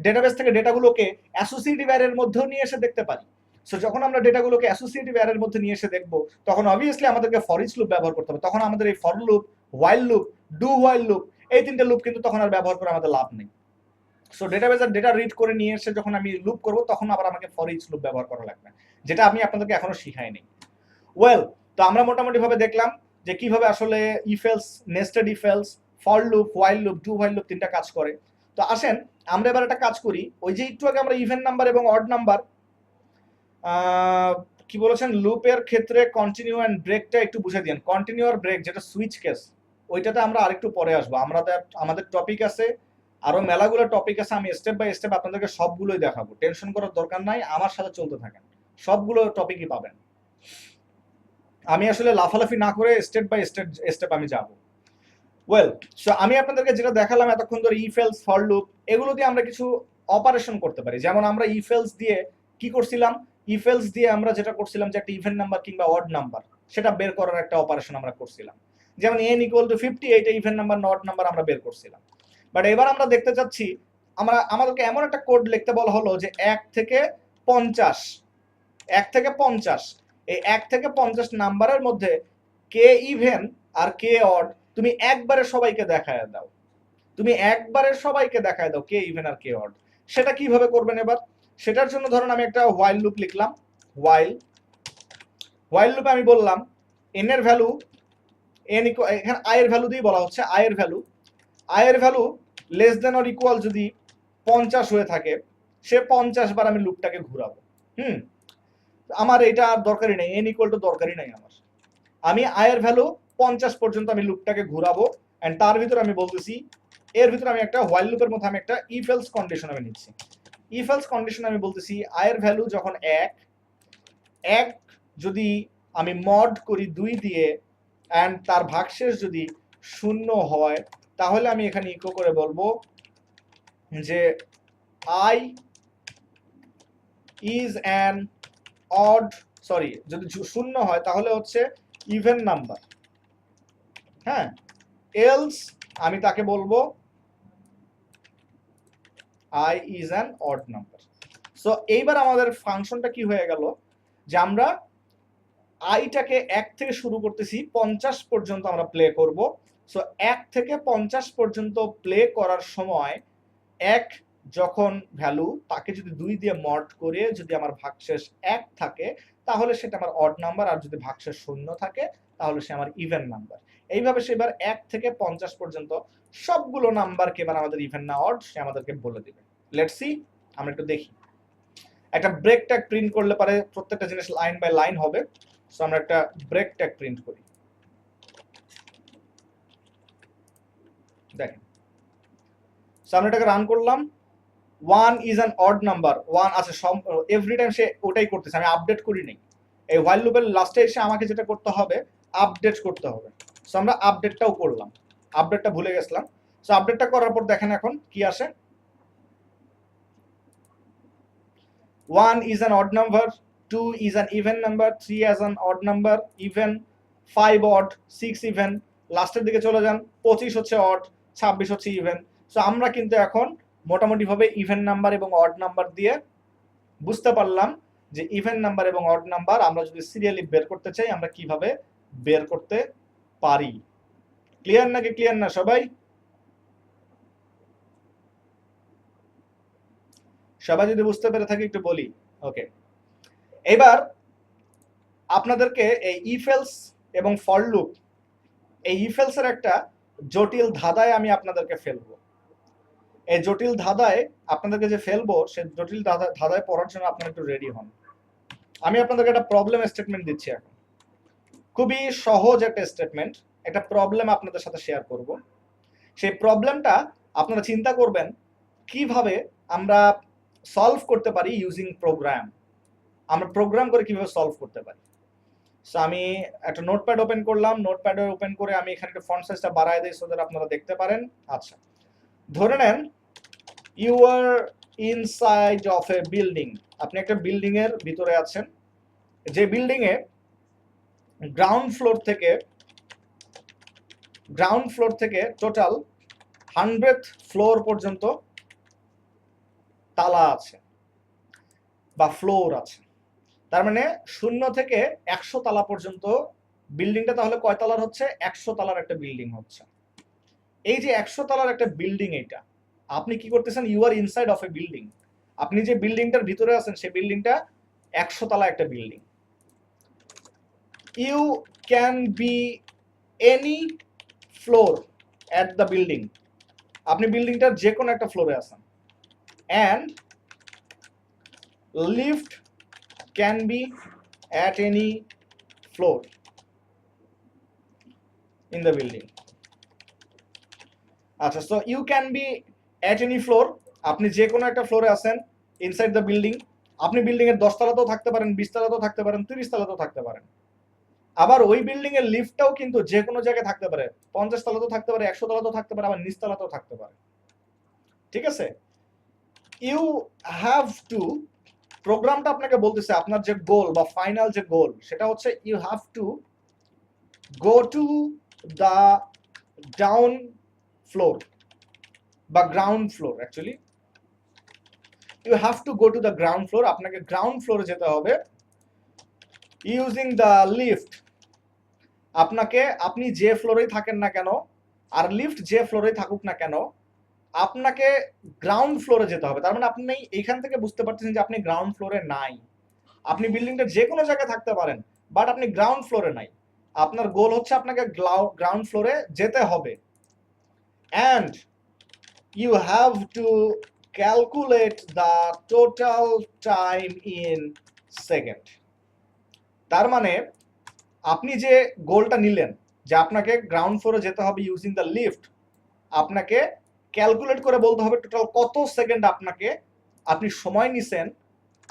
ডেটাবেস থেকে ডেটাগুলোকে অ্যাসোসিয়েটিভ অ্যারের মধ্যেও নিয়ে এসে দেখতে পারি। সো যখন আমরা ডেটাগুলোকে অ্যাসোসিয়েটিভ অ্যারের মধ্যে নিয়ে এসে দেখবো তখন অবভিয়াসলি আমাদেরকে ফর ইচ লুপ ব্যবহার করতে হবে, তখন আমাদের এই for loop, while loop, do while loop, এই তিনটে লুপ কিন্তু তখন আর ব্যবহার করে আমাদের লাভ নেই। সো ডেটাবেসের ডেটা রিড করে নিয়ে এসে যখন আমি লুপ করব তখন আবার আমাকে ফর ইচ লুপ ব্যবহার করা লাগবে, যেটা আমি আপনাদেরকে এখনো শিখাইনি। ওয়েল, তো আমরা মোটামুটি ভাবে দেখলাম যে কিভাবে আসলে if else, nested if else, for loop, while loop, do while loop তিনটা কাজ করে। তো আসেন আমরা এবার একটা কাজ করি, ওই যে একটু আগে আমরা ইভেন নাম্বার এবং অড নাম্বার কি বলেছেন লুপের ক্ষেত্রে কন্টিনিউ এন্ড ব্রেকটা একটু বুঝে দিন। কন্টিনিউ আর ব্রেক যেটা সুইচ কেস, ওইটাতে আমরা আরেকটু পরে আসবো, আমাদের টপিক আছে আরো মেলাগুলো টপিক আছে, আমি স্টেপ বাই স্টেপ আপনাদেরকে সবগুলোই দেখাবো, টেনশন করার দরকার নাই, আমার সাথে চলতে থাকেন, সবগুলো টপিকই পাবেন। আমি আসলে লাফালাফি না করে স্টেপ বাই স্টেপ আমি যাব। ওয়েল, সো আমি আপনাদেরকে যেটা দেখালাম এতক্ষণ ধরে ইফ এলস, ফর লুপ, এগুলো দিয়ে আমরা কিছু অপারেশন করতে পারি। যেমন আমরা ইফ এলস দিয়ে কি করছিলাম, ইফ এলস দিয়ে আমরা যেটা করছিলাম যে একটা ইভেন নাম্বার কিংবা অড নাম্বার সেটা বের করার একটা অপারেশন আমরা করছিলাম, যেমন n ইকুয়াল টু 50, এইটা ইভেন নাম্বার না অড নাম্বার আমরা বের করছিলাম। বাট এবার আমরা দেখতে চাচ্ছি আমাদেরকে এমন একটা কোড লিখতে বলা হলো যে 1 থেকে 50, এই 1 থেকে 50 নাম্বারের মধ্যে কে ইভেন আর কে অড তুমি একবারে সবাইকে দেখায় দাও, কে ইভেন আর কে অড। সেটা কিভাবে করবেন এবার, সেটার জন্য ধরুন আমি একটা হোয়াইল লুপ লিখলাম, হোয়াইল লুপে আমি বললাম n এর ভ্যালু, এখানে i এর ভ্যালু দিয়ে বলা হচ্ছে i এর value less than or equal যদি 50 হয়ে থাকে, সে 50 বার আমি লুপটাকে ঘুরাবো। আমার এটা আর দরকারই নাই, n ইকুয়াল টু দরকারই নাই আমার, আমি i এর ভ্যালু 50 পর্যন্ত আমি লুপটাকে ঘুরাবো, এন্ড তার ভিতরে আমি বলতেছি, এর ভিতরে আমি একটা হোয়াইল লুপের মধ্যে আমি একটা ইফ এলস কন্ডিশন আমি নিচ্ছি। ইফ এলস কন্ডিশন আমি বলতেছি i এর ভ্যালু যখন 1 যদি আমি মড করি 2 দিয়ে এন্ড তার ভাগশেষ যদি 0 হয়, তাহলে আমি এখানে ইকো করে বলবো যে i is an odd, sorry যদি 0 হয় তাহলে হচ্ছে ইভেন নাম্বার, হ্যাঁ, এলস আমি তাকে বলবো i is an odd number। So এইবার আমাদের ফাংশনটা কি হয়ে গেল যে আমরা আইটাকে 1 থেকে শুরু করতেছি, 50 পর্যন্ত আমরা প্লে করব। সো 1 থেকে 50 পর্যন্ত প্লে করার সময় 1 যখন ভ্যালু তাকে যদি 2 দিয়ে মড করে যদি আমার ভাগশেষ 1 থাকে, তাহলে সেটা আমার অড নাম্বার, আর যদি ভাগশেষ শূন্য থাকে তাহলে সে আমার ইভেন নাম্বার। এইভাবে সে এবার 1 থেকে 50 পর্যন্ত সবগুলো নাম্বারকে এবার আমাদের ইভেন না অড সে আমাদেরকে বলে দিবে। লেটস সি, আমরা একটু দেখি। একটা ব্রেক ট্যাগ প্রিন্ট করলে পারে প্রত্যেকটা জিনিস লাইন বাই লাইন হবে। সো আমরা একটা ব্রেক ট্যাগ প্রিন্ট করি। দেখেন, সো আমরা এটাকে রান করলাম। 1 ইজ অ্যান অড নাম্বার। 1 আচ্ছা, এভরি টাইম সে ওটাই করতেছে, আমি আপডেট করি নাই। এই হোয়াইল লুপের লাস্টে এসে আমাকে যেটা করতে হবে, আপডেট করতে হবে। সো আমরা আপডেটটাও করলাম, আপডেটটা ভুলে গেছিলাম। সো আপডেটটা করার পর দেখেন এখন কি আসে। 1 is an odd number, 2 is an even number, 3 as an odd number, even, 5 odd, 6 even, লাস্টের দিকে চলে যান, 25 হচ্ছে অড, 26 হচ্ছে ইভেন। সো আমরা কিন্তু এখন মোটামুটি ভাবে ইভেন নাম্বার এবং অড নাম্বার দিয়ে বুঝতে পারলাম যে ইভেন নাম্বার এবং অড নাম্বার আমরা যদি সিরিয়ালি বের করতে চাই আমরা কিভাবে বের করতে পারি। ক্লিয়ার নাকি ক্লিয়ার না সবাই? সবাই যদি বুঝতে পেরে থাকি একটু বলি। ওকে, এবার আপনাদেরকে এই ইফ এলস এবং ফর লুপ, এই ইফ এলস এর একটা জটিল ধাঁধায় আমি আপনাদেরকে ফেলবো। এই জটিল ধাঁধায় আপনাদেরকে যে ফেলবো সে জটিল ধাঁধায় পড়ার জন্য আপনারা একটু রেডি হন। আমি আপনাদেরকে একটা প্রবলেম স্টেটমেন্ট দিচ্ছি এখন, খুবই সহজ একটা স্টেটমেন্ট, একটা প্রবলেম আপনাদের সাথে শেয়ার করব। সেই প্রবলেমটা আপনারা চিন্তা করবেন কিভাবে আমরা সলভ করতে পারি ইউজিং প্রোগ্রাম, আমরা প্রোগ্রাম করে কিভাবে সলভ করতে পারি। সো আমি একটা নোটপ্যাড ওপেন করলাম, নোটপ্যাড ওপেন করে আমি এখানে একটা ফন্ট সাইজটা বাড়ায় দিই সো দ্যাট আপনারা দেখতে পারেন। আচ্ছা, ধরে নেন you are inside of a building, আপনি একটা বিল্ডিং এর ভিতরে আছেন, যে বিল্ডিং এ গ্রাউন্ড ফ্লোর থেকে টোটাল 100th ফ্লোর পর্যন্ত তালা আছে বা ফ্লোর আছে। তার মানে 0 থেকে 100 তালা পর্যন্ত বিল্ডিংটা তাহলে কয় তালার হচ্ছে? 100 তালার একটা বিল্ডিং হচ্ছে। এই যে 100 তালার একটা বিল্ডিং, এটা আপনি কি করতেছেন? You are inside of a building, আপনি যে বিল্ডিংটার ভিতরে আছেন সেই বিল্ডিংটা 100 তালা একটা building. You can be any floor at the building, আপনি বিল্ডিংটার যে কোনো একটা ফ্লোরে আছেন। And lift can be at any floor in the building. আচ্ছা, so you can be at any floor, আপনি যে কোনো একটা ফ্লোরে আছেন ইনসাইড দ্য বিল্ডিং। আপনি বিল্ডিং এর 10 তলাতেও থাকতে পারেন, 20 তলাতেও থাকতে পারেন, 30 তলাতেও থাকতে পারেন। আবার ওই বিল্ডিং এর লিফটটাও কিন্তু যে কোনো জায়গায় থাকতে পারে, 50 তলাতেও থাকতে পারে, 100 তলাতেও থাকতে পারে, আবার নিচ তলাতেও থাকতে পারে। ঠিক আছে? ইউ হ্যাভ টু, প্রোগ্রামটা আপনাকে বলতেছে আপনার যে গোল বা ফাইনাল যে গোল সেটা হচ্ছে you have to go to the down floor বা ground floor, actually you have to go to the ground floor, আপনাকে গ্রাউন্ড ফ্লোরে যেতে হবে ইউজিং দ্য লিফট। আপনাকে, আপনি যে ফ্লোরেই থাকেন না কেন আর লিফট যে ফ্লোরেই থাকুক না কেন আপনাকে গ্রাউন্ড ফ্লোরে যেতে হবে। তার মানে আপনি এইখান থেকে বুঝতে পারতেছেন যে আপনি গ্রাউন্ড ফ্লোরে নাই। আপনি বিল্ডিংটা যে কোনো জায়গায় থাকতে পারেন বাট আপনি গ্রাউন্ড ফ্লোরে নাই। আপনার গোল হচ্ছে আপনাকে গ্রাউন্ড ফ্লোরে যেতে হবে। And you have to calculate the total time in second. তার মানে আপনি যে গোলটা নিলেন যে আপনাকে গ্রাউন্ড ফ্লোরে যেতে হবে ইউজিং দ্য লিফট, আপনাকে ক্যালকুলেট করে বলতে হবে টোটাল কত সেকেন্ড আপনি সময় নিছেন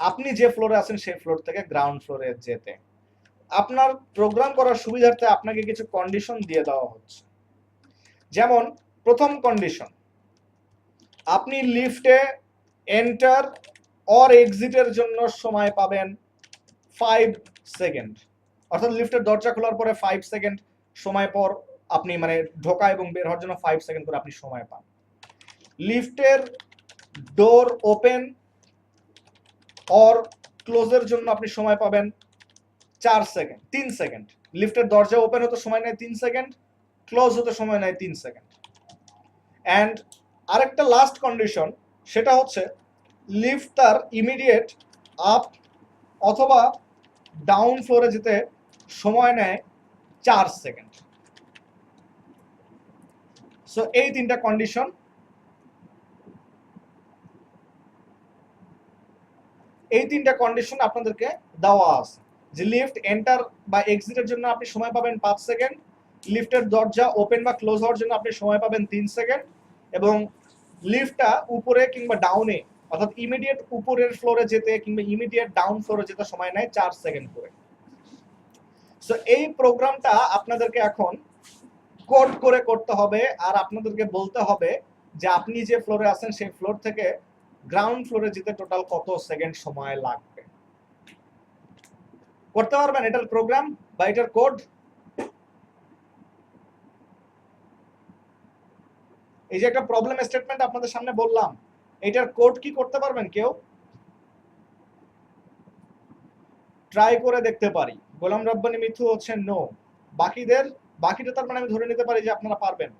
আপনি যে ফ্লোরে আছেন সেই ফ্লোর থেকে গ্রাউন্ড ফ্লোরে যেতে। আপনার প্রোগ্রাম করার সুবিধার্থে আপনাকে কিছু কন্ডিশন দিয়ে দেওয়া হচ্ছে। যেমন প্রথম কন্ডিশন, আপনি লিফটে এন্টার অর এক্সিটের জন্য সময় পাবেন 5 সেকেন্ড, অর্থাৎ লিফটের দরজা খোলার পরে 5 সেকেন্ড সময় পর আপনি মানে ঢোকা এবং বের হওয়ার জন্য 5 সেকেন্ড করে আপনি সময় পান। লিফটের ডোর ওপেন অর ক্লোজের জন্য আপনি সময় পাবেন 3 সেকেন্ড। লিফটের দরজা ওপেন হতে সময় নেয় 3 সেকেন্ড, ক্লোজ হতে সময় নেয় 3 সেকেন্ড। অ্যান্ড আরেকটা লাস্ট কন্ডিশন, সেটা হচ্ছে লিফট তার ইমিডিয়েট আপ অথবা ডাউন ফ্লোরে যেতে সময় নেয় 4 সেকেন্ড। সো এই তিনটা কন্ডিশন, আপনাদেরকে দেওয়া আছে যে লিফট এন্টার বা এক্সিটের জন্য আপনি সময় পাবেন 5 সেকেন্ড, লিফটের দরজা ওপেন বা ক্লোজ হওয়ার জন্য আপনি সময় পাবেন 3 সেকেন্ড, এবং লিফটটা উপরে কিংবা ডাউনে অর্থাৎ ইমিডিয়েট উপরের ফ্লোরে যেতে কিংবা ইমিডিয়েট ডাউন ফ্লোরে যেতে সময় নেয় 4 সেকেন্ড করে। সো এই প্রোগ্রামটা আপনাদেরকে এখন কোড করে করতে হবে, আর আপনাদেরকে বলতে হবে যে আপনি যে ফ্লোরে আছেন সেই ফ্লোর থেকে গ্রাউন্ড ফ্লোরে যেতে টোটাল কত সেকেন্ড সময় লাগবে। করতে পারবেন এটার প্রোগ্রাম বা এটার কোড? এই যে একটা প্রবলেম স্টেটমেন্ট আপনাদের সামনে বললাম, এটার কোড কি করতে পারবেন কেউ? ট্রাই করে দেখতে পারি। গোলাম রব্বানী মিথু হচ্ছে নো। বাকিটা তার মানে আমি ধরে নিতে পারি যে আপনারা পারবেন।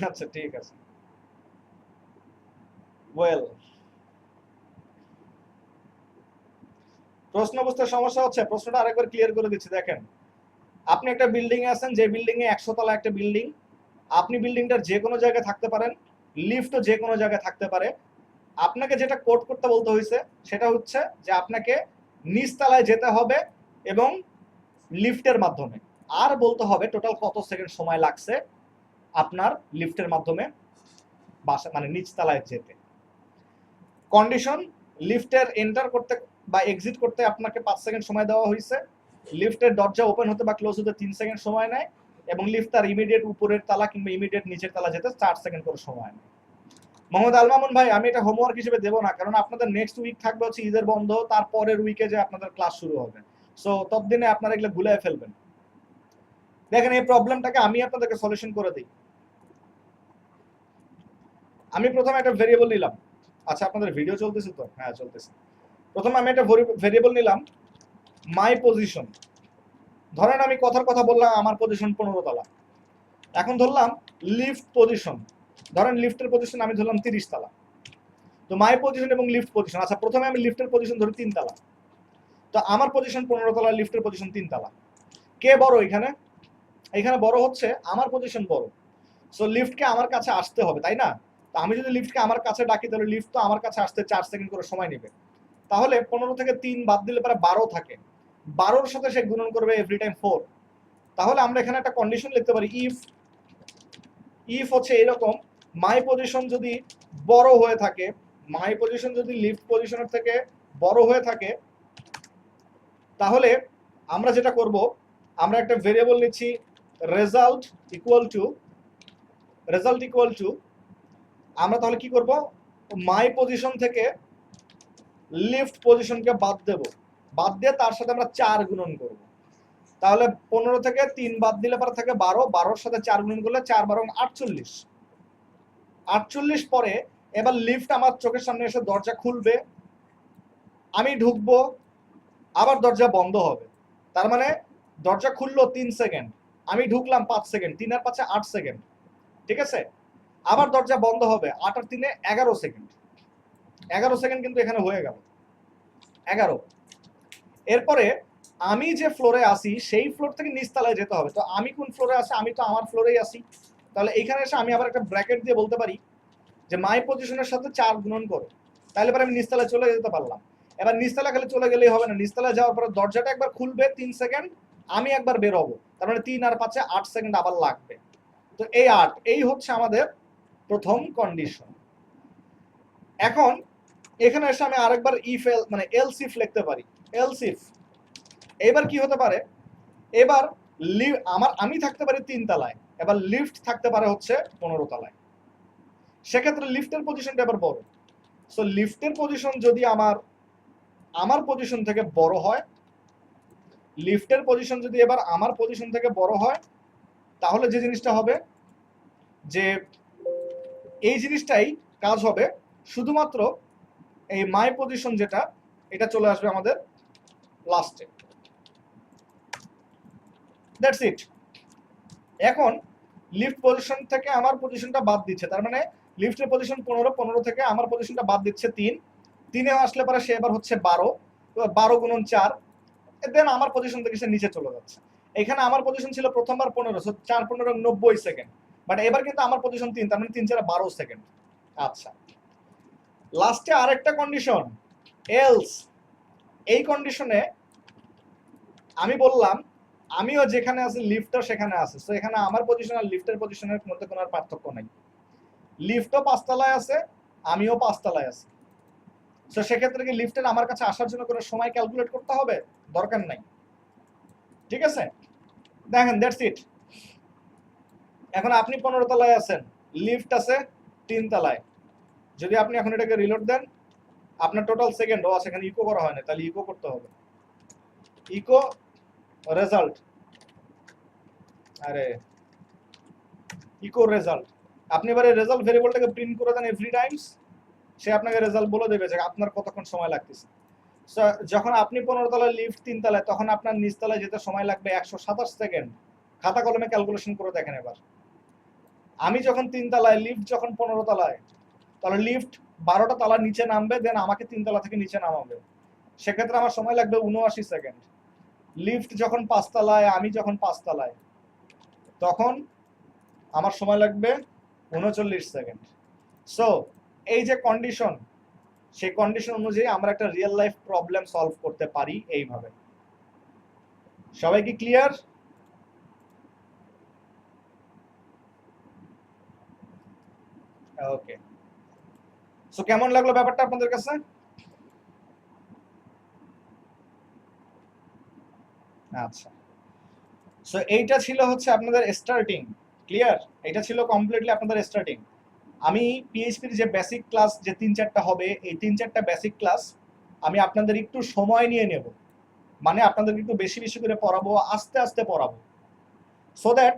আচ্ছা ঠিক আছে, ওয়েল। প্রশ্ন বুঝতে সমস্যা হচ্ছে? প্রশ্নটা আরেকবার ক্লিয়ার করে দিচ্ছি। দেখেন, আপনি একটা বিল্ডিং এ আছেন, যে বিল্ডিং এ 100 তলা একটা বিল্ডিং। আপনি বিল্ডিংটার যে কোনো জায়গায় থাকতে পারেন, লিফটও যে কোনো জায়গায় থাকতে পারে। আপনাকে যেটা কোড করতে বলতে হয়েছে সেটা হচ্ছে যে আপনাকে নিচতলায় যেতে হবে এবং লিফটের মাধ্যমে, আর বলতে হবে টোটাল কত সেকেন্ড সময় লাগছে আপনার লিফটের মাধ্যমে বাসা মানে নিচতলায় যেতে। কন্ডিশন, লিফটের এন্টার করতে বা এক্সিট করতে আপনাকে 5 সেকেন্ড সময় দেওয়া হয়েছে, লিফটের দরজা ওপেন হতে বা ক্লোজ হতে 3 সেকেন্ড সময় নেয়, এবং লিফট তার ইমিডিয়েট উপরের তালা কিংবা ইমিডিয়েট নিচের তালা যেতে 4 সেকেন্ড করে সময় নেয়। মোহাম্মদ আল মামুন ভাই, আমি এটা হোমওয়ার্ক হিসেবে দেবো না, কারণ আপনাদের নেক্সট উইক থাকবে হচ্ছে ঈদের বন্ধ, তারপরের উইকে যে আপনাদের ক্লাস শুরু হবে। সো ততদিনে আপনারা এগুলো ভুলে ফেলবেন। দেখেন, এই প্রবলেমটাকে আমি আপনাদেরকে সলিউশন করে দিই। আমি প্রথমে একটা ভেরিয়েবল নিলাম। আচ্ছা, আপনাদের ভিডিও চলতেছে তো? হ্যাঁ চলতেছে। প্রথমে আমি একটা ভেরিয়েবল নিলাম মাই পজিশন। ধরেন আমি কথার কথা বললাম আমার পজিশন 15 তলা। এখন ধরলাম লিফট পজিশন, ধরেন লিফটের পজিশন আমি ধরলাম 30 তলা। তো মাই পজিশন এবং লিফট পজিশন, আচ্ছা প্রথমে আমি লিফটের পজিশন ধরি 3 তলা। তো আমার পজিশন 15 তলা, লিফটের পজিশন 3 তলা। কে বড় এখানে? এখানে বড় হচ্ছে আমার পজিশন বড়। সো লিফটকে আমার কাছে আসতে হবে, তাই না? তো আমি যদি লিফটকে আমার কাছে ডাকি তাহলে লিফট তো আমার কাছে আসতে 4 সেকেন্ড করে সময় নেবে। তাহলে 15 থেকে 3 বাদ দিলে পরে 12 থাকে। 12-র সাথে সে গুণন করবে এভরি টাইম 4। তাহলে আমরা এখানে একটা কন্ডিশন লিখতে পারি, ইফ হচ্ছে এরকম, মাই পজিশন যদি বড় হয়ে থাকে, মাই পজিশন যদি লিফট পজিশনের থেকে বড় হয়ে থাকে, তাহলে আমরা যেটা করব, আমরা একটা ভেরিয়েবল নিচ্ছি রেজাল্ট ইকুয়াল টু, আমরা তাহলে কি করব, মাই পজিশন থেকে লিফট পজিশনকে বাদ দেব, বাদ দিয়ে তার সাথে আমরা 4 গুণন করব। তাহলে 15 থেকে 3 বাদ দিলে পরে থাকে 12, 12-র সাথে 4 গুণন করলে 4 12 48। 48 পরে এবার লিফট আমার চোখের সামনে এসে দরজা খুলবে, আমি ঢুকবো, আবার দরজা বন্ধ হবে। তার মানে দরজা খুললো 3 সেকেন্ড, আমি ঢুকলাম 5 সেকেন্ড, 3 আর 5 8 সেকেন্ড, ঠিক আছে? আবার দরজা বন্ধ হবে, 8 আর 3 11 সেকেন্ড। 11 সেকেন্ড কিন্তু এখানে হয়ে গেল 11। এরপরে আমি যে ফ্লোরে আসি সেই ফ্লোর থেকে নিচতলায় যেতে হবে। তো আমি কোন ফ্লোরে আছি? আমি তো আমার ফ্লোরেই আসি। তাহলে এখানে এসে আমি আবার একটা ব্র্যাকেট দিয়ে বলতে পারি যে মাই পজিশনের সাথে 4 গুণন করো, তাহলে পরে আমি নিচতলায় চলে যেতে পারলাম। এবার নিচতলা খালি চলে গেলেই হবে না, নিচতলায় যাওয়ার পরে দরজাটা একবার খুলবে 3 সেকেন্ড, আমি একবার বের হবো, তার মানে 3 আর 5 8 সেকেন্ড আবার লাগবে। তো এই 8, এই হচ্ছে আমাদের প্রথম কন্ডিশন। এখন এখানে এসে আমি আরেকবার ইফ মানে এলস ইফ লিখতে পারি। এলস ইফ এবার কি হতে পারে, এবার আমি থাকতে পারি 3 তলায়, এবার লিফট থাকতে পারে হচ্ছে 15 তলায়। সেক্ষেত্রে লিফটের পজিশনটা এবার বড়। সো লিফটের পজিশন যদি আমার পজিশন থেকে বড় হয়, লিফটের পজিশন যদি এবার আমার পজিশন থেকে বড় হয়, তাহলে যে জিনিসটা হবে যে এই জিনিসটাই কাজ হবে, শুধুমাত্র এই মাই পজিশন যেটা, এটা চলে আসবে আমাদের লাস্টে। That's it. এখন লিফট পজিশন থেকে আমার পজিশনটা বাদ দিচ্ছে, তার মানে লিফটের পজিশন 15, 15 থেকে আমার পজিশনটা বাদ দিচ্ছে 3, 3-এ আসলে পরে সে এবার হচ্ছে 12, 12 × 4, দেন আমার পজিশন থেকে সে নিচে চলে যাচ্ছে। এখানে আমার পজিশন ছিল প্রথমবার 15, সো 4 15 90 সেকেন্ড, বাট এবার কিন্তু আমার পজিশন 3, তার মানে 3 4 12 সেকেন্ড। আচ্ছা, লাস্টে আরেকটা কন্ডিশন, এলস। এই কন্ডিশনে আমি বললাম আমিও যেখানে আছি লিফটও সেখানে আছে, সো এখানে আমার পজিশন আর লিফটের পজিশনের মধ্যে কোনো পার্থক্য নাই। লিফটও 5 তলায় আছে, আমিও 5 তলায় আছি, সো সেক্ষেত্রে কি লিফটের আমার কাছে আসার জন্য কোনো সময় ক্যালকুলেট করতে হবে? দরকার নাই। ঠিক আছে, দেখেন দ্যাটস ইট। এখন আপনি 15 তলায় আছেন, লিফট আছে 3 তলায়। যদি আপনি এখন এটাকে রিলোড দেন, আপনার টোটাল সেকেন্ড ও আছে, এখানে ইকো করা হয় না, তাহলে ইকো করতে হবে। ইকো রেজাল্ট, আরে ইকো রেজাল্ট। আপনি এবারে রেজাল্ট ভেরিয়েবলটাকে প্রিন্ট করে দেন এভরি টাইমস, সে আপনাকে রেজাল্ট বলে দেবে যে আপনার কতক্ষণ সময় লাগতেছে। যখন আপনি 15 তলায়, লিফট 3 তলায়, তখন আপনার নিচ তলায় যেতে সময় লাগবে 127 সেকেন্ড। খাতা কলমে ক্যালকুলেশন করে দেখেন এবার। আমি যখন 3 তলায়, লিফট যখন 15 তলায়, তাহলে লিফট 12টা তলার নিচে নামবে, দেন আমাকে 3 তলা থেকে নিচে নামাবে, সেক্ষেত্রে আমার সময় লাগবে 79 সেকেন্ড। লিফট যখন 5 তলায়, আমি যখন 5 তলায়, তখন আমার সময় লাগবে 39 সেকেন্ড। সো এই যে কন্ডিশন, সেই কন্ডিশন অনুযায়ী আমরা একটা রিয়েল লাইফ প্রবলেম সলভ করতে পারি এইভাবে। সবাই কি ক্লিয়ার? ওকে, সো কেমন লাগলো ব্যাপারটা আপনাদের কাছে? আচ্ছা, সো এইটা ছিল হচ্ছে আপনাদের স্টার্টিং। ক্লিয়ার? এটা ছিল কমপ্লিটলি আপনাদের স্টার্টিং। আমি পিএইচপির যে বেসিক ক্লাস যে 3-4টা হবে, এই 3-4টা বেসিক ক্লাস আমি আপনাদের একটু সময় নিয়ে নেব, মানে আপনাদের একটু বেশি বেশি করে পড়াবো, আস্তে আস্তে পড়াবো, সো দ্যাট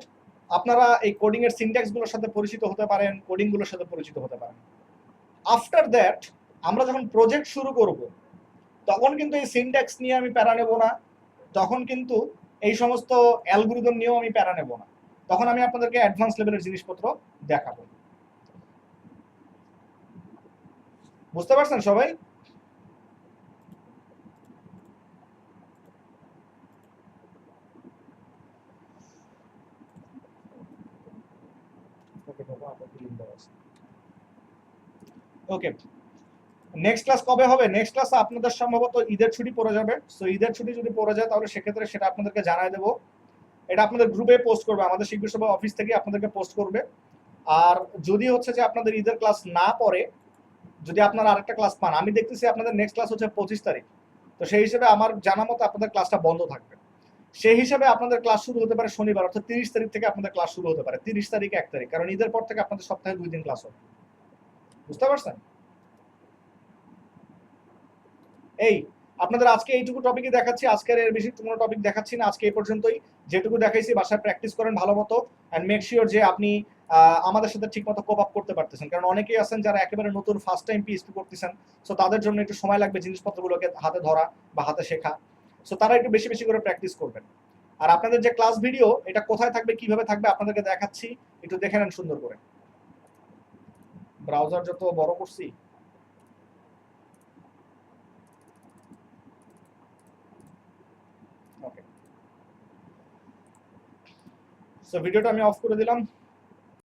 আপনারা এই কোডিং এর সিনট্যাক্স গুলোর সাথে পরিচিত হতে পারেন, কোডিং গুলোর সাথে পরিচিত হতে পারেন। আফটার দ্যাট আমরা যখন প্রজেক্ট শুরু করব, তখন কিন্তু এই সিনট্যাক্স নিয়ে আমি প্যারা নেব না, তখন কিন্তু এই সমস্ত অ্যালগরিদম নিয়েও আমি প্যারা নেব না, তখন আমি আপনাদেরকে অ্যাডভান্স লেভেলের জিনিসপত্র দেখাবো। বুঝতে পারছেন সবাই? ওকে, নেক্সট ক্লাস কবে হবে? নেক্সট ক্লাস আপনাদের সম্ভবত ঈদের ছুটি পড়ে যাবে, সো ঈদের ছুটি যদি পড়ে যায় তাহলে সেক্ষেত্রে সেটা আপনাদেরকে জানাই দেবো। এটা আপনাদের গ্রুপে পোস্ট করবে, আমাদের শিক্ষক সভা অফিস থেকে আপনাদেরকে পোস্ট করবে। আর যদি হচ্ছে যে আপনাদের ঈদের ক্লাস না পড়ে, যদি আপনারা আরেকটা ক্লাস পান, আমি দেখতেছি আপনাদের নেক্সট ক্লাস হচ্ছে 25 তারিখ, তো সেই হিসেবে আমার জানা মতো আপনাদের ক্লাসটা বন্ধ থাকবে। সেই হিসাবে আপনাদের ক্লাস শুরু হতে পারে শনিবার, অর্থাৎ 30 তারিখ থেকে আপনাদের ক্লাস শুরু হতে পারে, 30 তারিখ 1 তারিখ, কারণ ঈদের পর থেকে আপনাদের সপ্তাহে 2 দিন ক্লাস হবে। বুঝতে পারছেন? এই আপনাদের আজকে এইটুকু টপিকই দেখাচ্ছি, আজকের এর বেশি কোনো টপিক দেখাচ্ছি না, আজকে এই পর্যন্তই। যেটুকু দেখাইছি বাসায় প্র্যাকটিস করেন ভালো মতো, অ্যান্ড মেক শিওর যে আপনি আমাদের সাথে ঠিক মতো কোপ আপ করতে পারতেছেন, কারণ অনেকেই আছেন যারা একেবারে নতুন ফার্স্ট টাইম পিএইচপি করতেছেন, সো তাদের জন্য একটু সময় লাগবে জিনিসপত্রগুলোকে হাতে ধরা বা হাতে শেখা, সো তারা একটু বেশি বেশি করে প্র্যাকটিস করবেন। আর আপনাদের যে ক্লাস ভিডিও, এটা কোথায় থাকবে কিভাবে থাকবে আপনাদেরকে দেখাচ্ছি, একটু দেখে নেন সুন্দর করে। ব্রাউজার যত বড় করছি, ওকে, সো ভিডিওটা আমি অফ করে দিলাম।